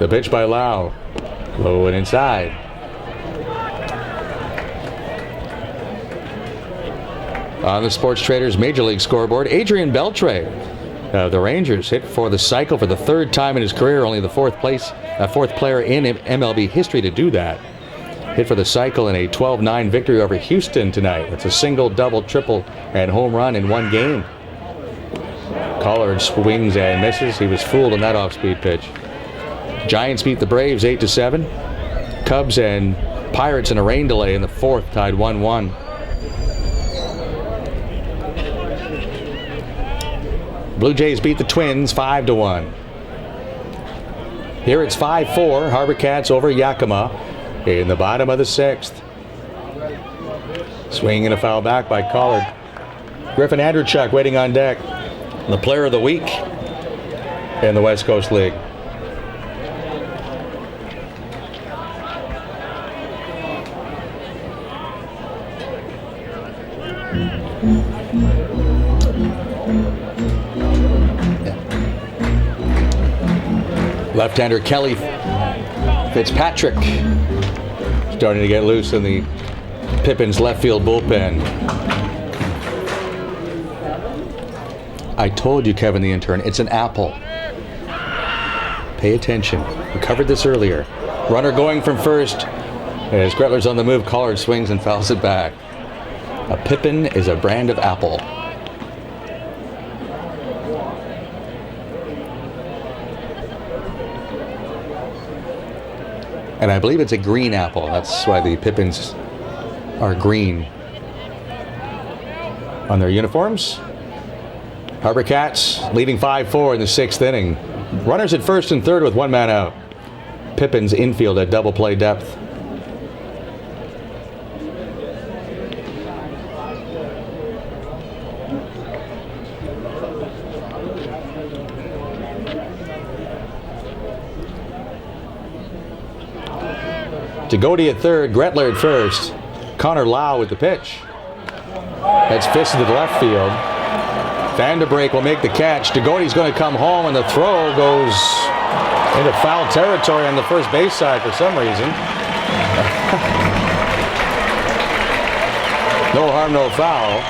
The pitch by Lau. Low and inside. On the Sports Traders Major League scoreboard, Adrian Beltre of the Rangers hit for the cycle for the 3rd time in his career, only the 4th player in MLB history to do that. Hit for the cycle in a 12-9 victory over Houston tonight. It's a single, double, triple, and home run in one game. Collard swings and misses. He was fooled on that off-speed pitch. Giants beat the Braves 8-7. Cubs and Pirates in a rain delay in the 4th tied 1-1. Blue Jays beat the Twins 5-1. Here it's 5-4. HarbourCats over Yakima in the bottom of the 6th. Swing and a foul back by Collard. Griffin Andrewchuk waiting on deck. The player of the week in the West Coast League. Left-hander Kelly Fitzpatrick starting to get loose in the Pippins left field bullpen. I told you, Kevin the intern, it's an apple. Pay attention. We covered this earlier. Runner going from first as Gretler's on the move. Collard swings and fouls it back. A Pippin is a brand of apple. And I believe it's a green apple. That's why the Pippins are green on their uniforms. HarbourCats leading 5-4 in the 6th inning. Runners at first and third with 1 man out. Pippins infield at double play depth. Tagoti at third, Gretler at first. Connor Lau with the pitch. That's fisted to the left field. Vanderbrake will make the catch. Tagoti's going to come home, and the throw goes into foul territory on the first base side for some reason. No harm, no foul.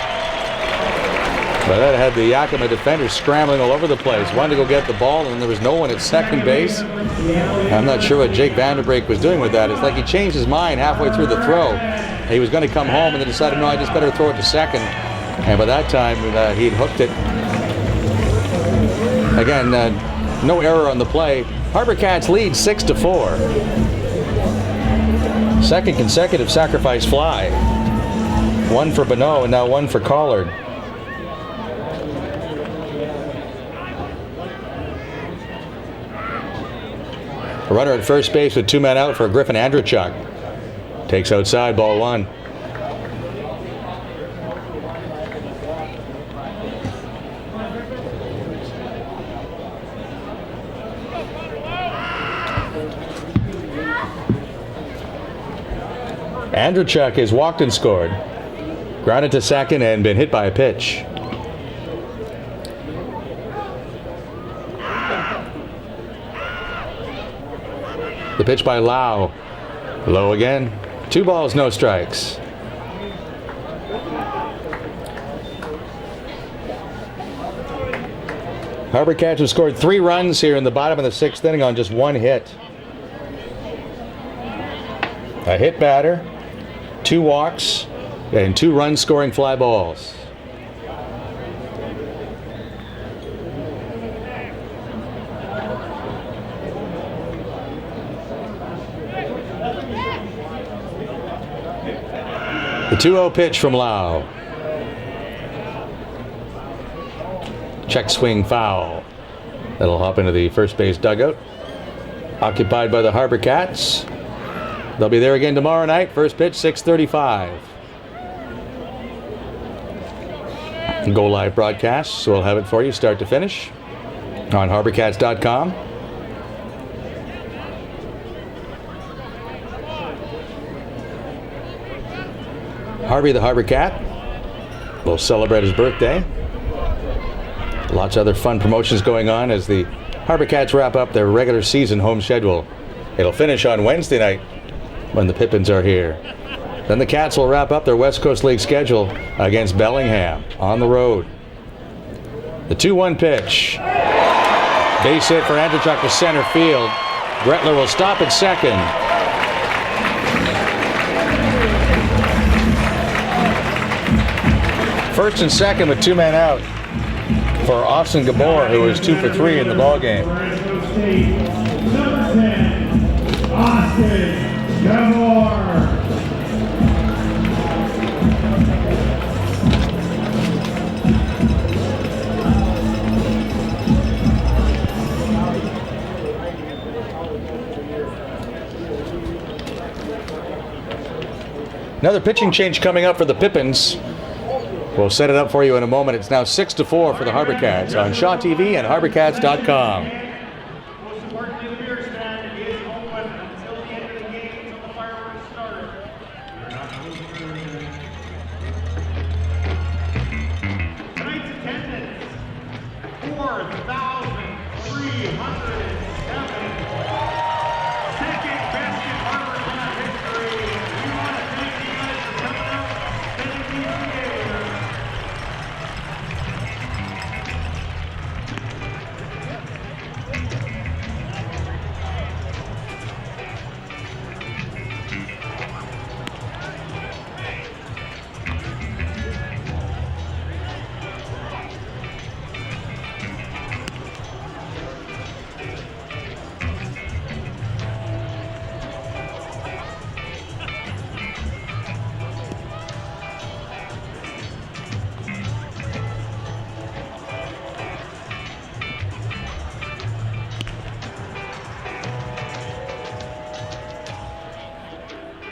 But that had the Yakima defenders scrambling all over the place. Wanted to go get the ball, and there was no one at second base. I'm not sure what Jake Vanderbrake was doing with that. It's like he changed his mind halfway through the throw. He was going to come home and then decided, no, I just better throw it to second. And by that time, he'd hooked it. Again, no error on the play. HarbourCats lead 6-4. Second consecutive sacrifice fly. One for Bonneau and now one for Collard. A runner at first base with 2 men out for Griffin Andrewchuk. Takes outside, ball 1. Andrewchuk has walked and scored. Grounded to second and been hit by a pitch. The pitch by Lau. Low again. 2 balls, no strikes. HarbourCats have scored 3 runs here in the bottom of the 6th inning on just 1 hit. A hit batter, 2 walks, and 2 run scoring fly balls. The 2-0 pitch from Lau. Check swing foul. That'll hop into the first base dugout. Occupied by the HarbourCats. They'll be there again tomorrow night. First pitch, 6:35. Go live broadcast, so we'll have it for you start to finish on HarbourCats.com. Harvey the Harbor Cat will celebrate his birthday. Lots of other fun promotions going on as the HarbourCats wrap up their regular season home schedule. It'll finish on Wednesday night when the Pippins are here. Then the Cats will wrap up their West Coast League schedule against Bellingham on the road. The 2-1 pitch. Base hit for Andrzejczyk to center field. Gretler will stop at second. First and second with 2 men out for Austin Gabor, who is 2 for 3 in the ballgame. Number 10, Austin Gabor. Another pitching change coming up for the Pippins. We'll set it up for you in a moment. It's now 6-4 for the HarbourCats on Shaw TV and HarbourCats.com. Most importantly, the beer stand is open until the end of the game, until the fireworks start. We're not closing early. Tonight's attendance, 4,307. Second best in HarbourCat history. We want to thank you guys for coming out, spending these together.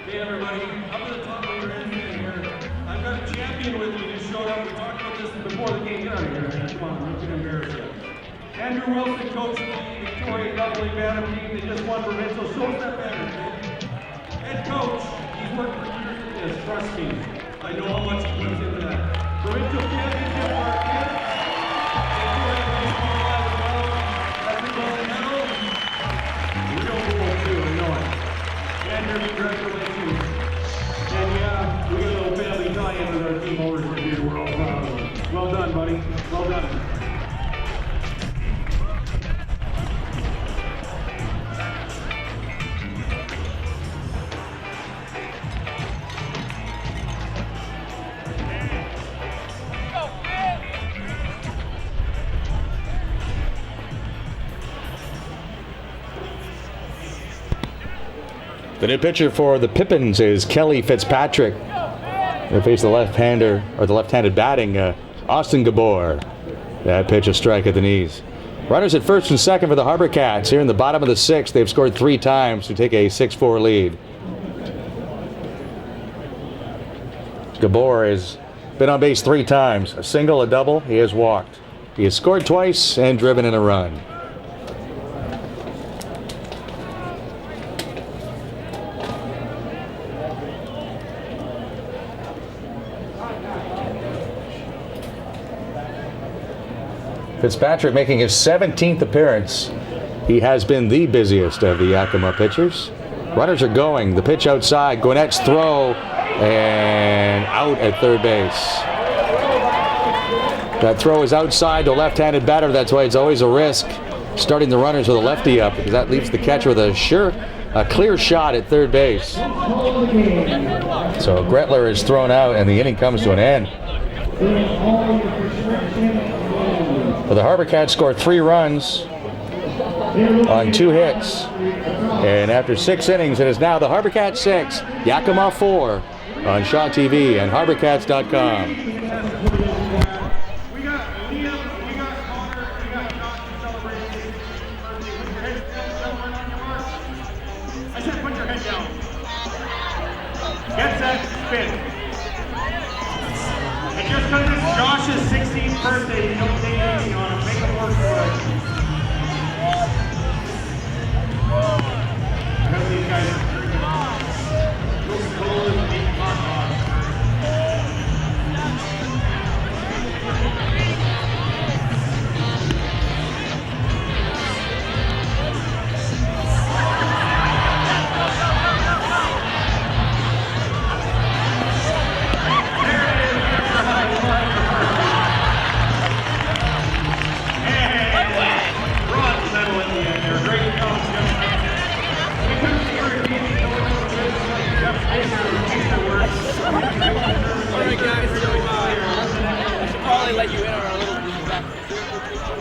Hey everybody, up at the top of your end here, I've got a champion with me who showed up. We talked about this before the game. Get out of here. Come on, we can embarrass you. Andrew Wilson, coach of the Victoria Double A Bantam team. They just won provincial. Show us that banner, kid. Head coach, he's worked for years at this. Trust me. I know how much he puts into that. Provincial championship for our kids. Victoria baseball as well. That's a gold medal. Real cool too, I know it. Andrew, congratulations. And yeah, we got a little family tie-in with our team ownership here. We're all proud of them. Well done, buddy. Well done. The new pitcher for the Pippins is Kelly Fitzpatrick. They face the left-hander, or the left-handed batting, Austin Gabor. That pitch, a strike at the knees. Runners at first and second for the HarbourCats. Here in the bottom of the 6th, they've scored 3 times to take a 6-4 lead. Gabor has been on base 3 times. A single, a double, he has walked. He has scored twice and driven in a run. Fitzpatrick making his 17th appearance. He has been the busiest of the Yakima pitchers. Runners are going. The pitch outside. Gwinnett's throw. And out at third base. That throw is outside to a left-handed batter. That's why it's always a risk starting the runners with a lefty up, because that leaves the catcher with a clear shot at third base. So Gretler is thrown out and the inning comes to an end. Well, the HarbourCats scored 3 runs on 2 hits. And after 6 innings, it is now the HarbourCats 6, Yakima 4 on Shaw TV and HarbourCats.com. We got Liam, we got Connor, we got Josh celebrating his birthday. Put your head down, gentlemen, on your mark. I said put your head down.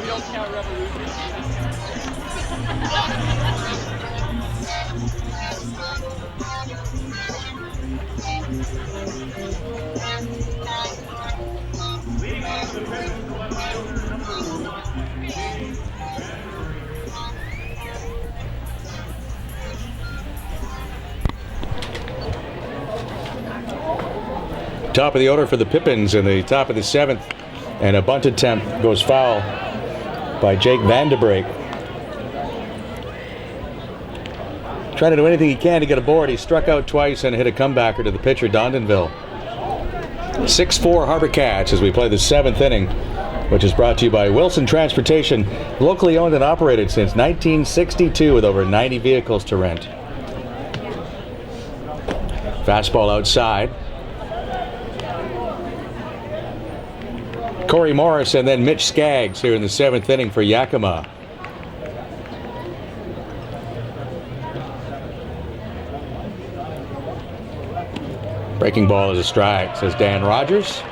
We don't count revolution. Leading off the Pippins, the left fielder, number 1, James Top of the order for the Pippins in the top of the 7th, and a bunt attempt goes foul by Jake Vanderbrake. Trying to do anything he can to get aboard. He struck out twice and hit a comebacker to the pitcher, Dondonville. 6-4 HarbourCats as we play the 7th inning, which is brought to you by Wilson Transportation, locally owned and operated since 1962 with over 90 vehicles to rent. Fastball outside. Corey Morris and then Mitch Skaggs here in the 7th inning for Yakima. Breaking ball is a strike, says Dan Rogers.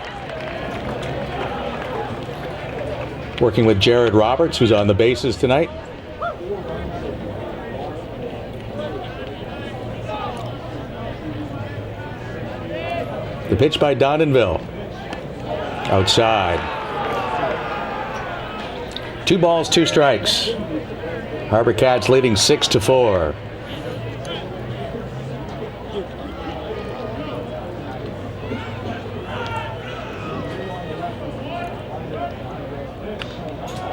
Working with Jared Roberts, who's on the bases tonight. The pitch by Dondonville. Outside. 2 balls, 2 strikes. HarbourCats leading 6-4.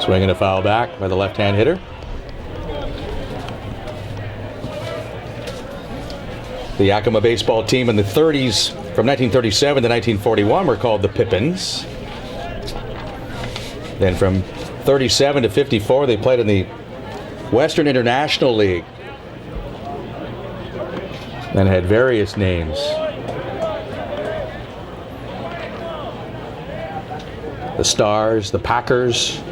Swinging a foul back by the left-hand hitter. The Yakima baseball team in the 30s, from 1937 to 1941, were called the Pippins. Then from 37 to 54, they played in the Western International League. Then had various names. The Stars, the Packers.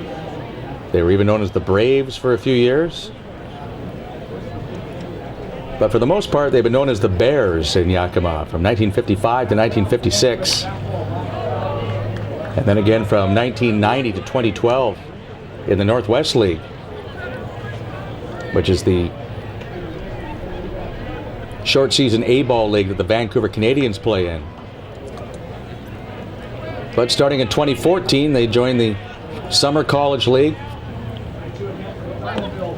They were even known as the Braves for a few years. But for the most part, they've been known as the Bears in Yakima from 1955 to 1956. And then again from 1990 to 2012 in the Northwest League, which is the short season A-ball league that the Vancouver Canadians play in. But starting in 2014, they joined the Summer College League.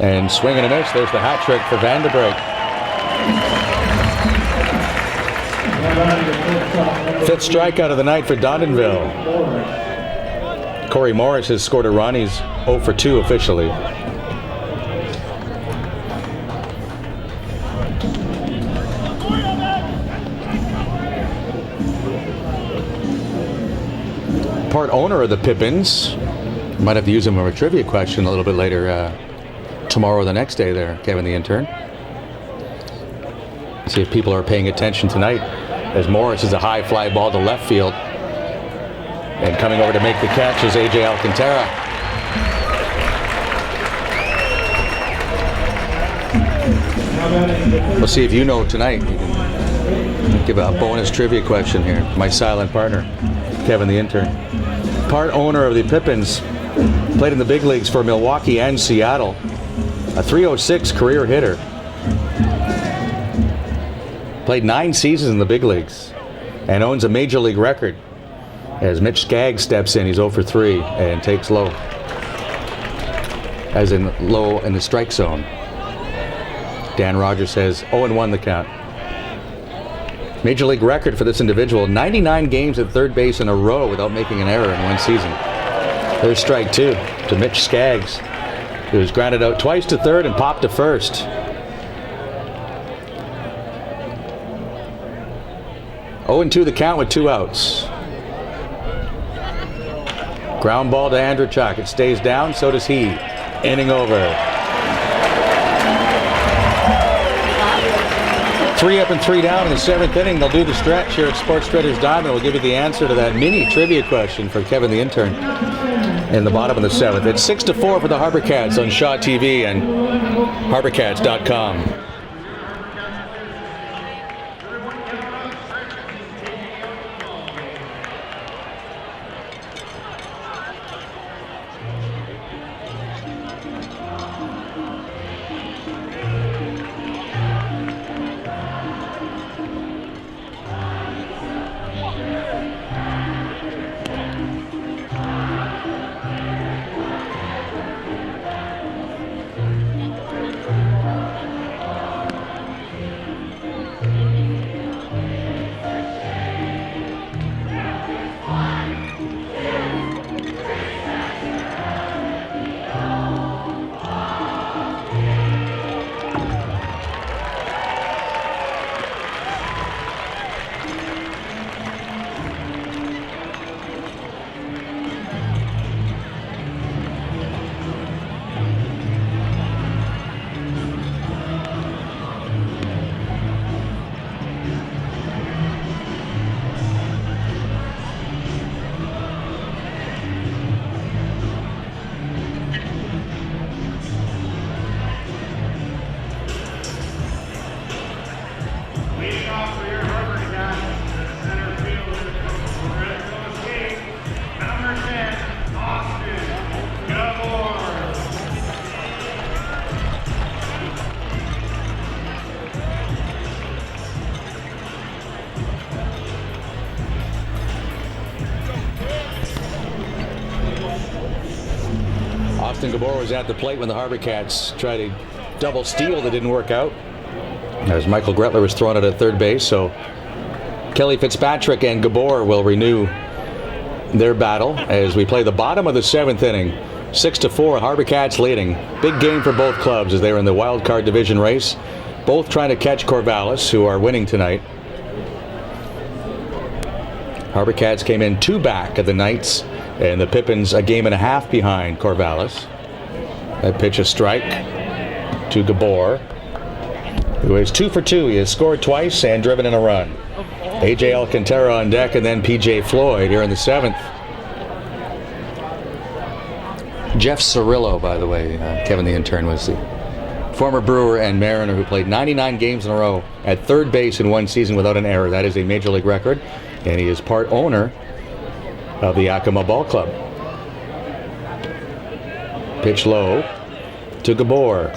And swing and a miss. There's the hat trick for Vanderbrake. 5th strikeout of the night for Dondonville. Corey Morris has scored a run. He's 0 for 2 officially. Part owner of the Pippins. Might have to use him for a trivia question a little bit later tomorrow or the next day there, Kevin the intern. See if people are paying attention tonight, as Morris is a high fly ball to left field. And coming over to make the catch is A.J. Alcantara. We'll see if you know tonight. You can give a bonus trivia question here. My silent partner, Kevin the intern. Part owner of the Pippins, played in the big leagues for Milwaukee and Seattle. A .306 career hitter. Played 9 seasons in the big leagues and owns a major league record. As Mitch Skaggs steps in, he's 0 for 3 and takes low. As in low in the strike zone. Dan Rogers says 0-1 the count. Major league record for this individual, 99 games at third base in a row without making an error in one season. There's strike 2 to Mitch Skaggs, who was grounded out twice to third and popped to first. 0-2 the count with 2 outs. Ground ball to Andrechuk. It stays down, so does he. Inning over. 3 up and 3 down in the 7th inning. They'll do the stretch here at Sports Traders Diamond. We'll give you the answer to that mini trivia question for Kevin the intern in the bottom of the 7th. It's 6-4 for the HarbourCats on Shaw TV and HarbourCats.com. Austin Gabor was at the plate when the HarbourCats tried a double steal that didn't work out, as Michael Gretler was thrown out at third base. So Kelly Fitzpatrick and Gabor will renew their battle as we play the bottom of the 7th inning. 6-4, HarbourCats leading. Big game for both clubs as they were in the wild card division race. Both trying to catch Corvallis, who are winning tonight. HarbourCats came in 2 back of the Knights, and the Pippins a game and a half behind Corvallis. That pitch a strike to Gabor, who is 2 for 2. He has scored twice and driven in a run. AJ Alcantara on deck, and then PJ Floyd here in the 7th. Jeff Cirillo, by the way, Kevin the intern, was the former Brewer and Mariner who played 99 games in a row at third base in one season without an error. That is a major league record, and he is part owner of the Yakima Ball Club. Pitch low to Gabor.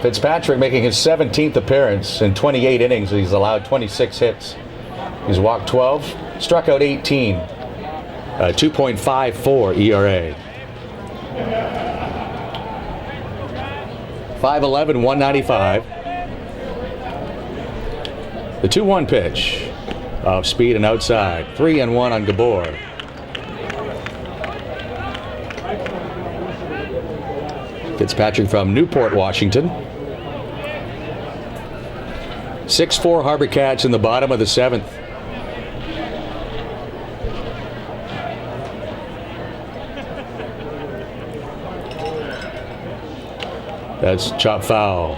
Fitzpatrick making his 17th appearance in 28 innings. He's allowed 26 hits. He's walked 12, struck out 18. 2.54 ERA. 5'11", 195. The 2-1 pitch. Off speed and outside. 3-1 on Gabor. Fitzpatrick from Newport, Washington. 6-4 HarbourCats in the bottom of the 7th. That's chop foul.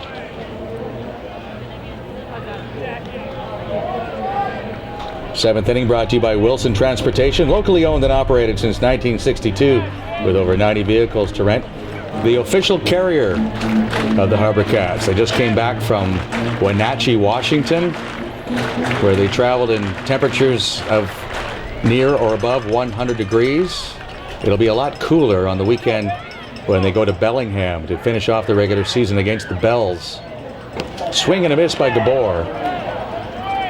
Seventh inning brought to you by Wilson Transportation, locally owned and operated since 1962 with over 90 vehicles to rent. The official carrier of the HarbourCats. They just came back from Wenatchee, Washington, where they traveled in temperatures of near or above 100 degrees. It'll be a lot cooler on the weekend when they go to Bellingham to finish off the regular season against the Bells. Swing and a miss by Gabor.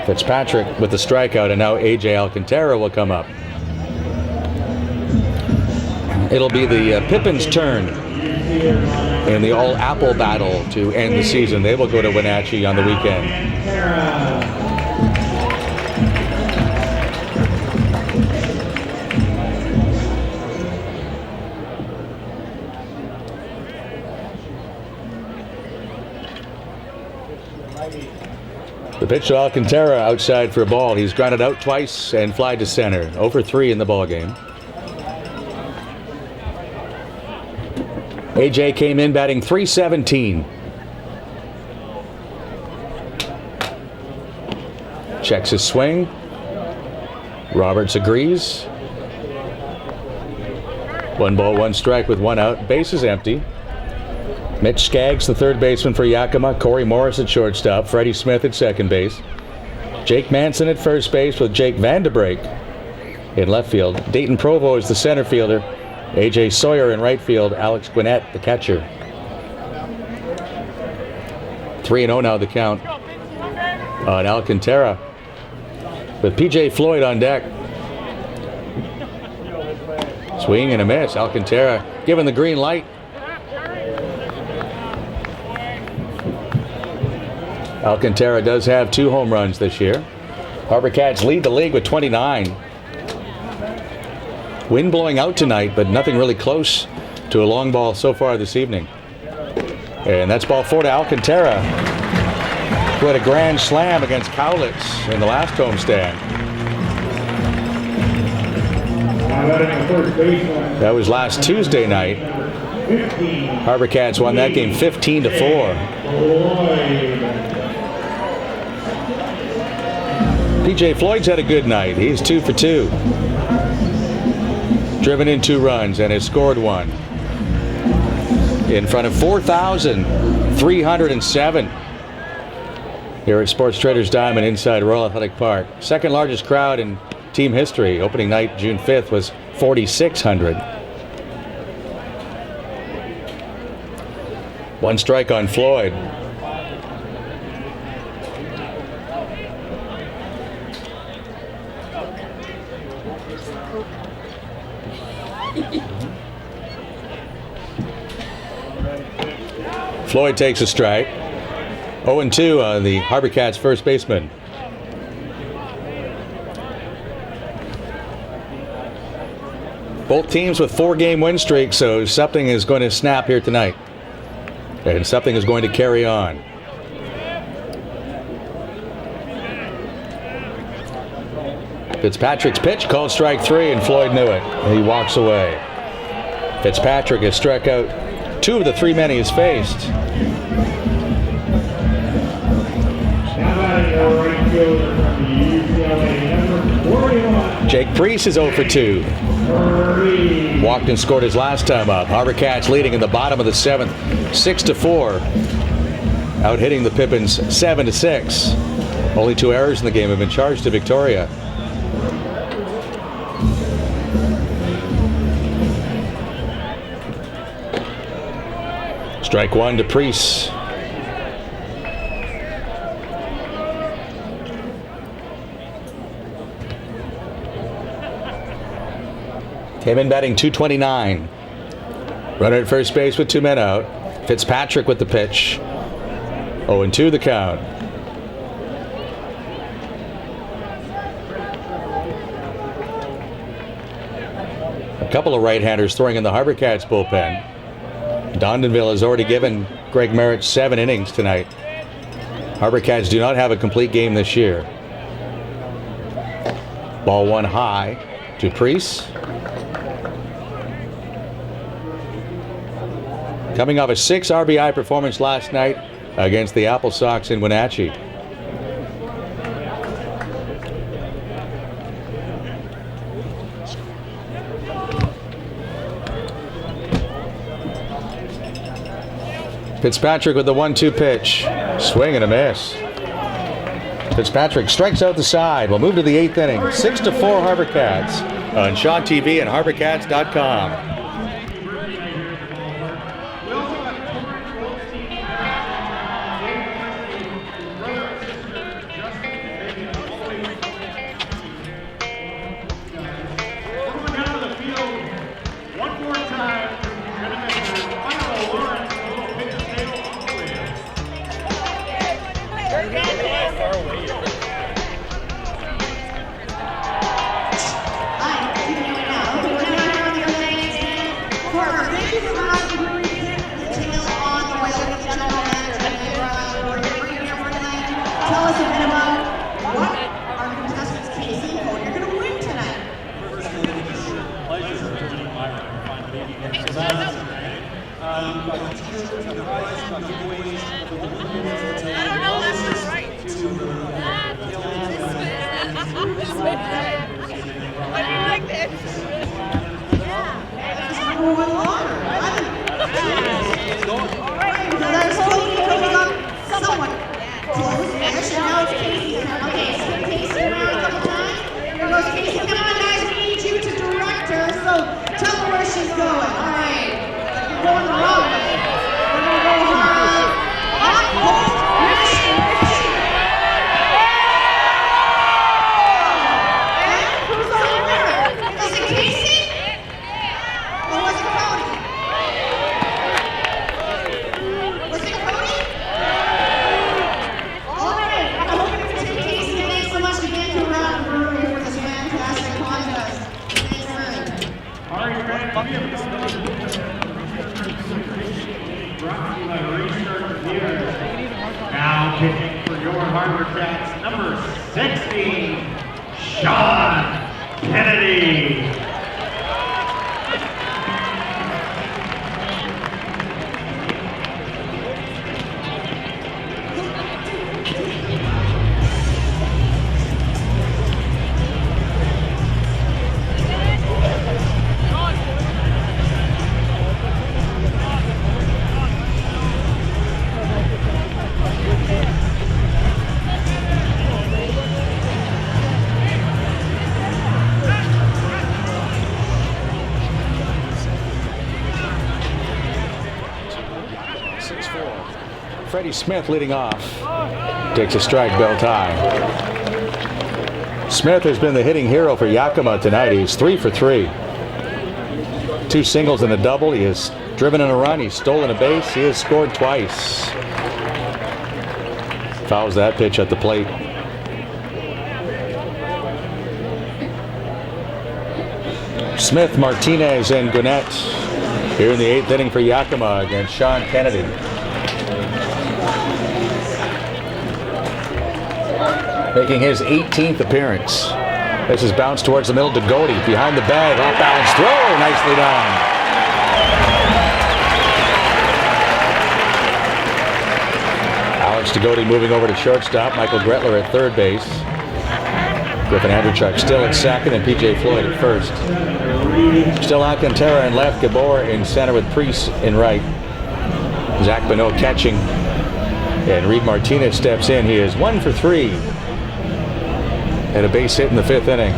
Fitzpatrick with the strikeout, and now AJ Alcantara will come up. It'll be the Pippins' turn in the all-apple battle to end the season. They will go to Wenatchee on the weekend. The pitch to Alcantara outside for a ball. He's grounded out twice and fly to center. 0 for 3 in the ballgame. AJ came in batting .317. Checks his swing. Roberts agrees. 1 ball, 1 strike with 1 out. Base is empty. Mitch Skaggs, the third baseman for Yakima. Corey Morris at shortstop. Freddie Smith at second base. Jake Manson at first base with Jake Vandebrake in left field. Dayton Provo is the center fielder. AJ Sawyer in right field. Alex Gwinnett, the catcher. 3-0 now the count on Alcantara with PJ Floyd on deck. Swing and a miss. Alcantara given the green light. Alcantara does have 2 home runs this year. HarbourCats lead the league with 29. Wind blowing out tonight, but nothing really close to a long ball so far this evening. And that's ball 4 to Alcantara, who had a grand slam against Cowlitz in the last homestand. That was last Tuesday night. HarbourCats won that game 15-4. PJ Floyd's had a good night. He's 2 for 2. Driven in 2 runs and has scored 1. In front of 4,307 here at Sports Traders Diamond inside Royal Athletic Park. Second largest crowd in team history. Opening night, June 5th, was 4,600. 1 strike on Floyd. Floyd takes a strike. 0-2 on the HarbourCats first baseman. Both teams with 4-game win streaks, so something is going to snap here tonight. And something is going to carry on. Fitzpatrick's pitch called strike 3, and Floyd knew it. And he walks away. Fitzpatrick has struck out 2 of the 3 men he has faced. Jake Priest is 0 for 2. Walked and scored his last time up. HarbourCats leading in the bottom of the 7th, 6-4. Out hitting the Pippins 7-6. Only 2 errors in the game have been charged to Victoria. Strike 1 to Priest. Came in batting .229. Runner at first base with 2 men out. Fitzpatrick with the pitch. 0-2 the count. A couple of right-handers throwing in the HarbourCats bullpen. Dondonville has already given Greg Merritt 7 innings tonight. HarbourCats do not have a complete game this year. Ball 1 high to Priest. Coming off a 6 RBI performance last night against the Apple Sox in Wenatchee. Fitzpatrick with the 1-2 pitch. Swing and a miss. Fitzpatrick strikes out the side. We'll move to the 8th inning. 6-4 HarbourCats on Shaw TV and HarbourCats.com. Tell us a bit about what our contestants Casey and Cody are going to win tonight. First of all, it is a pleasure to be my finally. So that's we've got t-shirts, we've got prizes, we've got giveaways. I don't know, that's not right. I mean, like this. That's number 1 honor. Because I was hoping you coming up somewhat close-ish, and now it's Casey's turn. Okay, so Casey around a couple times. Here goes Casey. Come on, guys, we need you to direct her, so tell her where she's going. All right, you're going the wrong way. We're going to go hard. Up, hold, push, push. And who's on the winner? Is it Casey? Or was it Cody? Was it Cody? All right, I hope you can take Casey, and thanks so much again to Round Brewery for this fantastic contest. Thanks, man. All right, Grant, we have brought to you by Research Theater. Now pitching for your HarbourCats, number 60, Sean Kennedy. Freddie Smith leading off. Takes a strike, belt high. Smith has been the hitting hero for Yakima tonight. He's 3 for 3. 2 singles and a double. He has driven in a run. He's stolen a base. He has scored twice. Fouls that pitch at the plate. Smith, Martinez, and Gwinnett here in the 8th inning for Yakima against Sean Kennedy. Making his 18th appearance. This is bounced towards the middle to Goody. Behind the bag, off balance throw, nicely done. Alex Goody moving over to shortstop. Michael Gretler at third base. Griffin Andrechuk still at second and PJ Floyd at first. Still Alcantara in left, Gabor in center with Priest in right. Zach Bonneau catching. And Reed Martinez steps in. He is 1 for 3. And a base hit in the 5th inning.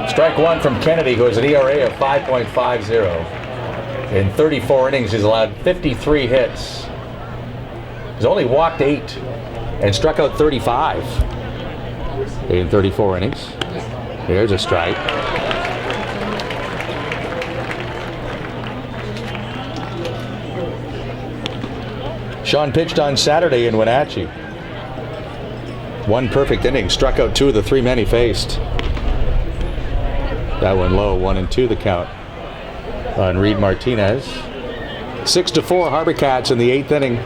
Strike one from Kennedy, who has an ERA of 5.50. In 34 innings, he's allowed 53 hits. He's only walked 8 and struck out 35 in 34 innings. Here's a strike. Sean pitched on Saturday in Wenatchee. 1 perfect inning, struck out 2 of the 3 men he faced. That one low, 1-2 the count on Reed Martinez. 6-4 HarbourCats in the 8th inning.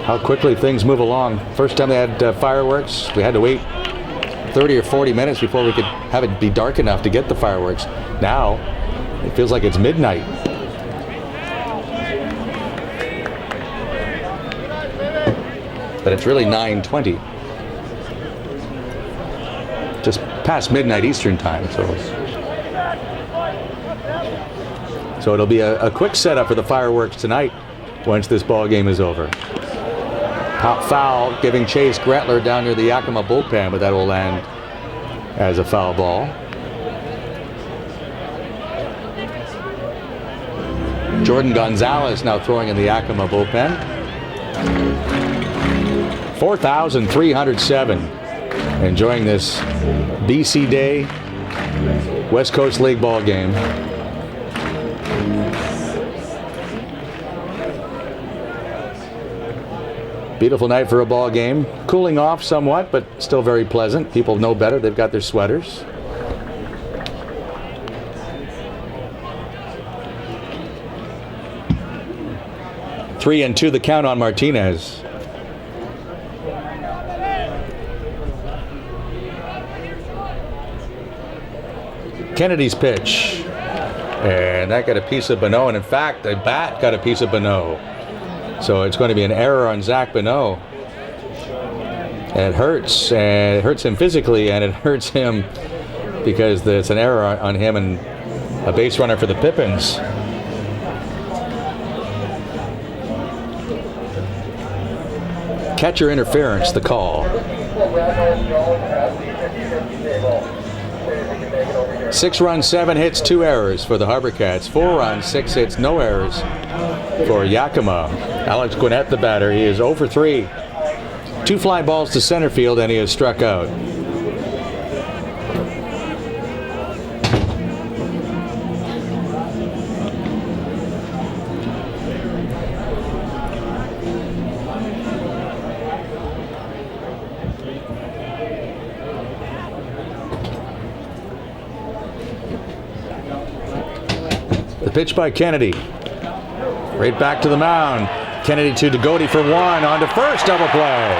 How quickly things move along. First time they had fireworks, we had to wait 30 or 40 minutes before we could have it be dark enough to get the fireworks. Now, it feels like it's midnight. But it's really 9:20. Just past midnight Eastern time. So it'll be a quick setup for the fireworks tonight once this ball game is over. Pop foul, giving Chase Gretler down near the Yakima bullpen, but that will land as a foul ball. Jordan Gonzalez now throwing in the Yakima bullpen. 4,307. Enjoying this BC Day West Coast League ball game. Beautiful night for a ball game. Cooling off somewhat, but still very pleasant. People know better. They've got their sweaters. Three and two the count on Martinez. Kennedy's pitch. And that got a piece of Bonneau. And in fact, the bat got a piece of Bonneau. So it's going to be an error on Zach Bonneau. And it hurts. And it hurts him physically, and it hurts him because it's an error on him and a base runner for the Pippins. Catcher interference, the call. 6 runs, 7 hits, 2 errors for the HarbourCats. 4 runs, 6 hits, no errors for Yakima. Alex Gwinnett, the batter, he is 0 for 3. 2 fly balls to center field, and he has struck out. The pitch by Kennedy. Right back to the mound. Kennedy to Goody for 1. On to first, double play.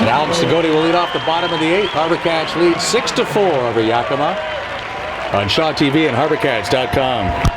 And Alex Goody will lead off the bottom of the 8th. HarbourCats lead 6-4 over Yakima on Shaw TV and HarbourCats.com.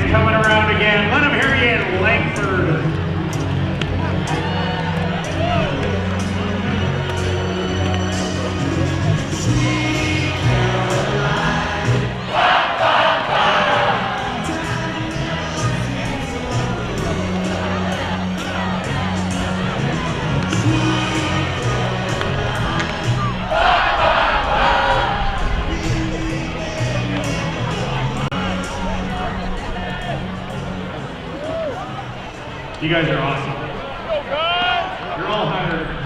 And coming around again, let him hear you in Langford. You guys are awesome. You're all hired.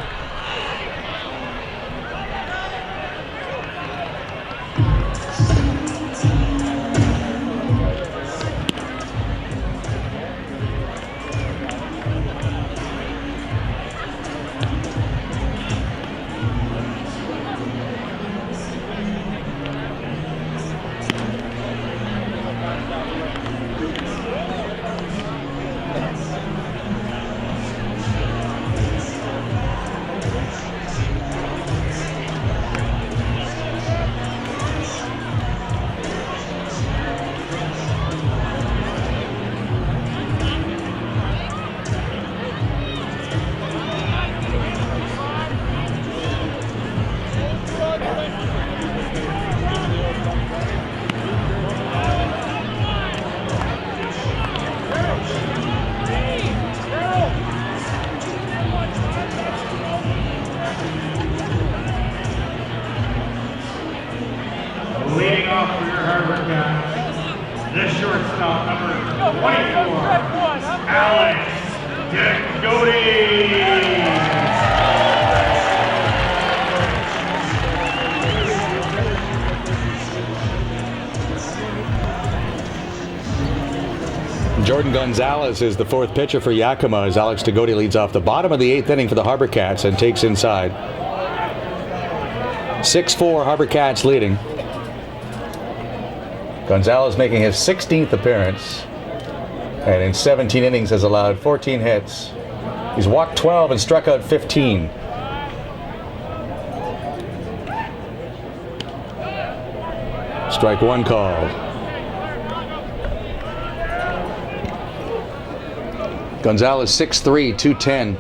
Leading off for your HarbourCats, the shortstop, number 24, Alex Degody. Jordan Gonzalez is the fourth pitcher for Yakima as Alex Degody leads off the bottom of the eighth inning for the HarbourCats and takes inside. 6-4 HarbourCats leading. Gonzalez making his 16th appearance and in 17 innings has allowed 14 hits. He's walked 12 and struck out 15. Strike one called. Gonzalez 6'3", 210.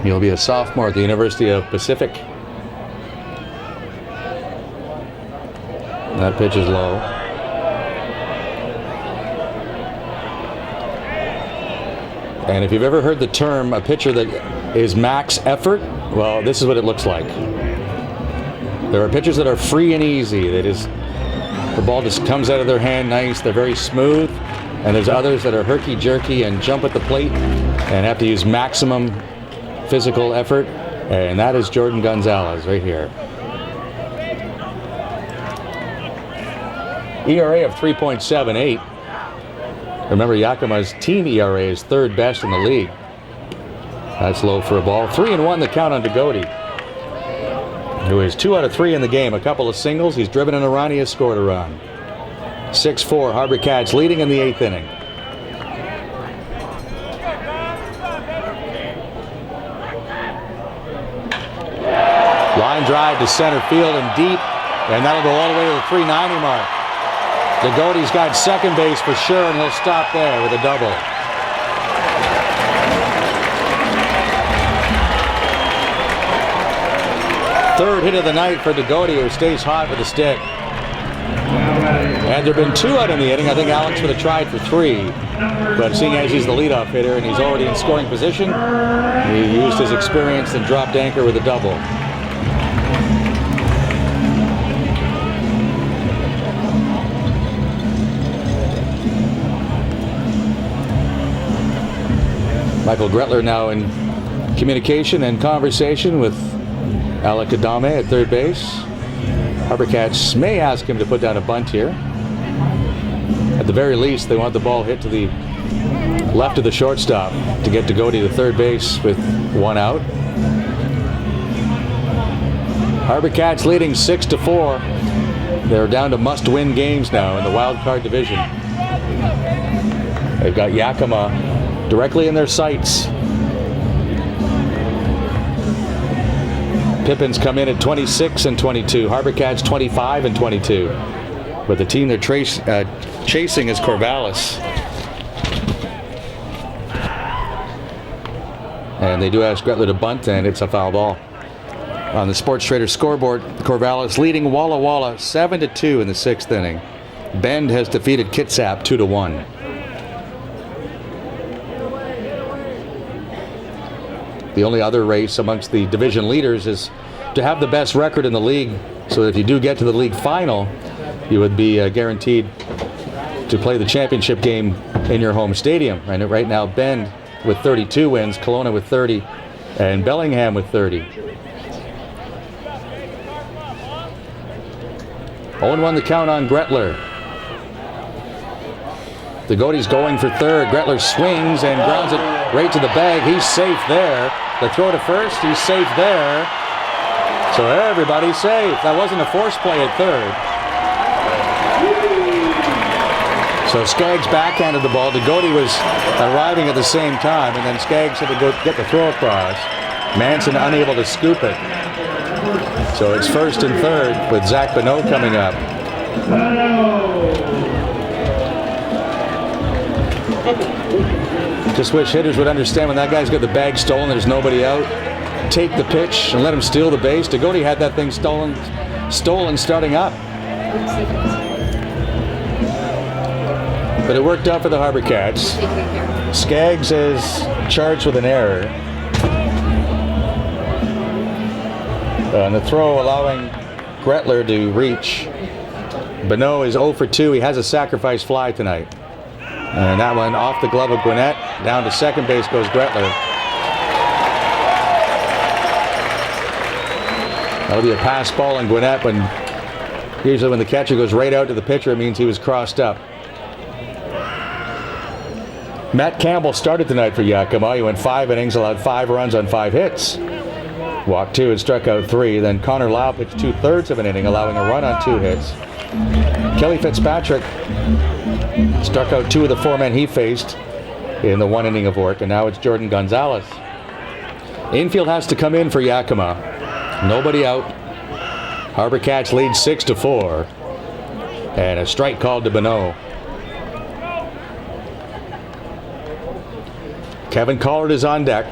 He'll be a sophomore at the University of Pacific. That pitch is low. And if you've ever heard the term a pitcher that is max effort, well, this is what it looks like. There are pitchers that are free and easy. The ball just comes out of their hand nice. They're very smooth. And there's others that are herky-jerky and jump at the plate and have to use maximum physical effort. And that is Jordan Gonzalez right here. ERA of 3.78. Remember, Yakima's team ERA is third best in the league. That's low for a ball. 3-1 the count on Degody, who is 2 out of 3 in the game. A couple of singles. He's driven in a run. He has scored a run. 6-4 HarbourCats leading in the eighth inning. Line drive to center field and deep, and that'll go all the way to the 390 mark. Degody's got second base for sure, and he'll stop there with a double. Third hit of the night for Degody, who stays hot with the stick. And there have been 2 out in the inning. I think Alex would have tried for 3. But seeing as he's the leadoff hitter and he's already in scoring position, he used his experience and dropped anchor with a double. Michael Gretler now in communication and conversation with Alec Adame at third base. HarbourCats may ask him to put down a bunt here. At the very least, they want the ball hit to the left of the shortstop to get Degody to third base with 1 out. HarbourCats leading 6-4. They're down to must-win games now in the wild card division. They've got Yakima directly in their sights. Pippins come in at 26 and 22. HarbourCats 25 and 22. But the team they're chasing is Corvallis. And they do ask Gretler to bunt, and it's a foul ball. On the Sports Trader scoreboard, Corvallis leading Walla Walla 7-2 in the 6th inning. Bend has defeated Kitsap 2-1. The only other race amongst the division leaders is to have the best record in the league, so that if you do get to the league final, you would be guaranteed to play the championship game in your home stadium. And right now, Bend with 32 wins, Kelowna with 30, and Bellingham with 30. 0-1 the count on Gretler. The Goatee's going for third. Gretler swings and grounds it right to the bag. He's safe there. The throw to first, he's safe there. So everybody's safe. That wasn't a force play at third. So Skaggs backhanded the ball. The Goatee was arriving at the same time, and then Skaggs had to go get the throw across. Manson unable to scoop it. So it's first and third with Zach Bonneau coming up. Just wish hitters would understand when that guy's got the bag stolen, there's nobody out. Take the pitch and let him steal the base. The Goatee had that thing stolen starting up. But it worked out for the HarbourCats. Skaggs is charged with an error. And the throw allowing Gretler to reach. Bonneau is 0 for 2. He has a sacrifice fly tonight. And that one off the glove of Gwinnett. Down to second base goes Gretler. That'll be a pass ball in Gwinnett, but usually when the catcher goes right out to the pitcher, it means he was crossed up. Matt Campbell started tonight for Yakima. He went 5 innings, allowed 5 runs on 5 hits. Walked 2 and struck out 3. Then Connor Lau pitched 2/3 of an inning, allowing a run on 2 hits. Kelly Fitzpatrick struck out 2 of the 4 men he faced in the 1 inning of work, and now it's Jordan Gonzalez. Infield has to come in for Yakima. Nobody out. HarbourCats lead 6-4. And a strike called to Bonneau. Kevin Collard is on deck.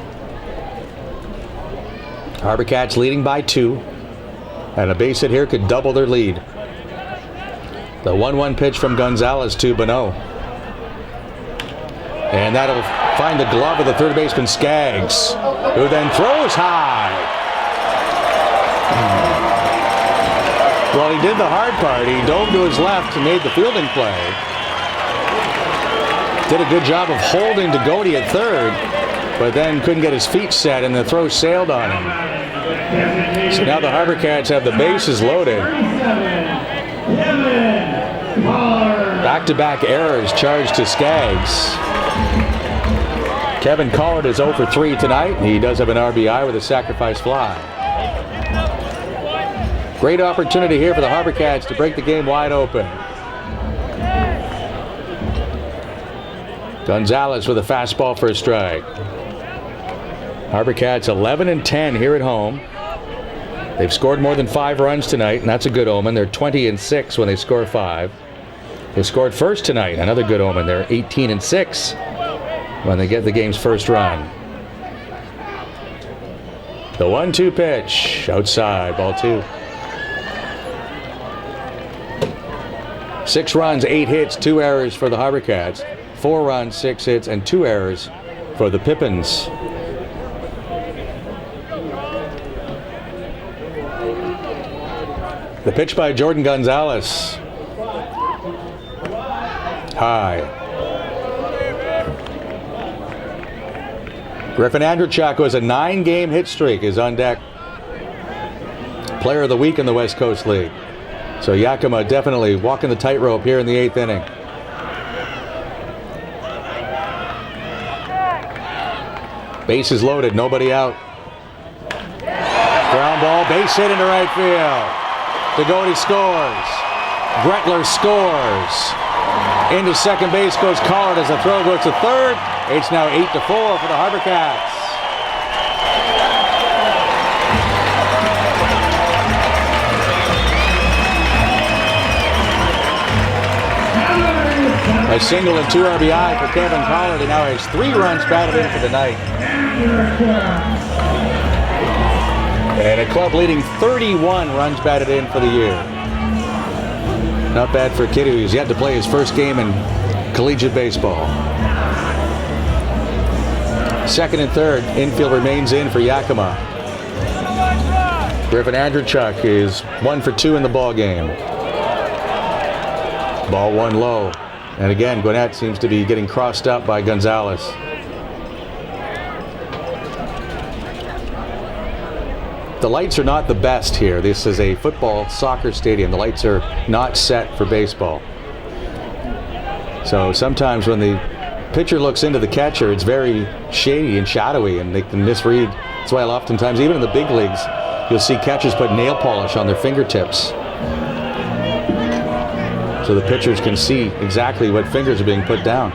HarbourCats leading by 2. And a base hit here could double their lead. The 1-1 pitch from Gonzalez to Bonneau. And that'll find the glove of the third baseman Skaggs, who then throws high. Well, he did the hard part. He dove to his left and made the fielding play. Did a good job of holding the Goatee at third, but then couldn't get his feet set, and the throw sailed on him. So now the HarbourCats have the bases loaded. Back-to-back errors charged to Skaggs. Kevin Collard is 0 for 3 tonight. He does have an RBI with a sacrifice fly. Great opportunity here for the HarbourCats to break the game wide open. Gonzalez with a fastball for a strike. HarbourCats 11-10 here at home. They've scored more than 5 runs tonight, and that's a good omen. They're 20-6 when they score 5. They scored first tonight, another good omen. They're 18-6 when they get the game's first run. The 1-2 pitch, outside, ball 2. 6 runs, 8 hits, 2 errors for the HarbourCats. 4 runs, 6 hits, and 2 errors for the Pippins. The pitch by Jordan Gonzalez. High. Griffin Andrzejczak, who has a 9-game hit streak, is on deck. Player of the week in the West Coast League. So Yakima definitely walking the tightrope here in the 8th inning. Bases loaded, nobody out. Ground ball, base hit into right field. The Goatee scores. Gretler scores. Into second base goes Collard as the throw goes to third. It's now 8-4 for the HarbourCats. A single and 2 RBI for Kevin Collard. He now has 3 runs batted in for the night. And a club leading 31 runs batted in for the year. Not bad for a kid who's yet to play his first game in collegiate baseball. Second and third, infield remains in for Yakima. Griffin Andrechuk is 1 for 2 in the ball game. Ball 1 low. And again, Gwinnett seems to be getting crossed up by Gonzalez. The lights are not the best here. This is a football soccer stadium. The lights are not set for baseball. So sometimes when the pitcher looks into the catcher, it's very shady and shadowy, and they can misread. That's why oftentimes, even in the big leagues, you'll see catchers put nail polish on their fingertips, so the pitchers can see exactly what fingers are being put down.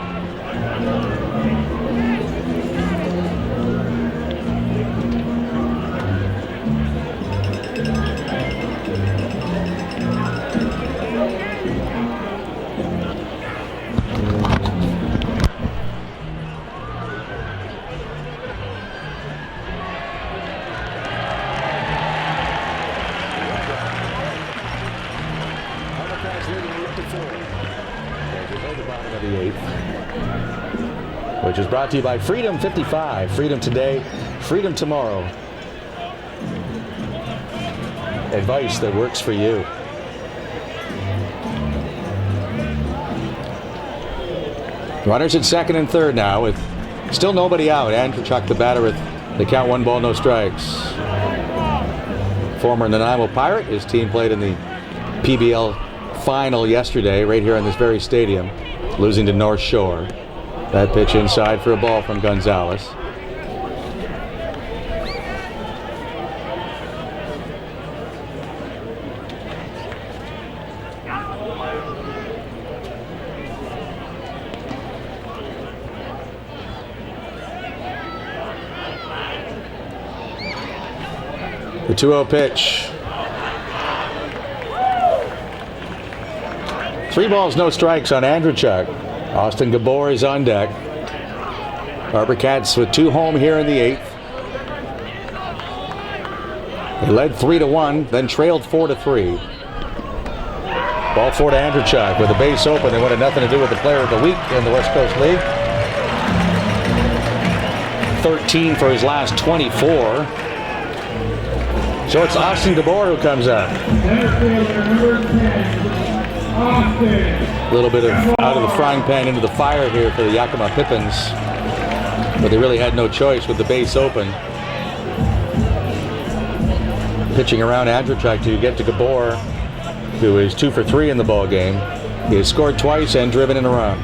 Which is brought to you by Freedom 55. Freedom today, freedom tomorrow. Advice that works for you. Runners at second and third now with still nobody out. Andrechuk, the batter, with the count 1 ball, no strikes. Former Nanaimo Pirate, his team played in the PBL final yesterday right here in this very stadium, losing to North Shore. That pitch inside for a ball from Gonzalez. The 2-0 pitch. 3 balls, no strikes on Andrechuk. Austin Gabor is on deck. HarbourCats with 2 home here in the 8th. They led 3-1, then trailed 4-3. Ball 4 to Andrechuk with a base open. They wanted nothing to do with the player of the week in the West Coast League. 13 for his last 24. So it's Austin Gabor who comes up. A little bit of out of the frying pan into the fire here for the Yakima Pippins, but they really had no choice with the base open. Pitching around Andrechuk to get to Gabor, who is 2 for 3 in the ball game. He has scored twice and driven in a run.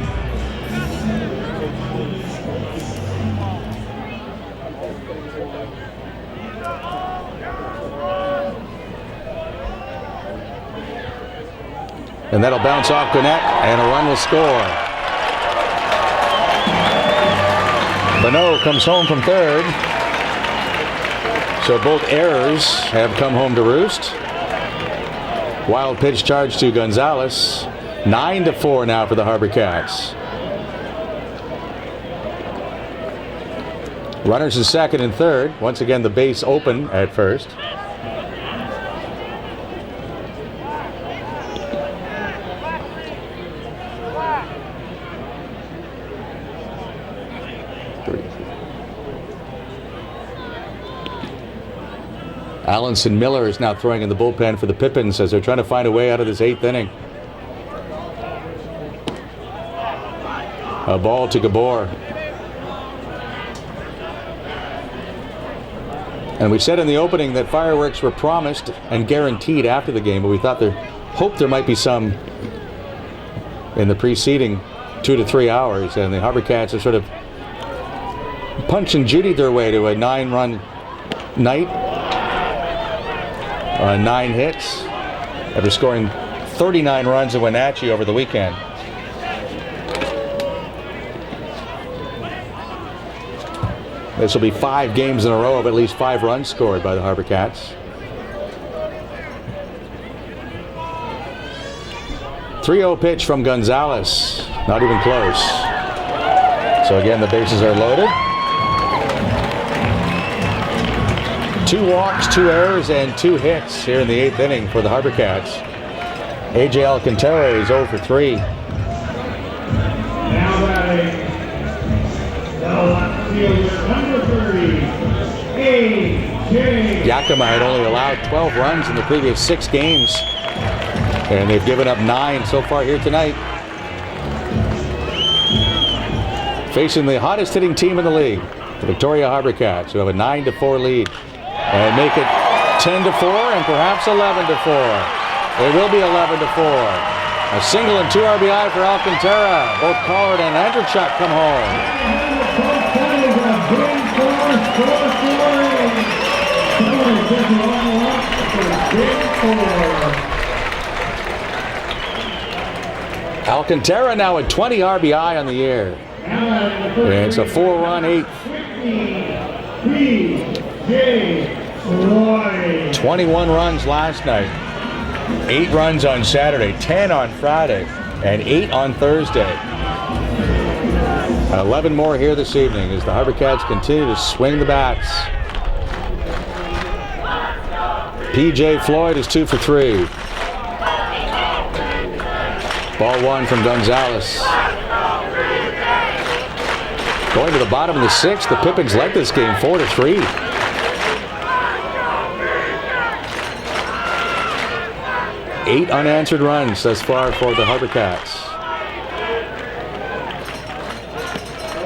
And that'll bounce off Gwinnett, and a run will score. Bonneau comes home from third. So both errors have come home to roost. Wild pitch charge to Gonzalez. 9-4 now for the HarbourCats. Runners in second and third. Once again, the base open at first. Allenson Miller is now throwing in the bullpen for the Pippins as they're trying to find a way out of this 8th inning. A ball to Gabor. And we said in the opening that fireworks were promised and guaranteed after the game, but we hoped there might be some in the preceding 2 to 3 hours, and the HarbourCats have sort of punch and judied their way to a 9-run night. 9 hits after scoring 39 runs in Wenatchee over the weekend. This will be 5 games in a row of at least 5 runs scored by the HarbourCats. 3-0 pitch from Gonzalez. Not even close. So again, the bases are loaded. 2 walks, 2 errors, and 2 hits here in the 8th inning for the HarbourCats. AJ Alcantara is 0 for 3. Now batting, the left fielder, number 30, AJ. Yakima had only allowed 12 runs in the previous 6 games, and they've given up 9 so far here tonight. Facing the hottest hitting team in the league, the Victoria HarbourCats, who have a 9-4 lead, and make it 10-4 and perhaps 11-4. It will be 11-4. A single and 2 RBI for Alcantara. Both Collard and Andrzejczyk come home. Alcantara now at 20 RBI on the year. And it's a 4-run 8th. 21 runs last night. 8 runs on Saturday, 10 on Friday, and 8 on Thursday. 11 more here this evening as the HarbourCats continue to swing the bats. PJ Floyd is 2 for 3. Ball 1 from Gonzalez. Going to the bottom of the 6th, the Pippins led this game 4-3. Eight unanswered runs thus far for the HarbourCats.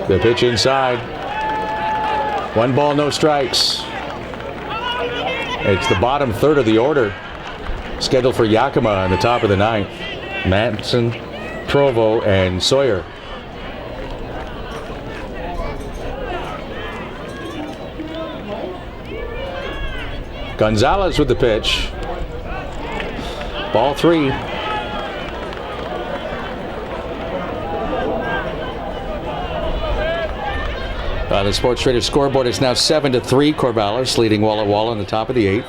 The pitch inside. 1 ball, no strikes. It's the bottom 3rd of the order scheduled for Yakima in the top of the 9th. Manson, Provo, and Sawyer. Gonzalez with the pitch. Ball 3. The Sports Trader scoreboard is now 7-3. Corvallis leading Walla Walla in the top of the 8th.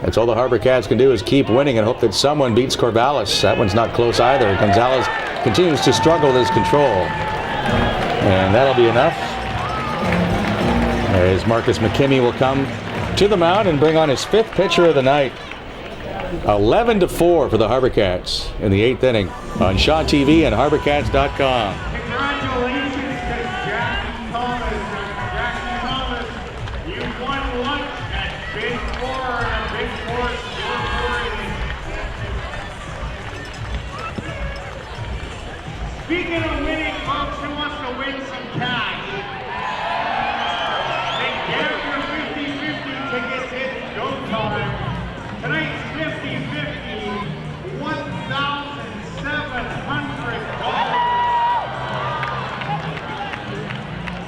That's all the HarbourCats can do is keep winning and hope that someone beats Corvallis. That one's not close either. Gonzalez continues to struggle with his control. And that'll be enough. As Marcus McKimmey will come to the mound and bring on his 5th pitcher of the night. 11-4 for the HarbourCats in the 8th inning on Shaw TV and HarbourCats.com. Congratulations to Jackie Thomas. Jackie Thomas, you won lunch at Big 4 and a Big 4 scoreboard. Speaking of winning, folks, who wants to win some cash? Then get your 50-50 tickets in go time. Tonight's 50-50, $1,700.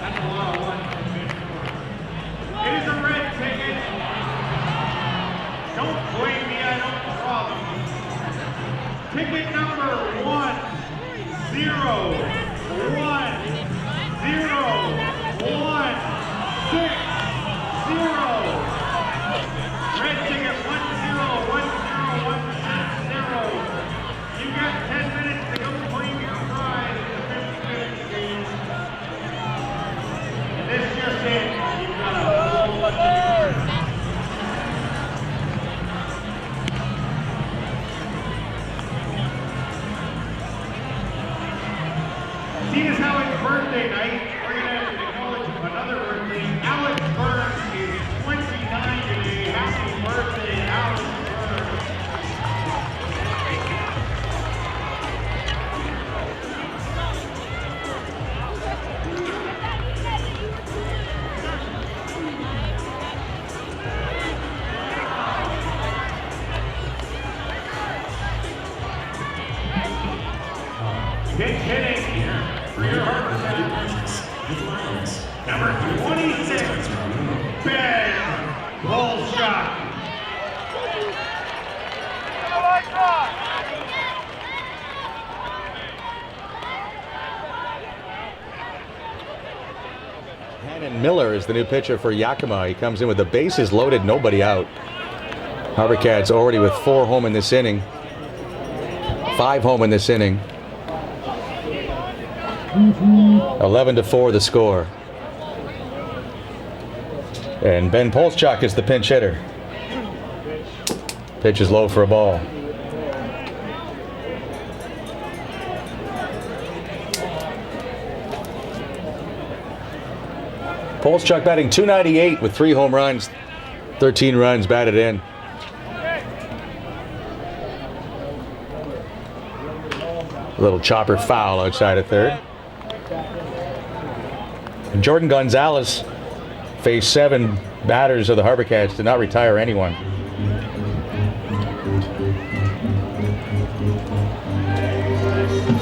That's a lot of money. It is a red ticket. Don't blame me, I don't problem. Ticket number 1010160. Red ticket 1010160. You got 10 minutes to go claim your prize in the 50-50 game. And this just in, you've got a whole bunch of cards. Seeing as how it's birthday night, we're going to acknowledge another birthday. Alex Burns is 29 today. Happy birthday, Alex Burns. Pitch hitting for your HarbourCats. Number 26, Ben Bolshak. Hannon Miller is the new pitcher for Yakima. He comes in with the bases loaded, nobody out. HarbourCats already with 4 home in this inning. 5 home in this inning. 11-4 the score. And Ben Polchuk is the pinch hitter. Pitch is low for a ball. Polchuk batting .298 with 3 home runs, 13 runs batted in. A little chopper foul outside of third. And Jordan Gonzalez faced 7 batters of the HarbourCats, did not retire anyone.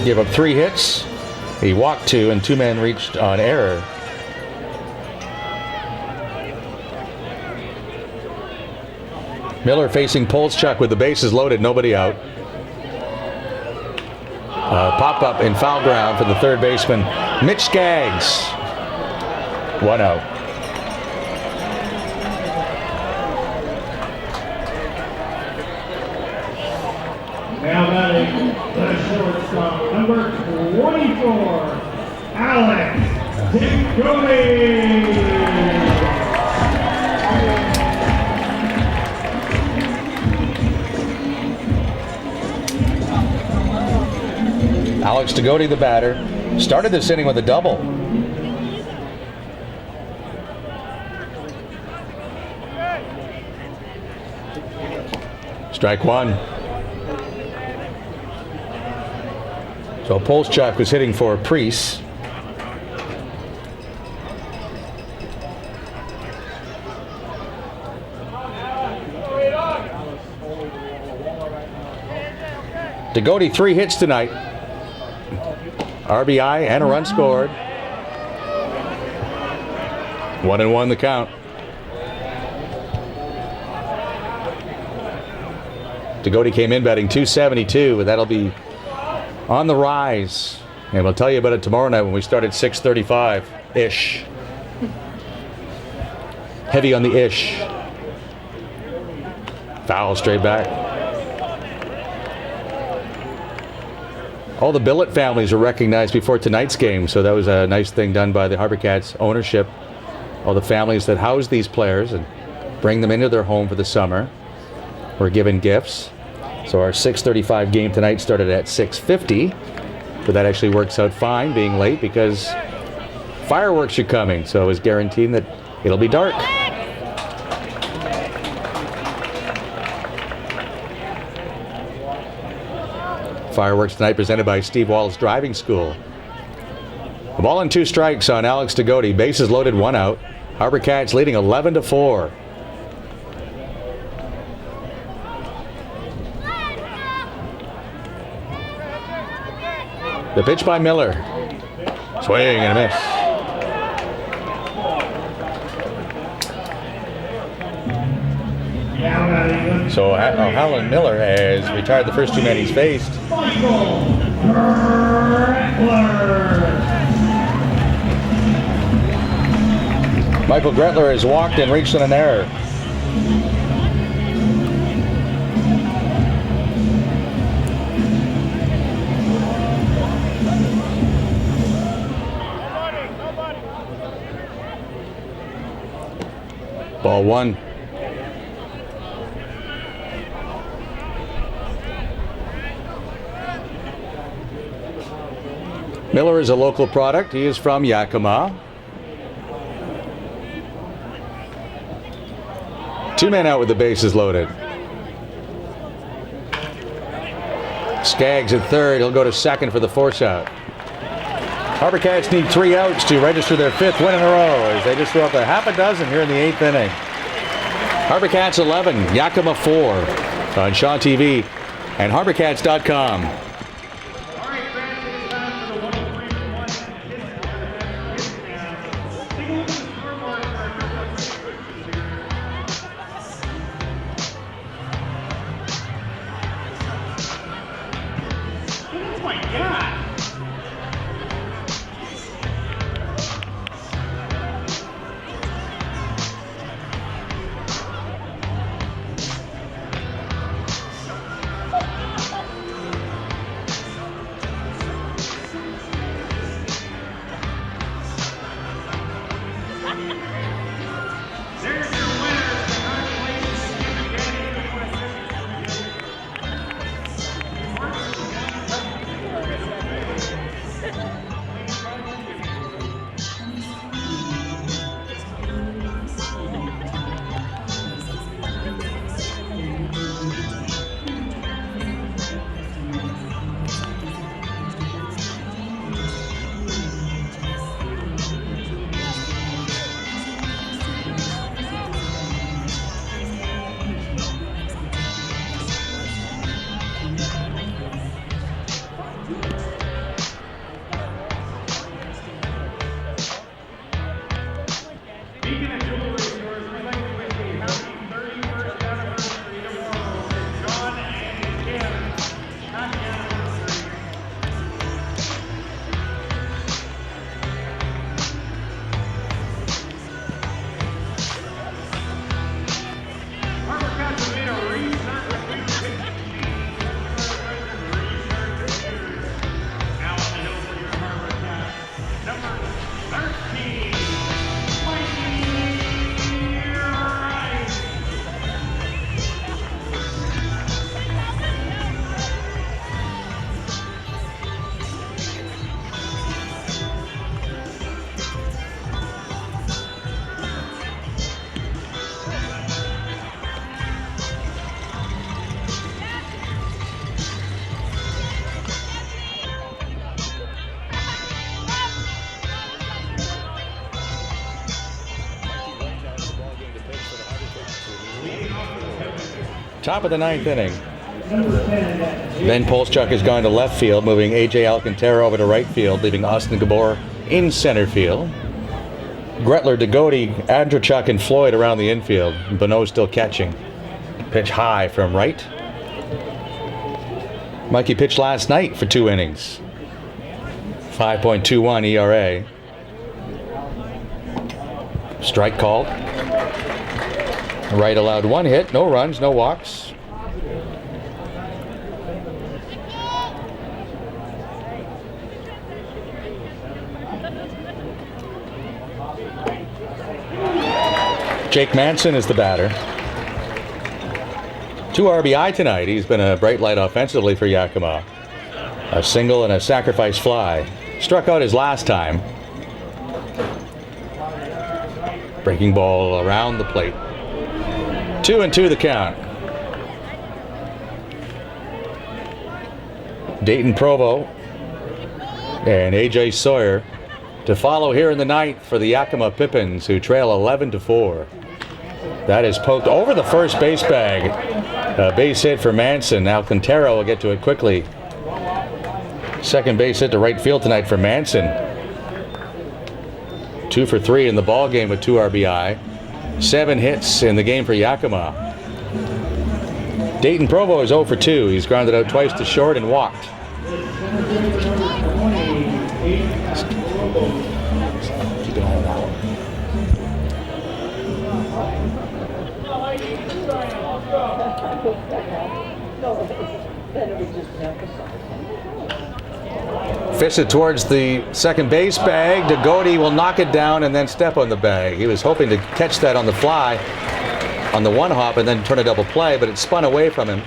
Gave up 3 hits. He walked 2 and 2 men reached on error. Miller facing Polchuk with the bases loaded, nobody out. Pop up in foul ground for the third baseman, Mitch Skaggs. 1 out. Now batting the shortstop, number 24, Alex Dickoni. Alex Dickoni, the batter, started this inning with a double. Strike 1. So Polchuk was hitting for Priest. Dickoni 3 hits tonight. RBI and a run scored. 1-1 the count. Dickoni came in batting .272, but that'll be on the rise. And we'll tell you about it tomorrow night when we start at 6:35-ish. Heavy on the ish. Foul straight back. All the billet families were recognized before tonight's game, so that was a nice thing done by the HarbourCats ownership. All the families that house these players and bring them into their home for the summer were given gifts. So our 6:35 game tonight started at 6:50, but that actually works out fine being late because fireworks are coming, so it's guaranteed that it'll be dark. Fireworks tonight presented by Steve Wall's Driving School. A ball and 2 strikes on Alex Dickoni. Bases loaded, 1 out. HarbourCats leading 11-4. The pitch by Miller. Swing and a miss. So Howland Miller has retired the first 2 men he's faced. Michael Gretler has walked and reached on an error. Ball 1. Miller is a local product. He is from Yakima. 2 men out with the bases loaded. Skaggs at third. He'll go to second for the force out. HarbourCats need 3 outs to register their 5th win in a row as they just threw up a half a dozen here in the 8th inning. HarbourCats 11, Yakima 4 on Shaw TV and HarbourCats.com. Top of the ninth inning. Ben Polschuk has gone to left field, moving A.J. Alcantara over to right field, leaving Austin Gabor in center field. Gretler, DeGote, Andrzejczyk, and Floyd around the infield. Bonneau still catching. Pitch high from right. Mikey pitched last night for 2 innings. 5.21 ERA. Strike called. Right allowed 1 hit, no runs, no walks. Jake Manson is the batter. 2 RBI tonight. He's been a bright light offensively for Yakima. A single and a sacrifice fly. Struck out his last time. Breaking ball around the plate. 2-2 the count. Dayton Provo and AJ Sawyer to follow here in the ninth for the Yakima Pippins, who trail 11-4. That is poked over the first base bag. A base hit for Manson. Alcantara will get to it quickly. Second base hit to right field tonight for Manson. 2 for 3 in the ball game with 2 RBI. 7 hits in the game for Yakima. Dayton Provo is 0 for 2. He's grounded out twice to short and walked. Fisted towards the second base bag. DeGote will knock it down and then step on the bag. He was hoping to catch that on the fly on the one hop and then turn a double play, but it spun away from him.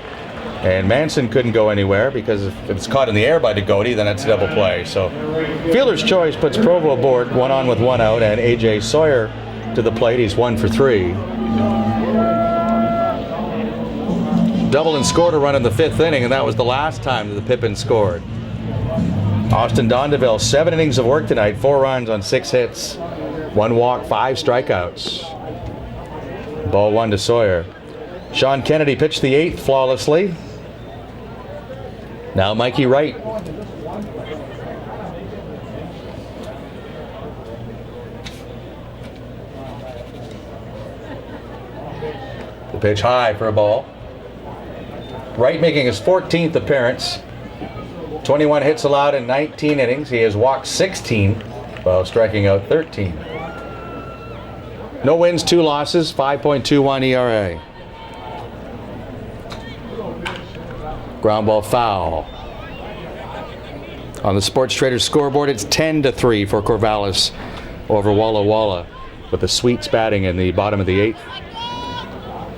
And Manson couldn't go anywhere because if it's caught in the air by DeGote, then it's a double play. So fielder's choice puts Provo aboard, 1 on with 1 out, and A.J. Sawyer to the plate. He's 1 for 3. Doubled and scored a run in the 5th inning, and that was the last time that the Pippins scored. Austin Dondeville, 7 innings of work tonight, 4 runs on 6 hits, 1 walk, 5 strikeouts. Ball 1 to Sawyer. Sean Kennedy pitched the 8th flawlessly. Now Mikey Wright. The pitch high for a ball. Wright making his 14th appearance. 21 hits allowed in 19 innings. He has walked 16 while striking out 13. No wins, 2 losses, 5.21 ERA. Ground ball foul. On the Sports Trader scoreboard, it's 10-3 for Corvallis over Walla Walla, with the Sweets batting in the bottom of the 8th.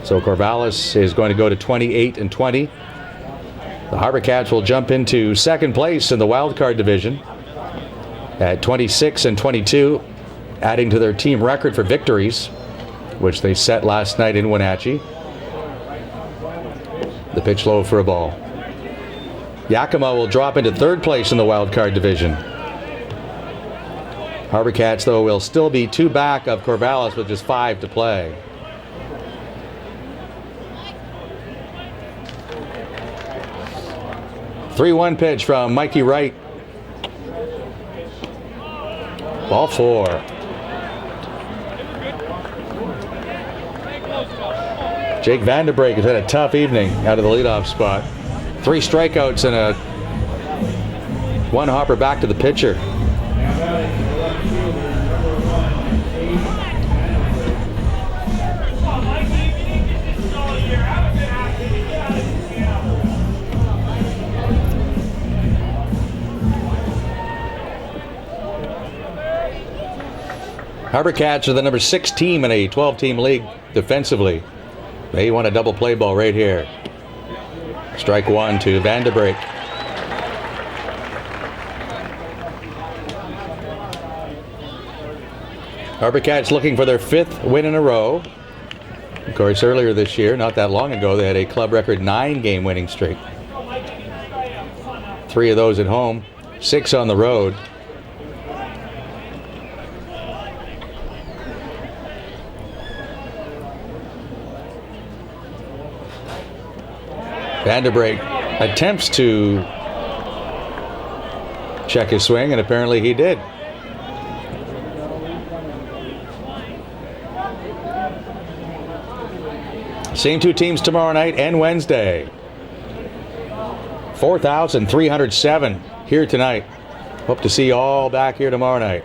So Corvallis is going to go to 28-20. The HarbourCats will jump into second place in the wildcard division at 26-22, adding to their team record for victories, which they set last night in Wenatchee. The pitch low for a ball. Yakima will drop into third place in the wildcard division. HarbourCats, though, will still be 2 back of Corvallis with just 5 to play. Three-one pitch from Mikey Wright. Ball 4. Jake Vanderbrake has had a tough evening out of the leadoff spot. 3 strikeouts and a 1 hopper back to the pitcher. HarbourCats are the number 6 team in a 12-team league defensively. They want a double play ball right here. Strike 1 to Vanderbrake. HarbourCats looking for their 5th win in a row. Of course, earlier this year, not that long ago, they had a club record 9-game winning streak. 3 of those at home, 6 on the road. Vanderbrake attempts to check his swing, and apparently he did. Same two teams tomorrow night and Wednesday. 4,307 here tonight. Hope to see you all back here tomorrow night.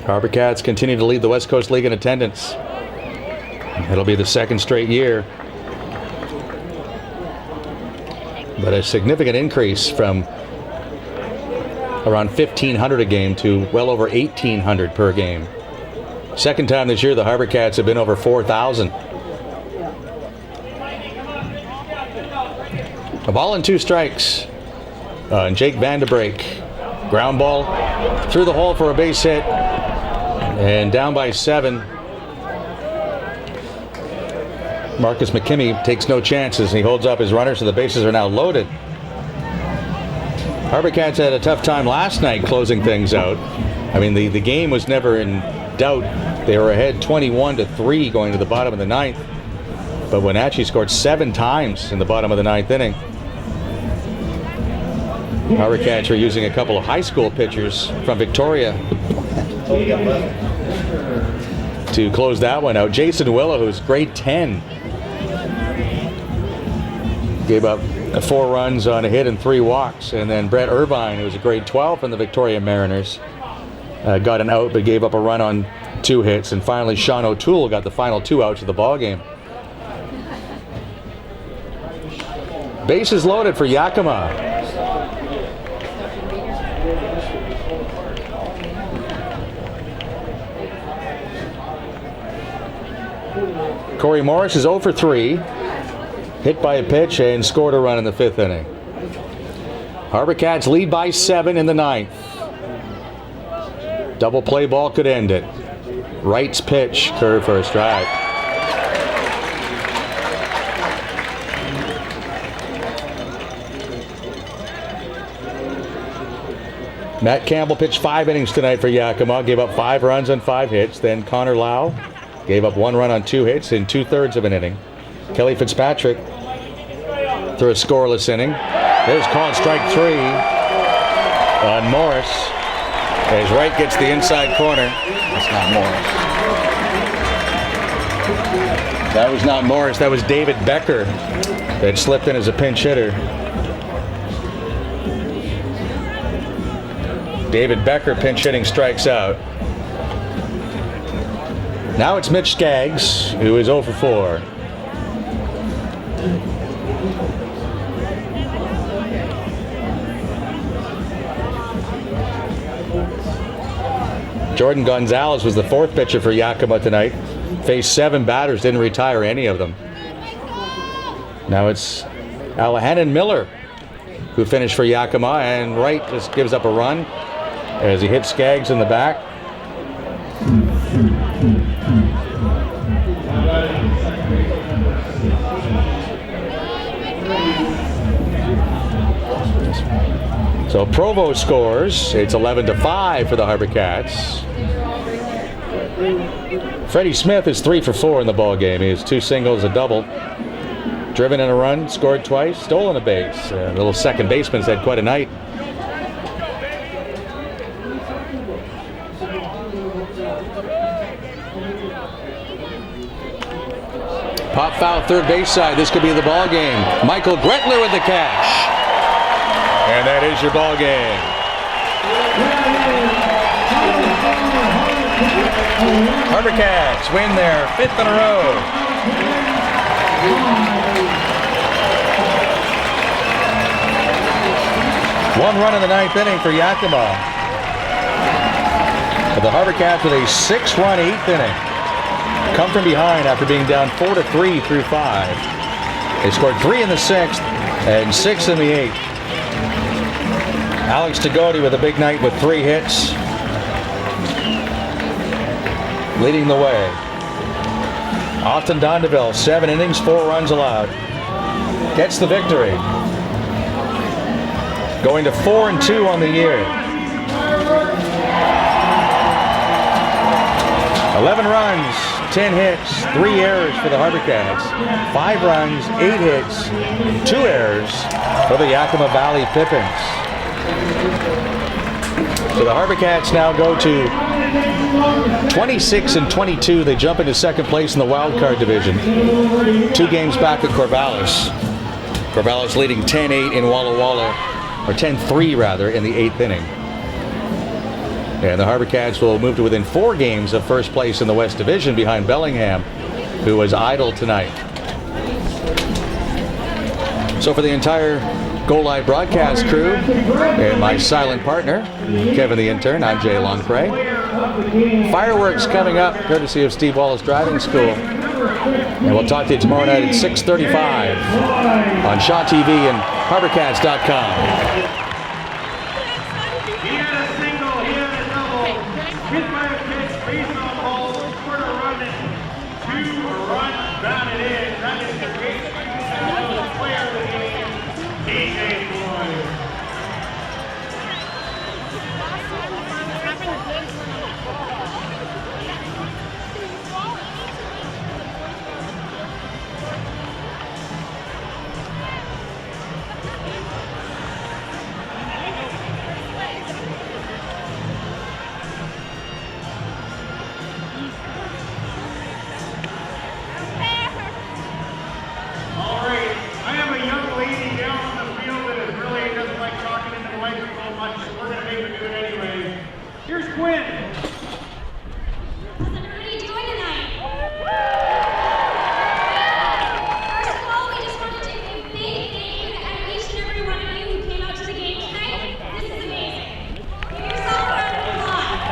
HarbourCats continue to lead the West Coast League in attendance. It'll be the second straight year. But a significant increase from around 1,500 a game to well over 1,800 per game. Second time this year the HarbourCats have been over 4,000. A ball and 2 strikes. And Jake Vanderbrake. Ground ball through the hole for a base hit. And down by 7. Marcus McKimmey takes no chances. He holds up his runner, so the bases are now loaded. HarbourCats had a tough time last night closing things out. I mean, the game was never in doubt. They were ahead 21-3 going to the bottom of the 9th. But Wenatchee scored 7 times in the bottom of the 9th inning. HarbourCats were using a couple of high school pitchers from Victoria to close that one out. Jason Willow, who's grade 10, gave up 4 runs on a hit and 3 walks. And then Brett Irvine, who was a grade 12 from the Victoria Mariners, got an out but gave up a run on 2 hits. And finally, Sean O'Toole got the final 2 outs of the ball game. Bases loaded for Yakima. Corey Morris is 0 for 3. Hit by a pitch and scored a run in the 5th inning. HarbourCats lead by 7 in the 9th. Double play ball could end it. Wright's pitch, curve for a strike. Matt Campbell pitched 5 innings tonight for Yakima, gave up 5 runs on 5 hits. Then Connor Lau gave up 1 run on 2 hits in 2/3 of an inning. Kelly Fitzpatrick threw a scoreless inning. There's called strike 3 on Morris as Wright gets the inside corner. That's not Morris. That was not Morris. That was David Becker that slipped in as a pinch hitter. David Becker pinch hitting strikes out. Now it's Mitch Skaggs, who is 0 for 4. Jordan Gonzalez was the 4th pitcher for Yakima tonight. Faced 7 batters, didn't retire any of them. Now it's Alahanan Miller who finished for Yakima, and Wright just gives up a run as he hits Skaggs in the back. So Provo scores. It's 11-5 for the HarbourCats. Freddie Smith is 3 for 4 in the ball game. He has 2 singles, a double. Driven in a run, scored twice, stolen a base. The little second baseman's had quite a night. Pop foul, third base side. This could be the ball game. Michael Gretler with the catch. And that is your ball game. HarbourCats win their 5th in a row. One run in the 9th inning for Yakima. But the HarbourCats with a 6-run 8th inning. Come from behind after being down 4-3 through 5. They scored 3 in the 6th and 6 in the 8th. Alex Tagoti with a big night with 3 hits. Leading the way. Austin Dondeville, 7 innings, 4 runs allowed. Gets the victory. Going to 4-2 on the year. 11 runs, 10 hits, 3 errors for the HarbourCats. 5 runs, 8 hits, 2 errors for the Yakima Valley Pippins. So the HarbourCats now go to 26-22. They jump into second place in the wild card division. 2 games back at Corvallis. Corvallis leading 10-8 in Walla Walla, or 10-3 rather, in the 8th inning. And the HarbourCats will move to within 4 games of first place in the West Division behind Bellingham, who was idle tonight. So for the entire Go Live broadcast crew and my silent partner, Kevin the intern, I'm Jay Longpre. Fireworks coming up, courtesy of Steve Wallace Driving School. And we'll talk to you tomorrow night at 6:35 on Shaw TV and HarbourCats.com. He had a single, he had a double. Hit by a pitch, base on ball, scored a run, and 2 runs batted in. That is the great player of the game, DJ Floyd. All right, I have a young lady down on the field that is really doesn't like talking into the microphone much, so we're going to make her do it anyway. Here's Quinn. How's everybody doing tonight? First of all, we just want to give a big thank you to each and every one of you who came out to the game tonight. This is amazing. Give yourself a round of applause.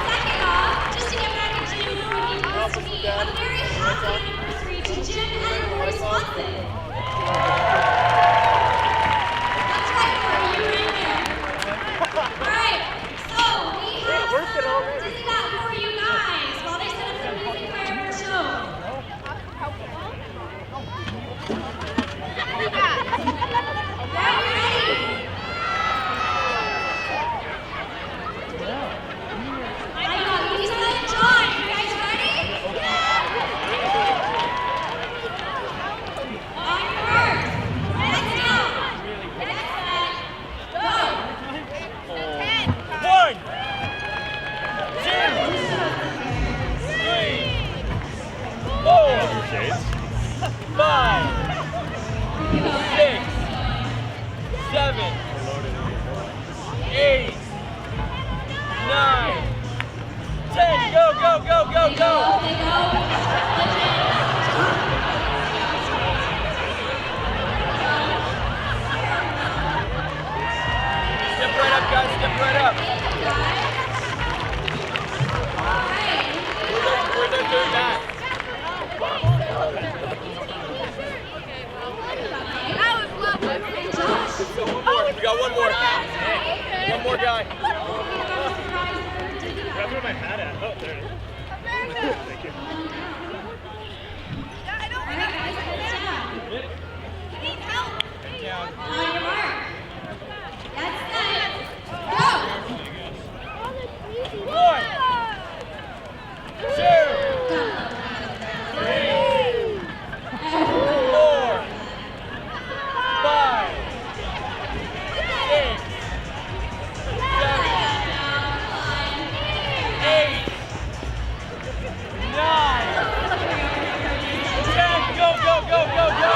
Second off, just to get back into what it means to me, a very happy anniversary to Jim and Lori Swanson. That's right, Lori, you were in there. Alright, so we have some Disney that for you guys while they set up some music for our show. Are you ready? I got Lisa and John. You guys ready? On your mark. Heads down. Get set. Go. 1, 2, 3, 4, 5, 6, 7, 8, 9, 10. Go, go, go, go, They go. go. Step right up, guys. Step right up. Where's their third back? We got one more. One more guy. Where my hat at? Oh, there it is. Thank you. On your mark. That's set. Go. 1, 2, 3, 4, 5, 6, 7, 8, 9, 10. Go, go, go, go, go.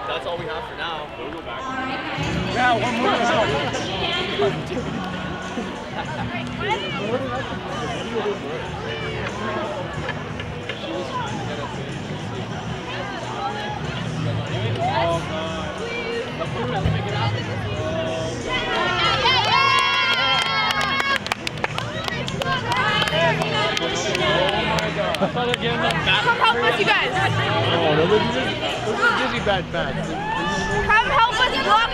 That's all we have for now. We'll go back. Yeah, one more round. Come help us, you guys. Oh, those are dizzy bad bags. Come help us block.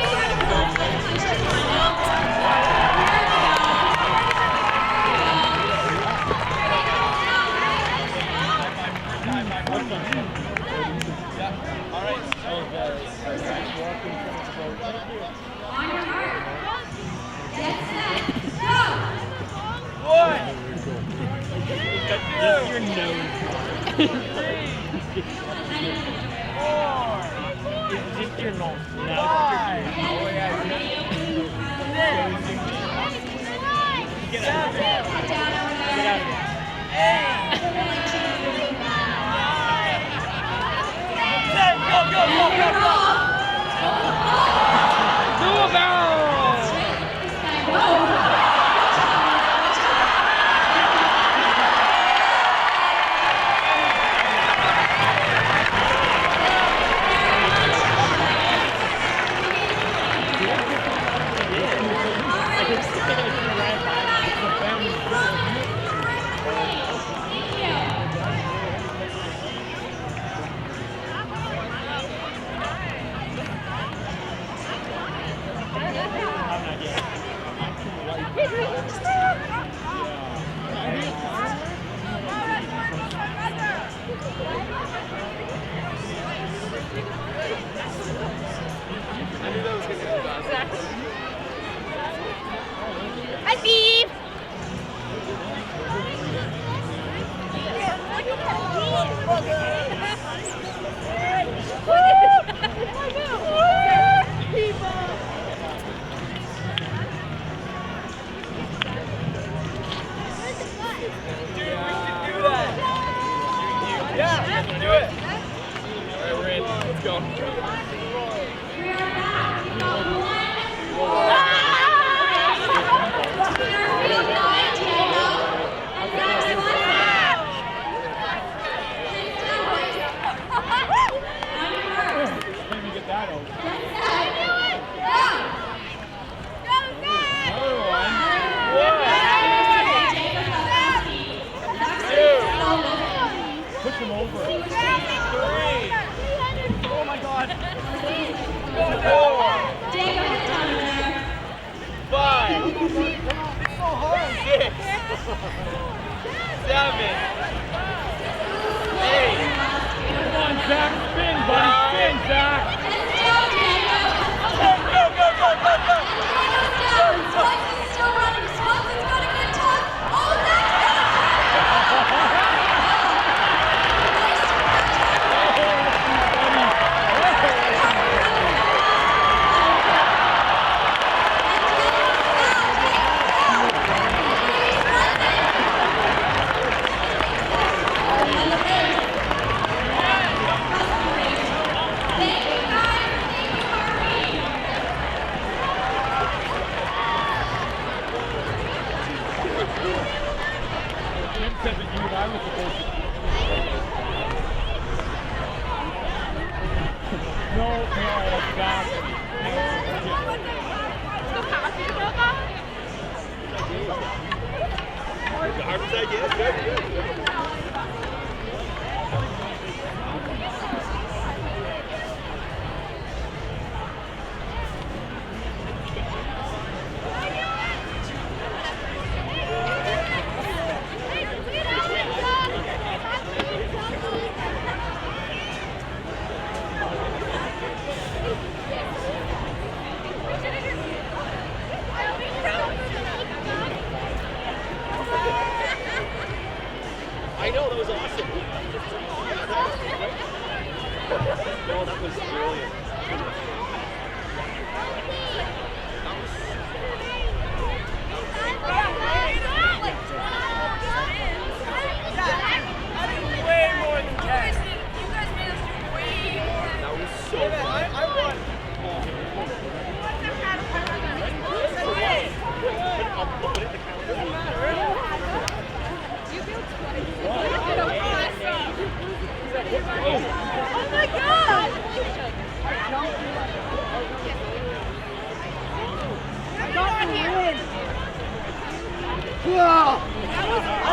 On your mark. Get set. Go. Your nose. It's just your nose. Get out of here. Down over there. Get out of here. Go. Do a barrel. Hi, Steve. Yeah, do it. All right, we're in. Let's go. We are back. You've got Push him over. 3. Oh my God. 4. 5. It's so hard. 6. 7. 8. Come on, Zach. Spin, buddy. Spin, Zach. Still running. Swanson's got a good time. Oh, that's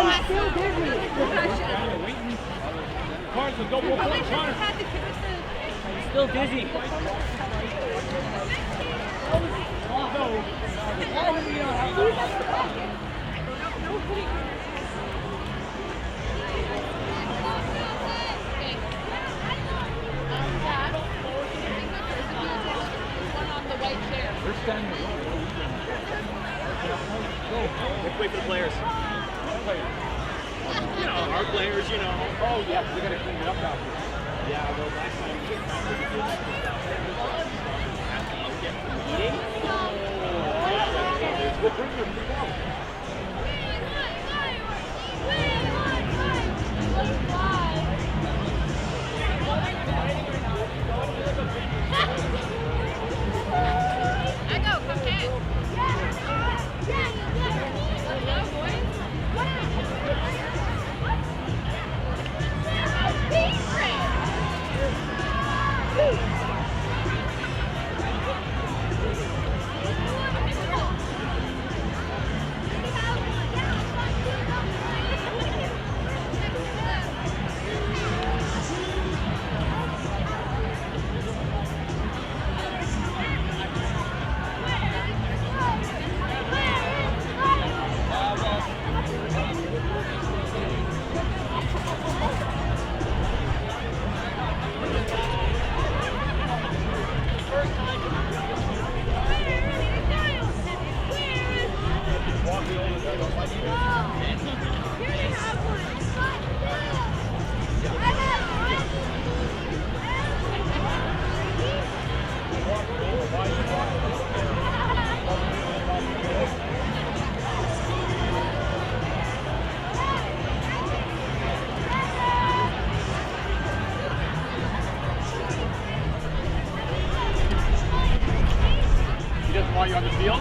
I'm still dizzy. Carson, go, Connor. I'm still dizzy. Let's wait for the players. You know, our players, you know. Oh, yeah, we gotta clean it up after. Yeah, well, last time we We'll bring them to I go, come back. He doesn't want you on the field?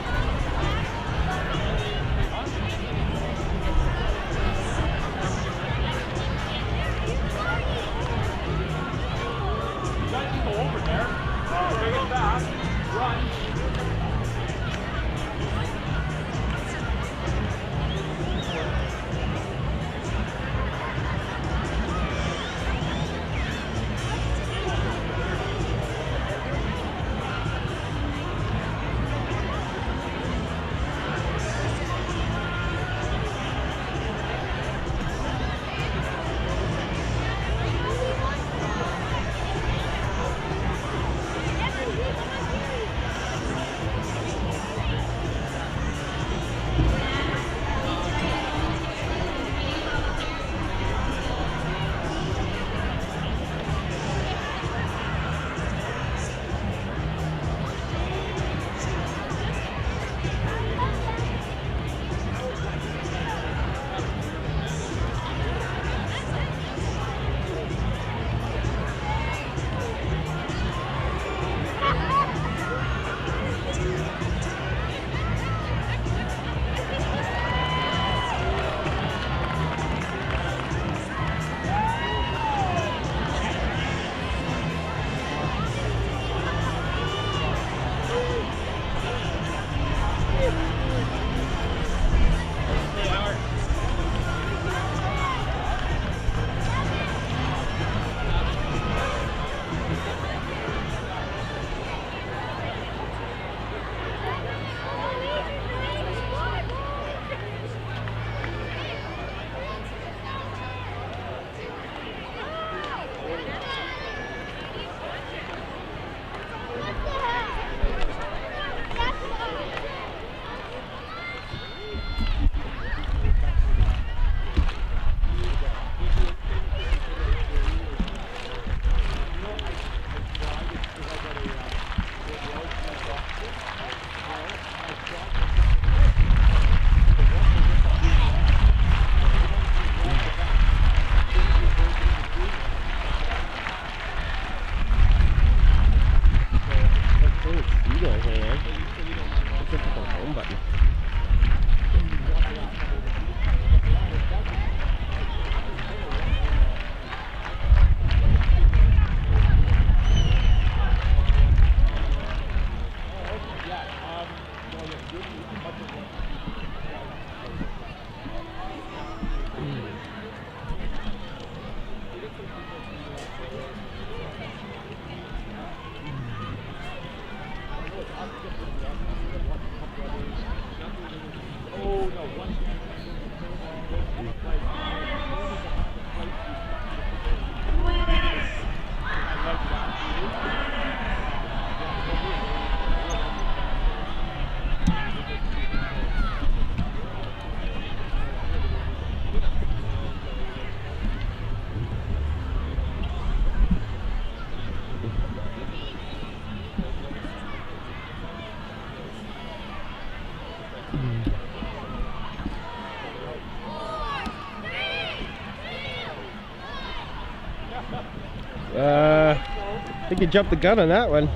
You guys can go over there. Bring it back. Run. I think you jumped the gun on that one.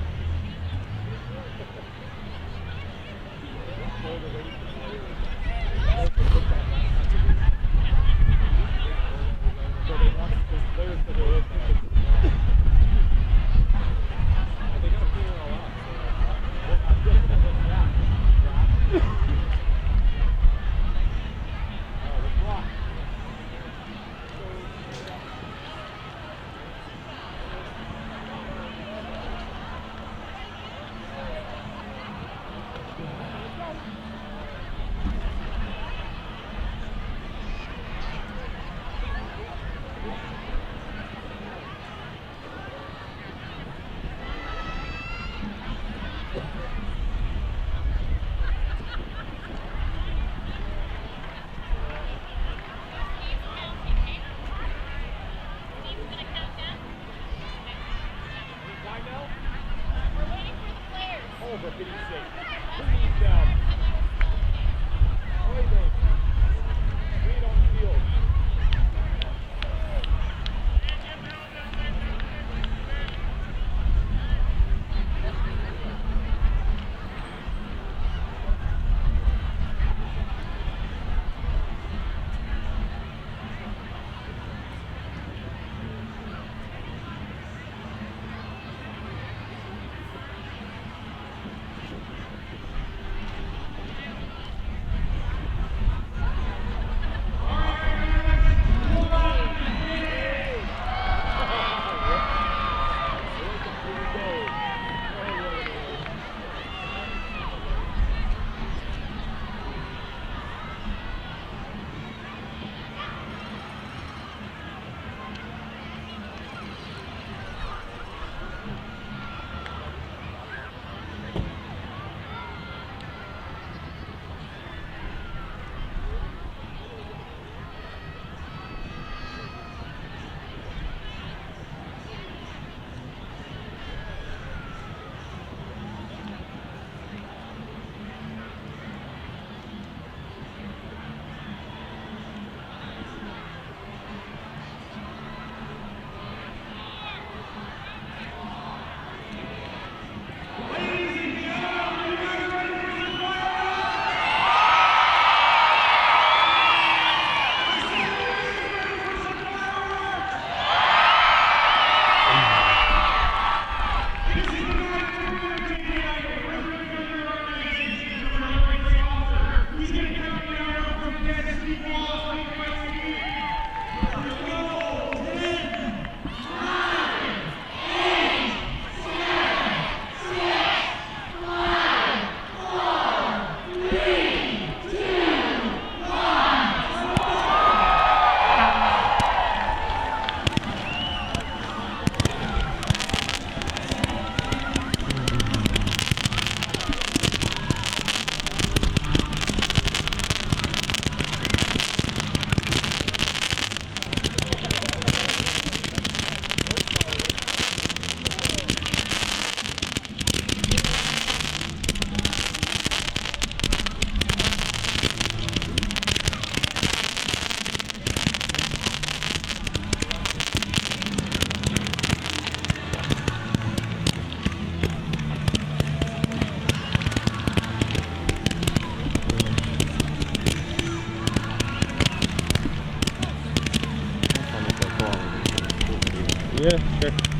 Yeah, sure.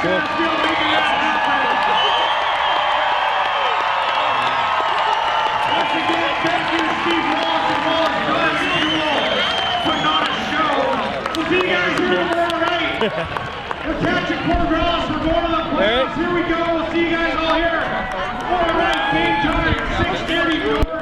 Still making that happen. Once again, thank you, Steve Ross, as well as John School, putting on a show. We'll see you guys here tomorrow night. We're catching Corvallis. We're going to the playoffs. Here we go. We'll see you guys all here. Tomorrow night, game time, 6:30.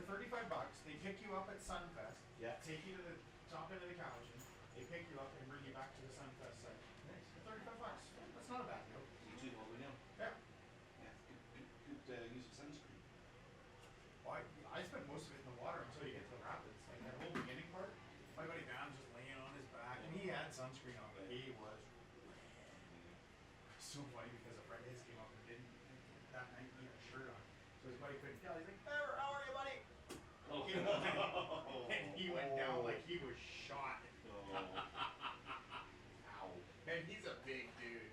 $35, they pick you up at Sunfest. Yeah. Take you to the top end of the Cowichan. They pick you up and bring you back to the Sunfest site. Nice. For $35. That's not a bad deal. You two all the way down. Yeah. Yeah. Good use of sunscreen. Well, I spent most of it in the water until you get to the rapids. Like that whole beginning part, my buddy Van's just laying on his back, and he had sunscreen on, but he was so funny because a friend of his came up and didn't that night he had a shirt on. So his buddy couldn't tell. He's like, "Trevor, how are you, buddy?" Oh. And he went down like he was shot. Oh. Ow. And he's a big dude.